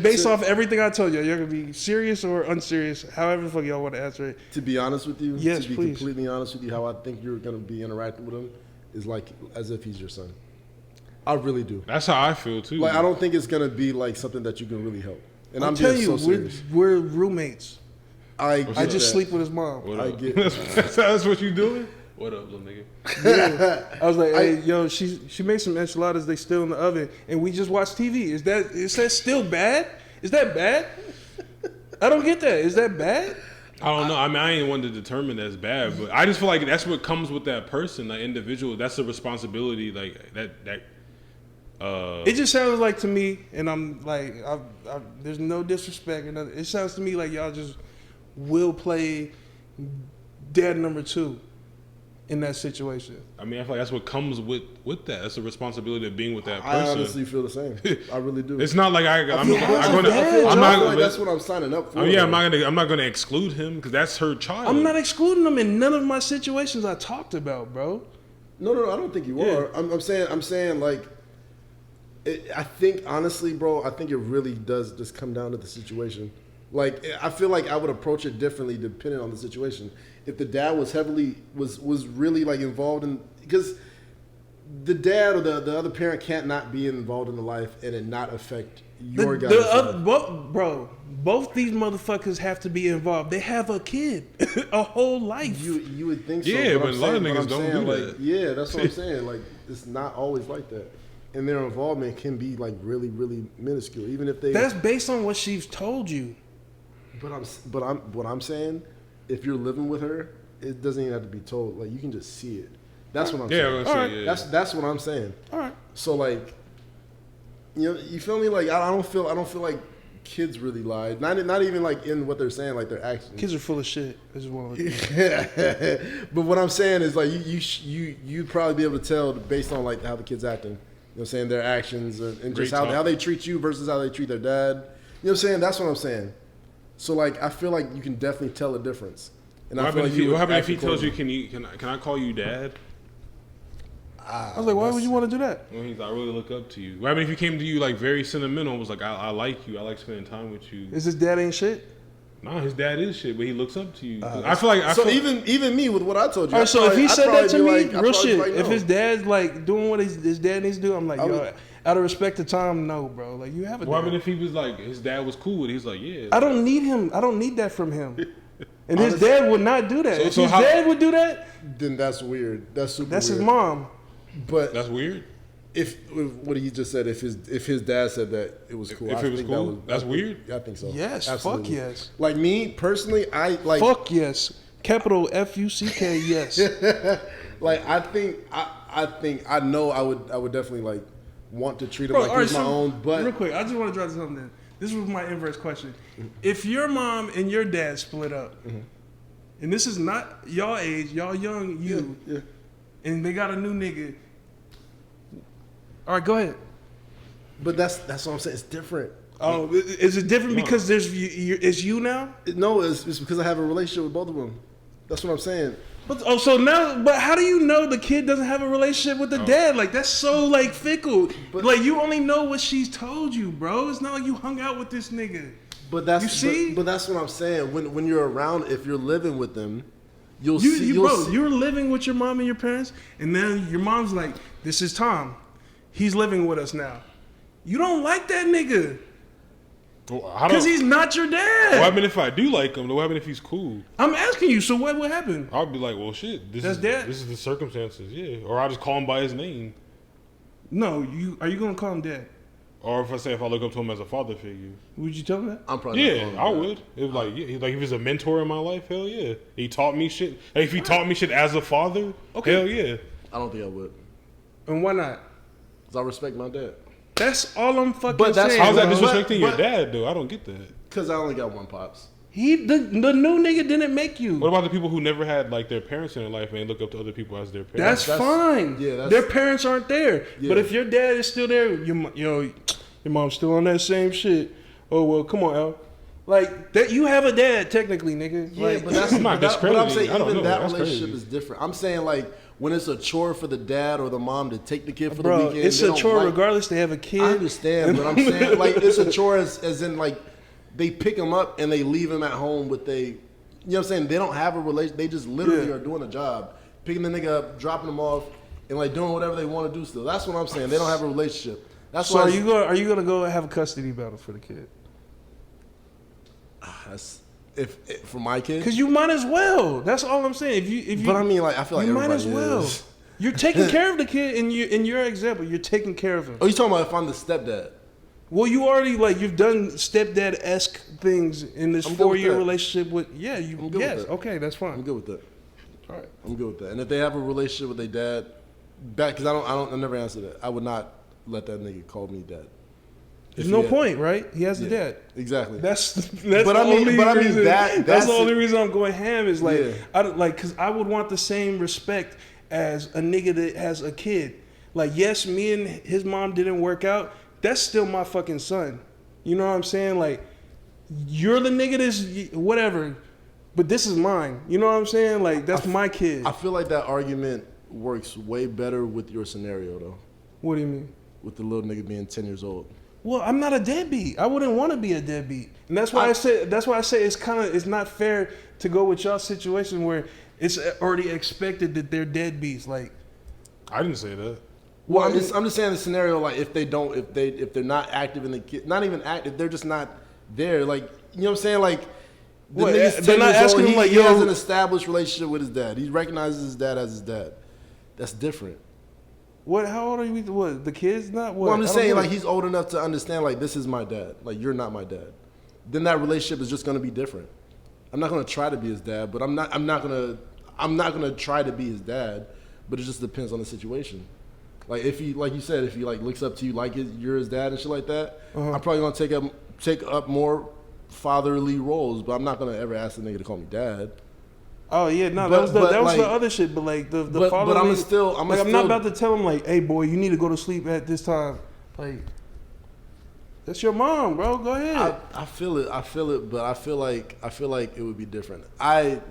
Based off everything I told y'all, you're going to be serious or unserious, however the fuck y'all want to answer it. To be honest with you, yes, to be please. Completely honest with you, how I think you're going to be interacting with him is like as if he's your son. I really do. That's how I feel too. Like, I don't think it's gonna be like something that you can really help. And I'm telling just you, so serious. We're roommates. I just sleep with his mom. I get that's what you doing? What up, little nigga? Yeah. I was like, hey, yo, she made some enchiladas. They still in the oven, and we just watched TV. Is that still bad? Is that bad? I don't get that. Is that bad? I don't know. I mean, I ain't one to determine that's bad, but I just feel like that's what comes with that person, that individual. That's a responsibility, like that. It just sounds like to me, and I'm like, there's no disrespect or nothing. It sounds to me like y'all just will play dad number 2 in that situation. I mean, I feel like that's what comes with that. That's a responsibility of being with that person. I honestly feel the same. I really do. It's not like I'm not. That's what I'm signing up for. Yeah, I'm not gonna exclude him because that's her child. I'm not excluding him in none of my situations I talked about, bro. No, I don't think you are. I'm saying like. I think honestly, bro, I think it really does just come down to the situation. Like, I feel like I would approach it differently depending on the situation. If the dad was was really like involved in, because the dad or the other parent can't not be involved in the life and it not affect your guys' life. Both these motherfuckers have to be involved. They have a kid, a whole life. You would think so. Yeah, but a lot of niggas don't do that. Like, yeah, that's what I'm saying. Like, it's not always like that. And their involvement can be like really, really minuscule, even if they. That's based on what she's told you. What I'm saying, if you're living with her, it doesn't even have to be told. Like, you can just see it. That's what I'm saying. Yeah. That's what I'm saying. All right. So like, you feel me? Like, I don't feel like kids really lie. Not even like in what they're saying, like their actions. Kids are full of shit. I just want to. But what I'm saying is like you'd probably be able to tell based on like how the kids acting. You know what I'm saying? Their actions and just how they treat you versus how they treat their dad. You know what I'm saying? That's what I'm saying. So like, I feel like you can definitely tell a difference. And what happens if he tells you, can I call you dad? I was like, why would you want to do that? Well, he's like, I really look up to you. What happens if he came to you like very sentimental and was like, I like you. I like spending time with you. Is his dad ain't shit? Nah, his dad is shit, but he looks up to you. Even me with what I told you. All right, so if he said that to me, real shit. Like, no. If his dad's like doing what his dad needs to do, I'm like, yo, out of respect to Tom, no, bro. Like, you have a dad. What if he was like, his dad was cool with it? He's like, yeah. I don't need him. I don't need that from him. And his dad would not do that. If his dad would do that, then that's weird. That's super weird. That's his mom. But that's weird. If what he just said, if his dad said that it was cool, if it was cool, that's weird. I think so. Yes, absolutely. Fuck yes. Like me personally, I like. Fuck yes, capital FUCK yes. Like I know I would definitely like want to treat him like he's my own. But real quick, I just want to drop something in. This was my inverse question. If your mom and your dad split up, and this is not y'all age, y'all young, and they got a new nigga. All right, go ahead. But that's what I'm saying. It's different. Oh, is it different because it's you now? No, it's because I have a relationship with both of them. That's what I'm saying. But how do you know the kid doesn't have a relationship with the dad? Like, that's so like fickle. But like, you only know what she's told you, bro. It's not like you hung out with this nigga. But that's But that's what I'm saying. When you're around, if you're living with them, you'll see. You're living with your mom and your parents, and then your mom's like, "This is Tom. He's living with us now." You don't like that nigga. Because he's not your dad. What happened if I do like him? What happened if he's cool? I'm asking you, so what would happen? I'll be like, well, shit. This is the circumstances, yeah. Or I'll just call him by his name. No, are you going to call him dad? Or if I look up to him as a father figure. Would you tell him that? I'm probably not I would. If if he's a mentor in my life, hell yeah. He taught me shit. If he taught me shit as a father, hell yeah. I don't think I would. And why not? Because I respect my dad. That's all I'm fucking saying. How's that disrespecting your dad, though? I don't get that. Because I only got one pops. The new nigga didn't make you. What about the people who never had like their parents in their life and look up to other people as their parents? That's fine. Yeah, their parents aren't there. Yeah. But if your dad is still there, your mom's still on that same shit. Oh well, come on, Al. Like that, you have a dad technically, nigga. Yeah, like, but that's not discrediting. But I'm saying even that relationship is different. I'm saying like when it's a chore for the dad or the mom to take the kid for the weekend. It's a chore regardless. They have a kid. I understand, but I'm saying like it's a chore as in like they pick him up and they leave him at home with you know what I'm saying? They don't have a relation. They just literally are doing a job, picking the nigga up, dropping him off, and like doing whatever they want to do. Still, that's what I'm saying. They don't have a relationship. That's so. Are you gonna go have a custody battle for the kid? That's if for my kid, because you might as well. That's all I'm saying. If you, but I mean, like I feel like you might as well. Is. You're taking care of the kid in your example. You're taking care of him. Oh, you talking about if I'm the stepdad? Well, you already you've done stepdad-esque things in this 4-year relationship with. Yeah, I'm good with that. Okay, that's fine. I'm good with that. All right, I'm good with that. And if they have a relationship with their dad, because I never answered that. I would not let that nigga call me dad. There's no point, right? He has a dad. Exactly. That's the only reason. That's the only reason I'm going ham is because I would want the same respect as a nigga that has a kid. Like, yes, me and his mom didn't work out. That's still my fucking son. You know what I'm saying? Like, you're the nigga that's whatever, but this is mine. You know what I'm saying? Like, that's my kid. I feel like that argument works way better with your scenario, though. What do you mean? With the little nigga being 10 years old. Well, I'm not a deadbeat. I wouldn't want to be a deadbeat, and that's why I say it's not fair to go with y'all's situation where it's already expected that they're deadbeats. Like, I didn't say that. Well, I'm just saying the scenario, like if they're not active in the kid, not even active, they're just not there. Like, you know what I'm saying? Like, they're not asking him he has an established relationship with his dad. He recognizes his dad as his dad. That's different. What? How old are you? What? The kid's not? What? Well, I'm just saying, like, he's old enough to understand, like, this is my dad. Like, you're not my dad. Then that relationship is just going to be different. I'm not going to try to be his dad, but I'm not going to try to be his dad. But it just depends on the situation. Like, if he, like you said, if he like looks up to you like you're his dad and shit like that, I'm probably going to take up more fatherly roles. But I'm not going to ever ask the nigga to call me dad. Oh yeah, no, that was the other shit. But like the father, but I'm not about to tell him like, hey boy, you need to go to sleep at this time. Like, that's your mom, bro. Go ahead. I feel it, but I feel like it would be different. The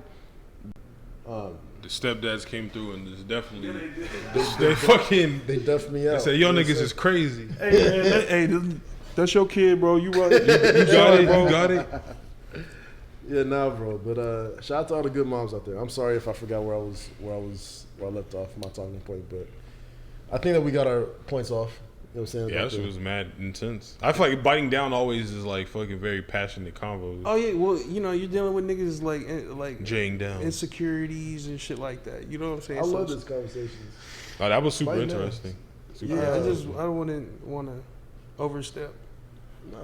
stepdads came through and it's definitely they duffed me out. They said, "Yo, niggas is crazy." Hey, that's your kid, bro. You got it. You got it. Yeah, nah, bro. But shout out to all the good moms out there. I'm sorry if I forgot where I left off my talking point, but I think that we got our points off. You know what I'm saying? Yeah, that shit was mad intense. I feel like biting down always is like fucking very passionate convos. Oh yeah, well, you know, you're dealing with niggas like jaying down insecurities and shit like that. You know what I'm saying? I love this conversation. Oh, that was super interesting. I wouldn't want to overstep. No.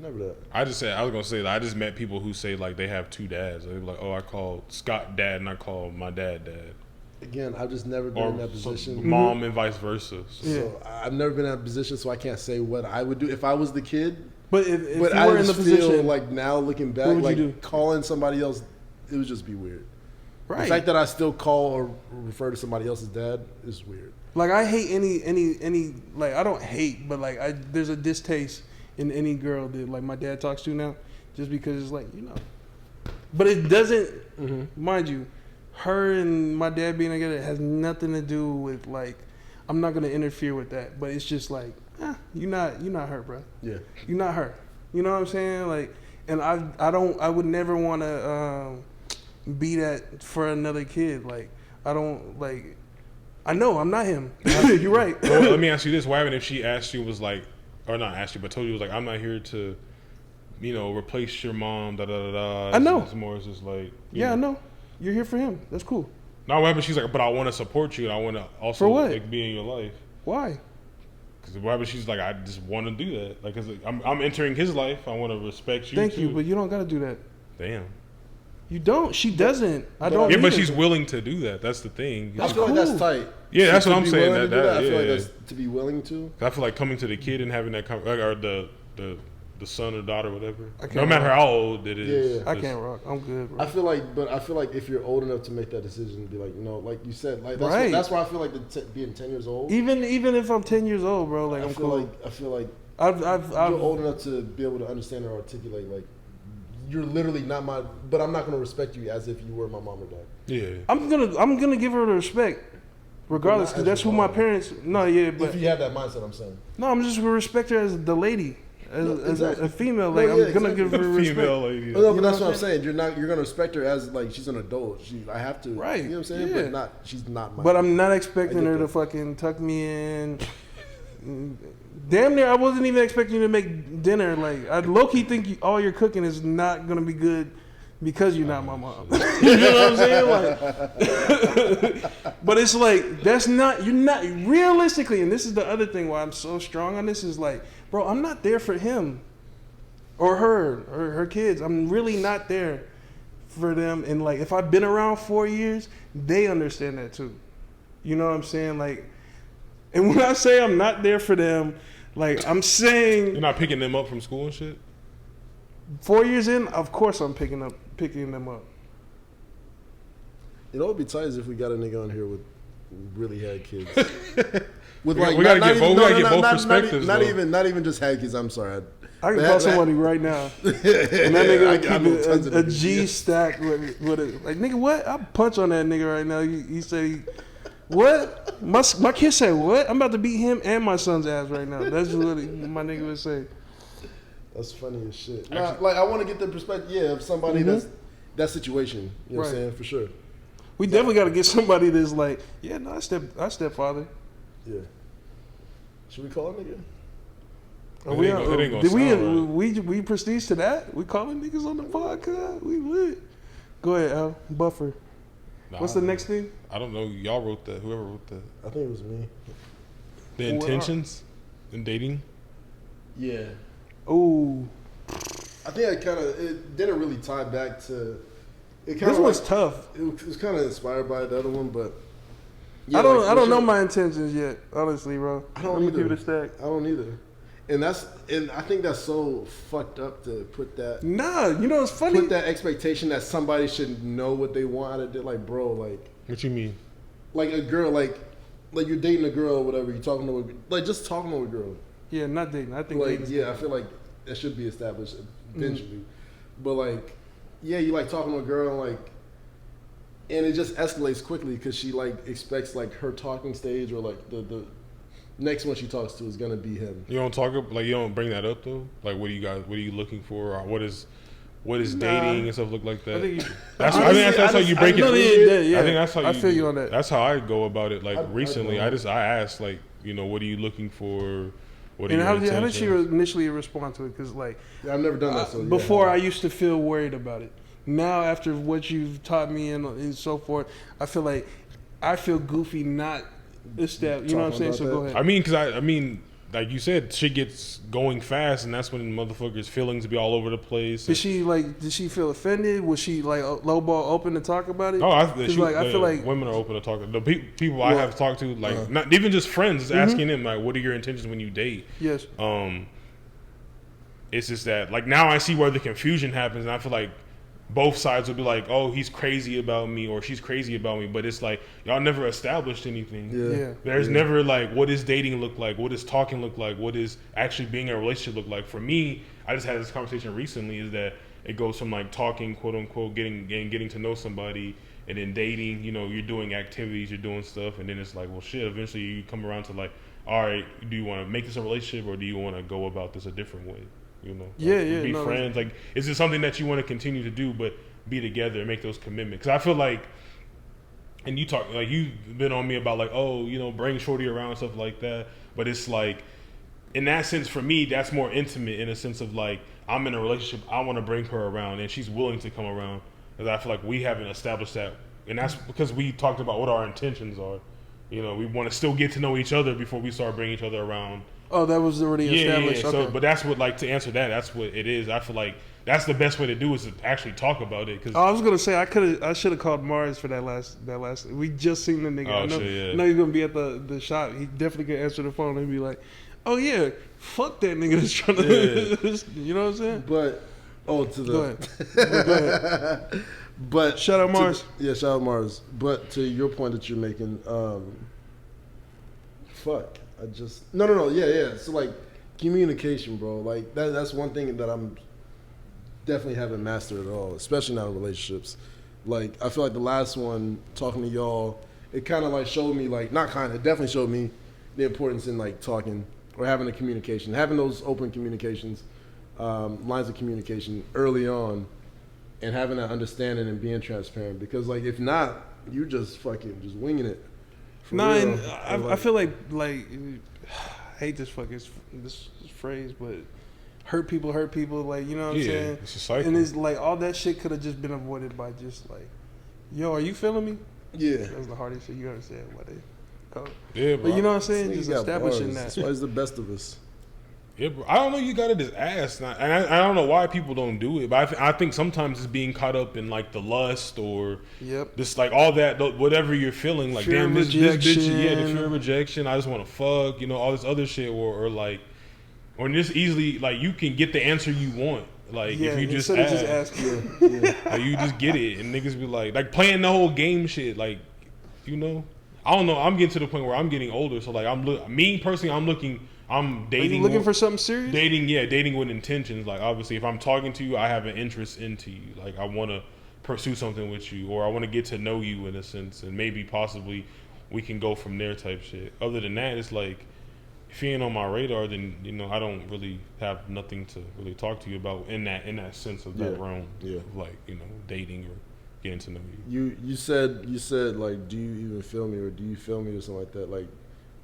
Never that. I was gonna say that I just met people who say like they have two dads. They're like, oh, I call Scott dad and I call my dad dad. Again, I've just never been in that position. Mom and vice versa. So I've never been in that position, so I can't say what I would do if I was the kid. But if you were in the position, like now looking back, like calling somebody else, it would just be weird. Right. The fact that I still call or refer to somebody else's dad is weird. Like, I hate any like, I don't hate, but like there's a distaste in any girl that like my dad talks to now, just because it's like, you know. But it doesn't, mind you, her and my dad being together has nothing to do with like, I'm not gonna interfere with that. But it's just like, you're not her, bro. Yeah, you're not her. You know what I'm saying? Like, and I would never want to be that for another kid. Like, I don't like. I know I'm not him. You're right. Well, let me ask you this: what happened if she asked you, was like, or not asked you, but told you, was like, I'm not here to, you know, replace your mom. Da da da da. I know. It's more just like, yeah, I know. You're here for him. That's cool. Now what happened? She's like, but I want to support you and I want to also like, be in your life. Why? Because what happened? She's like, I just want to do that. Like, cause I'm entering his life. I want to respect you. Thank too. you, but you don't got to do that. Damn. You don't. She doesn't. I don't. Yeah, but she's willing to do that. That's the thing. I feel like that's tight. Yeah, that's what I'm saying. I feel like that's to be willing to. I feel like coming to the kid and having that or the son or daughter, whatever. No matter how old it is. Yeah. I can't rock. I'm good, bro. I feel like if you're old enough to make that decision, be like, you know, like you said, like that's why I feel like being 10 years old. Even if I'm 10 years old, bro, like I feel like you're old enough to be able to understand or articulate, like, you're literally not my, but I'm not going to respect you as if you were my mom or dad. Yeah. I'm gonna give her the respect, regardless, because that's who my parents. No, yeah, but if you have that mindset, I'm saying. No, I'm just gonna respect her as the lady, as a female. Like, I'm gonna give her respect. Female lady. No, but that's what I'm saying. You're gonna respect her as like she's an adult. I have to. Right. You know what I'm saying? But she's not my. But I'm not expecting her to fucking tuck me in. Damn near, I wasn't even expecting you to make dinner. Like, I low-key think all your cooking is not gonna be good because you're not my mom. You know what I'm saying? Like, but it's like you're not realistically, and this is the other thing why I'm so strong on this is like, bro, I'm not there for him or her or her kids. I'm really not there for them. And like, if I've been around 4 years, they understand that too. You know what I'm saying? Like, and when I say I'm not there for them, like I'm saying you're not picking them up from school and shit. 4 years in, of course I'm picking them up. You know what would be tight is if we got a nigga on here with really had kids. With we gotta get both perspectives. Not even just had kids. I'm sorry. I can call somebody right now. And that nigga keep a G stack with it. Like, nigga, what? I'll punch on that nigga right now. He say, what? My kid said, what? I'm about to beat him and my son's ass right now. That's what my nigga would say. That's funny as shit. Nah, like, I want to get the perspective, of somebody that's that situation. You know what I'm saying? For sure. We definitely got to get somebody that's like, yeah, no, I stepfather. Yeah. Should we call him again? We prestige to that? We calling niggas on the podcast? We lit. Go ahead, Al. Buffer. What's the next thing? I don't know. Y'all wrote that. Whoever wrote that. I think it was me. The intentions in dating? Yeah. Ooh. I think it didn't really tie back to. This one's tough. It was kind of inspired by the other one, but. Yeah, I don't know my intentions yet, honestly, bro. I don't either. Keep it a stack. I don't either. And I think that's so fucked up to put that. Nah, you know it's funny. Put that expectation that somebody should know what they want out of it. Like, bro, like. What you mean? Like a girl, like you're dating a girl or whatever. You're talking to just talking to a girl. Yeah, not dating. I think like I feel like that should be established eventually. But like, yeah, you like talking to a girl and like. And it just escalates quickly because she like expects like her talking stage or like the next one she talks to is gonna be him. You don't talk you don't bring that up though. Like what are you looking for, or what is dating and stuff look like that? I think that's how you break it. I think that's how you. I feel you on that. That's how I go about it. Like recently, I asked like what are you looking for? What are how did she initially respond to it? Because like I've never done that. So before I used to feel worried about it. Now, after what you've taught me and so forth, I feel goofy not established. You know what I'm saying? So go ahead. I mean, like you said, shit gets going fast, and that's when motherfuckers' feelings be all over the place. Did she feel offended? Was she like lowball open to talk about it? Oh, I feel like women are open to talk. The people I have talked to, like not even just friends, is asking them like, what are your intentions when you date? Yes. It's just that like now I see where the confusion happens, and I feel like. Both sides will be like, oh, he's crazy about me or she's crazy about me. But it's like, y'all never established anything. Yeah. There's never like, what does dating look like? What does talking look like? What does actually being in a relationship look like? For me, I just had this conversation recently is that it goes from like talking, quote unquote, getting to know somebody and then dating, you're doing activities, you're doing stuff. And then it's like, well, shit, eventually you come around to like, all right, do you want to make this a relationship or do you want to go about this a different way? Be friends. Like, is it something that you want to continue to do, but be together and make those commitments? Because I feel like, and you talk like you've been on me about like, oh, bring shorty around and stuff like that. But it's like, in that sense, for me, that's more intimate in a sense of like, I'm in a relationship, I want to bring her around, and she's willing to come around. Because I feel like we haven't established that, and that's because we talked about what our intentions are. We want to still get to know each other before we start bringing each other around. Oh, that was already established. Yeah. Okay. So, but that's what, like, to answer that, that's what it is. I feel like that's the best way to do is to actually talk about it. Cause I was gonna say I should have called Mars for that last. We just seen the nigga. I know he's gonna be at the shop. He definitely can answer the phone and be like, "Oh yeah, fuck that nigga that's trying to." You know what I'm saying? But go ahead. But shout out Mars. Shout out Mars. But to your point that you're making, No. So like communication, bro. Like that's one thing that I'm definitely haven't mastered at all, especially now in relationships. Like I feel like the last one, talking to y'all, it kind of like showed me it definitely showed me the importance in like talking or having a communication, having those open communications, lines of communication early on, and having that understanding and being transparent. Because like if not, you just winging it. And I feel like I hate this phrase, but hurt people. Like, you know what I'm saying? It's a cycle. And it's like all that shit could have just been avoided by just like, yo, are you feeling me? Yeah. That's the hardest shit you ever said. What they call. Yeah, bro. But you know what I'm saying? This Just nigga got establishing bars. that. That's why he's the best of us. Yeah, bro. I don't know. You gotta just ask, and I don't know why people don't do it. But I think sometimes it's being caught up in like the lust or just like all that, whatever you're feeling. Like, fear damn, this bitch, yeah, the fear of rejection. I just want to fuck, you know, all this other shit, or like, or just easily like you can get the answer you want. Like if you just ask, like, you just get it, and niggas be like playing the whole game shit, like, you know. I don't know. I'm getting to the point where I'm getting older, so like I'm dating. Are you looking for something serious? Dating with intentions. Like, obviously, if I'm talking to you, I have an interest into you. Like, I want to pursue something with you, or I want to get to know you in a sense, and maybe possibly we can go from there type shit. Other than that, it's like, if you ain't on my radar, then, you know, I don't really have nothing to really talk to you about in that sense of that realm. Yeah. Of like, you know, dating or getting to know you. You said like, do you even feel me, or do you feel me, or something like that? Like,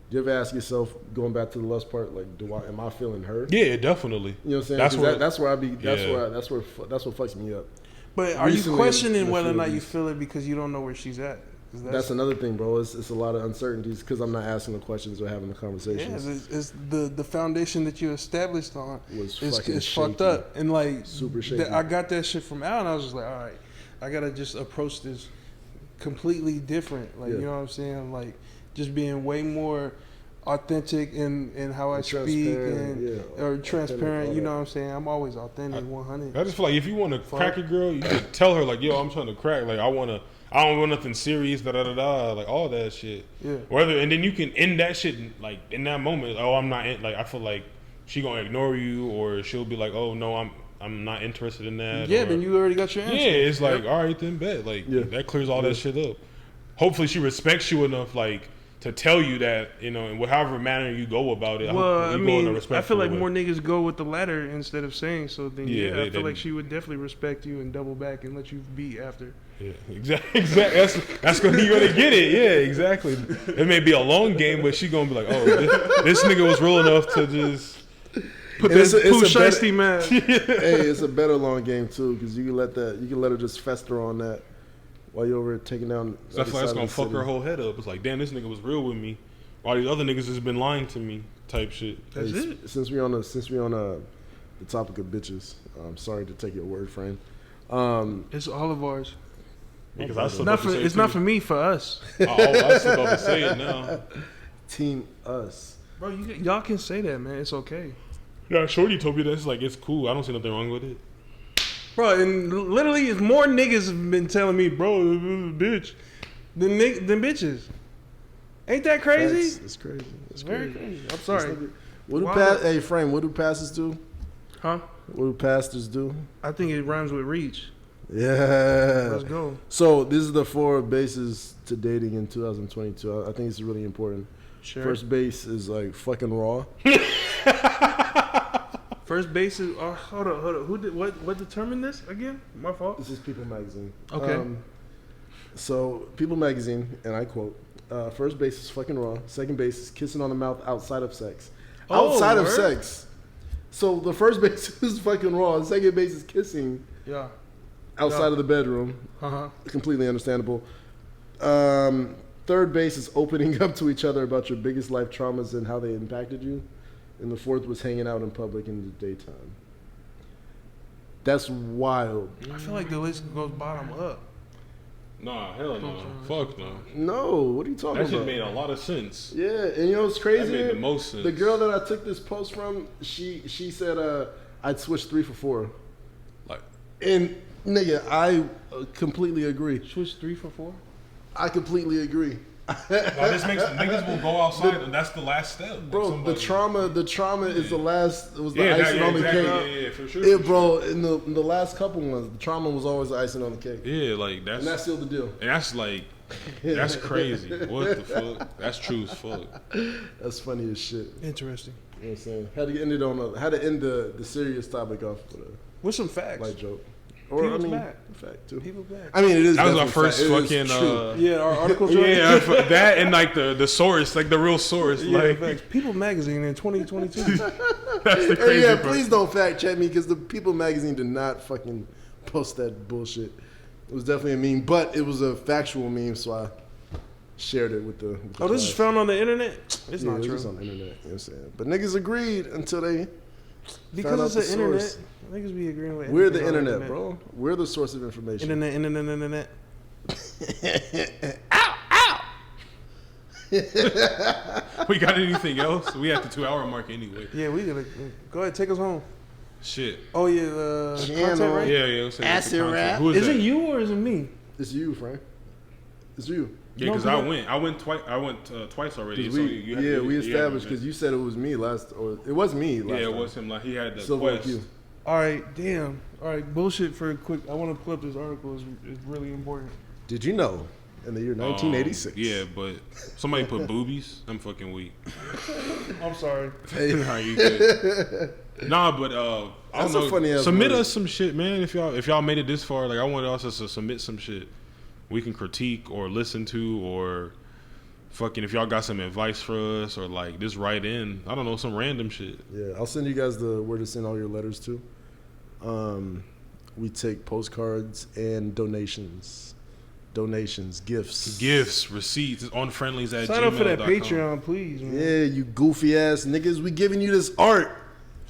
do you ever ask yourself, going back to the lust part, like, am I feeling her? Yeah, definitely. You know what I'm saying? That's where what fucks me up. But are you questioning whether or not you feel it because you don't know where she's at? That's another thing, bro. It's a lot of uncertainties because I'm not asking the questions or having the conversations. Yeah, it's the foundation that you established on is fucked up, and like super shaky. I got that shit from Al, and I was just like, all right, I gotta just approach this completely different. Like, you know what I'm saying? Like, just being way more authentic in how I speak or transparent. You know what I'm saying? I'm always authentic, 100. I just feel like if you want to crack a girl, you can tell her like, yo, I'm trying to crack. Like, I don't want nothing serious, like all that shit. Yeah. And then you can end that shit like in that moment. Oh, I'm not like, I feel like she gonna ignore you, or she'll be like, oh no, I'm not interested in that. Yeah, then you already got your answer. Yeah, it's like, all right, then bet. Like, that clears all that shit up. Hopefully she respects you enough, like, to tell you that, you know, in however manner you go about it. Well, I feel like more niggas go with the latter instead of saying so. Then I feel like she would definitely respect you and double back and let you be after. Yeah, exactly. That's when you're gonna get it. Yeah, exactly. It may be a long game, but she gonna be like, oh, this nigga was real enough to just put this Pooh Shiesty man. Hey, it's a better long game too, because you can let her just fester on that while you're over taking down. So I feel like it's gonna fuck her whole head up. It's like, damn, this nigga was real with me, while these other niggas has been lying to me, type shit. That's it. Since we on the topic of bitches, I'm sorry to take your word, friend. It's all of ours. Because it's not for me, for us. I was about to say it now. Team us, bro. Y'all can say that, man. It's okay. Yeah, Shorty told me that. It's like, it's cool. I don't see nothing wrong with it. Bro, and literally, more niggas have been telling me, bro, bitch, than bitches. Ain't that crazy? It's crazy. It's very crazy. I'm sorry. Hey, Frame, what do pastors do? Huh? What do pastors do? I think it rhymes with reach. Yeah. Let's go. So this is the 4 bases to dating in 2022. I think it's really important. Sure. First base is like fucking raw. First base is hold on. What determined this again? My fault. This is People Magazine. Okay. So People Magazine, and I quote: "First base is fucking raw. Second base is kissing on the mouth outside of sex. Outside of sex. So the first base is fucking raw. The second base is kissing. Yeah. Outside of the bedroom. Completely understandable. Third base is opening up to each other about your biggest life traumas and how they impacted you. And the fourth was hanging out in public in the daytime. That's wild. I feel like the list goes bottom up. Nah, hell no. Fuck no. No, what are you talking about? That shit made a lot of sense. Yeah, and you know what's crazy? That made the most sense. The girl that I took this post from, she said I'd switch 3 for 4. Like, and nigga, I completely agree. Switch 3 for 4? I completely agree. This makes niggas will go outside, and that's the last step. Bro, like the trauma is the last. It was the icing on the cake. Yeah, for sure. Bro, in the last couple ones, the trauma was always the icing on the cake. Yeah, like that's. And that's still the deal. And that's like, that's crazy. What the fuck? That's true as fuck. That's funny as shit. Interesting. You know what I'm saying? Had to end the serious topic off with with some facts. Light joke. Or People's I mean, back. fact too. People back. I mean, it is. That was our definitely first fact. It is fucking. true. Yeah, our articles. Yeah, that and like the source, like the real source. Yeah, Like facts. People magazine in 2022. that's the Hey, crazy yeah, part. please don't fact check me because the People magazine did not fucking post that bullshit. It was definitely a meme, but it was a factual meme, so I shared it with the. Oh, this is found on the internet. It's Yeah, not it true. was on the internet. You know what I'm saying? But niggas agreed until they. Because out it's the the internet. source. Niggas be agreeing with. We're the everything on internet, bro. We're the source of information. Internet. We got anything else? We at the 2-hour mark anyway. Yeah, we gonna go ahead. Take us home. Shit. Oh yeah, the Channel. content, right? Yeah. Let's say that's the Acid content. rap. Who is Is that? it you or is it me? It's you, Frank. It's you. Yeah, No, because but I went twice. I went twice already. Because So we, you had yeah, to- we established yeah, because you said it was me last, or it was me last Yeah, it time. was him. Like he had the Silver quest. IQ. All right, damn. All right, bullshit for a quick. I want to pull up this article. It's really important. Did you know in the year 1986? Yeah, but somebody put boobies. I'm fucking weak. I'm sorry. Nah, you good. Nah, but I That's don't a know. funny ass Submit word. us some shit, man. If y'all made it this far, like I want us to submit some shit we can critique or listen to, or fucking if y'all got some advice for us, or like just write in. I don't know, some random shit. Yeah, I'll send you guys where to send all your letters to. We take postcards and donations, gifts. Receipts, unfriendlies at Sign up for that gmail.com. Patreon, please, man. Yeah, you goofy ass niggas. We giving you this art.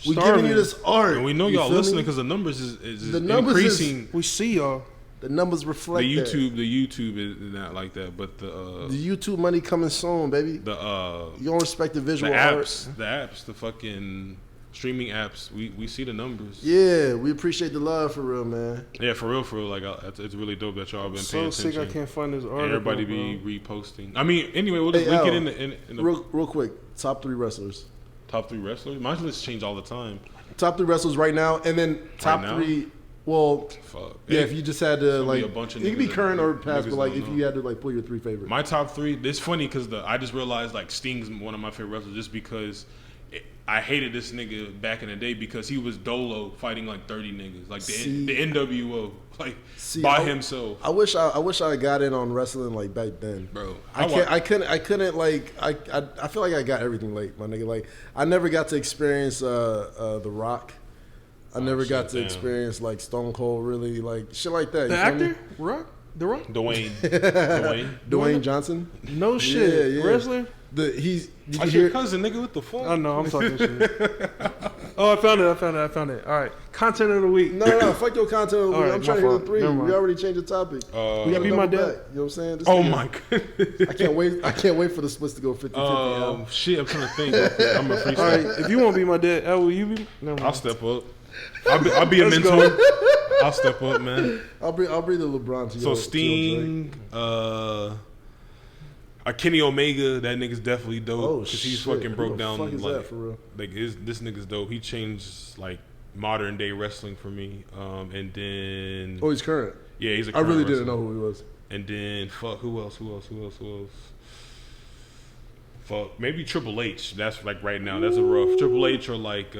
We Starving. giving you this art. And we know You y'all feel listening me? because the numbers is The numbers is- increasing. We see y'all. The numbers reflect The that. YouTube is not like that, but The YouTube money coming soon, baby. the You don't respect the the visual apps, art. the fucking streaming apps. We see the numbers. Yeah, we appreciate the love for real, man. Yeah, for real. Like it's really dope that y'all been So paying sick I attention. can't find this And article. everybody be reposting. I mean, anyway, we'll just Hey, link Al, it in the Real quick, top 3 wrestlers. top 3 wrestlers. My list change all the time. Top 3 wrestlers right now, and then top now? 3. Well, Fuck. yeah, if you just had to gonna be like, a bunch of it could be niggas current that or past, niggas but like don't if know. you had to like pull your 3 favorites. My top 3. It's funny because I just realized like Sting's one of my favorite wrestlers just because I hated this nigga back in the day because he was dolo fighting like 30 niggas, like the NWO, like by himself. I wish I got in on wrestling like back then, Bro, I couldn't like I feel like I got everything late, my nigga. Like I never got to experience The Rock. I never got to experience like Stone Cold, really, like shit like that. The You feel me? actor? Rock? The Rock? Dwayne Johnson. No shit. Yeah. Wrestler? Did you That's hear? your cousin, nigga. What the fuck? Oh no, I'm talking shit. Oh, I found it. All right. Content of the week. No, fuck your content. All right, I'm trying my to hear fault. the 3. Never mind. We already changed the topic. We gotta Be double my back. dad. You know what I'm saying? This Oh nigga- my goodness. I can't wait for the splits to go 50-50. Shit, I'm trying to think. I'm a freestyle. All right. If you won't be my dad, Al, will you be? Never mind. I'll step up. I'll be a Let's mentor. go. I'll step up, man. I'll bring the LeBron to So your Sting, Kenny Omega, that nigga's definitely dope Oh because shit! he's fucking broke Who the down fuck is like that for real? this nigga's dope. He changed like modern day wrestling for me. And then Oh, he's current. yeah, he's a I current really wrestler. didn't know who he was. And then fuck, who else? Fuck, maybe Triple H. That's like right now. That's a rough Triple H or like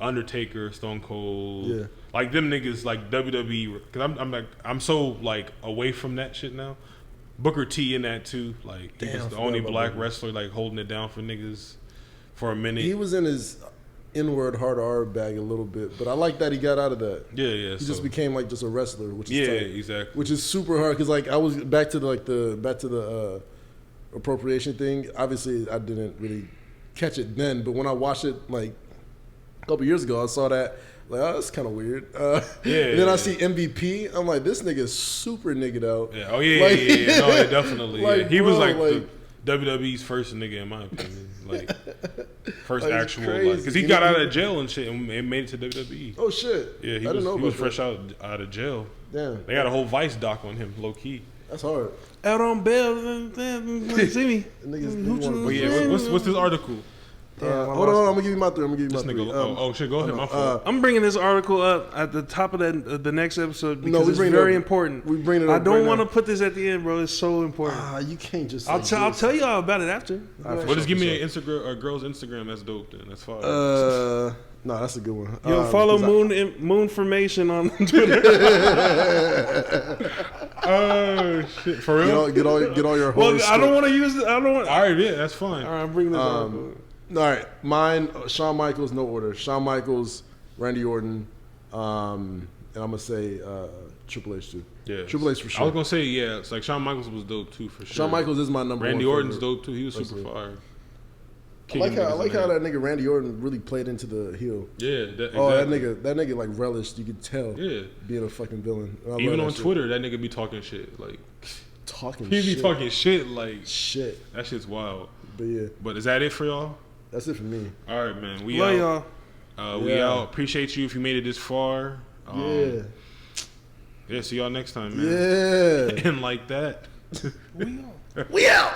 Undertaker, Stone Cold. Yeah. Like them niggas, like WWE. Because I'm so like away from that shit now. Booker T in that too. Like he Damn, was I the forgot only about black Booker. wrestler like holding it down for niggas for a minute. He was in his inward hard R bag a little bit, but I like that he got out of that. yeah. He just became like just a wrestler, which is yeah, tight. exactly. Which is super hard because like I was back to the appropriation thing. Obviously, I didn't really catch it then, but when I watched it like a couple years ago, I saw that. Like, oh, that's kind of weird. And then I see MVP. I'm like, this nigga is super niggered out. Yeah. Oh yeah, Like- yeah. No, yeah, definitely. Like, yeah. He was bro, like, like- the WWE's first nigga in my opinion. Like first Like, it's actual crazy. like because he got out of jail and shit and made it to WWE. Oh shit! Yeah, I didn't know he was about fresh out of jail. that. Damn, They got a whole Vice doc on him, low key. that's hard. Out on bail. See me. Niggas Hoochie- wanna- But yeah, what's this article? Hold on, I'm gonna give you my three. This nigga, shit, go ahead. My fault. I'm bringing this article up at the top of the next episode because it's bring very it up. important. We bring it up. I don't want to put this at the end, bro. It's so important. You can't just. I'll tell you all about it after. Well, just give me an Instagram, a girl's Instagram. That's dope. Then that's fine. No, that's a good one. Yo, follow Moonformation on Twitter. Oh shit, for real? Get all your. Well, I don't want to use it. I don't want. All right, yeah, that's fine. All right, I'm bringing this article. All right, mine. Shawn Michaels, no order. Shawn Michaels, Randy Orton, and I'm gonna say Triple H too. Yeah, Triple H for sure. I was gonna say it's like Shawn Michaels was dope too for sure. Shawn Michaels is my number one. Randy Orton's favorite. dope too. He was super fire. I like how that nigga Randy Orton really played into the heel. Yeah, exactly. that nigga like relished. You could tell. Yeah, being a fucking villain. Even on Twitter, that nigga be talking shit like. He be talking shit like shit. That shit's wild. But yeah. But is that it for y'all? That's it for me. All right, man. We love out. y'all. We out. Appreciate you if you made it this far. Yeah, see y'all next time, man. Yeah. And like that. We out.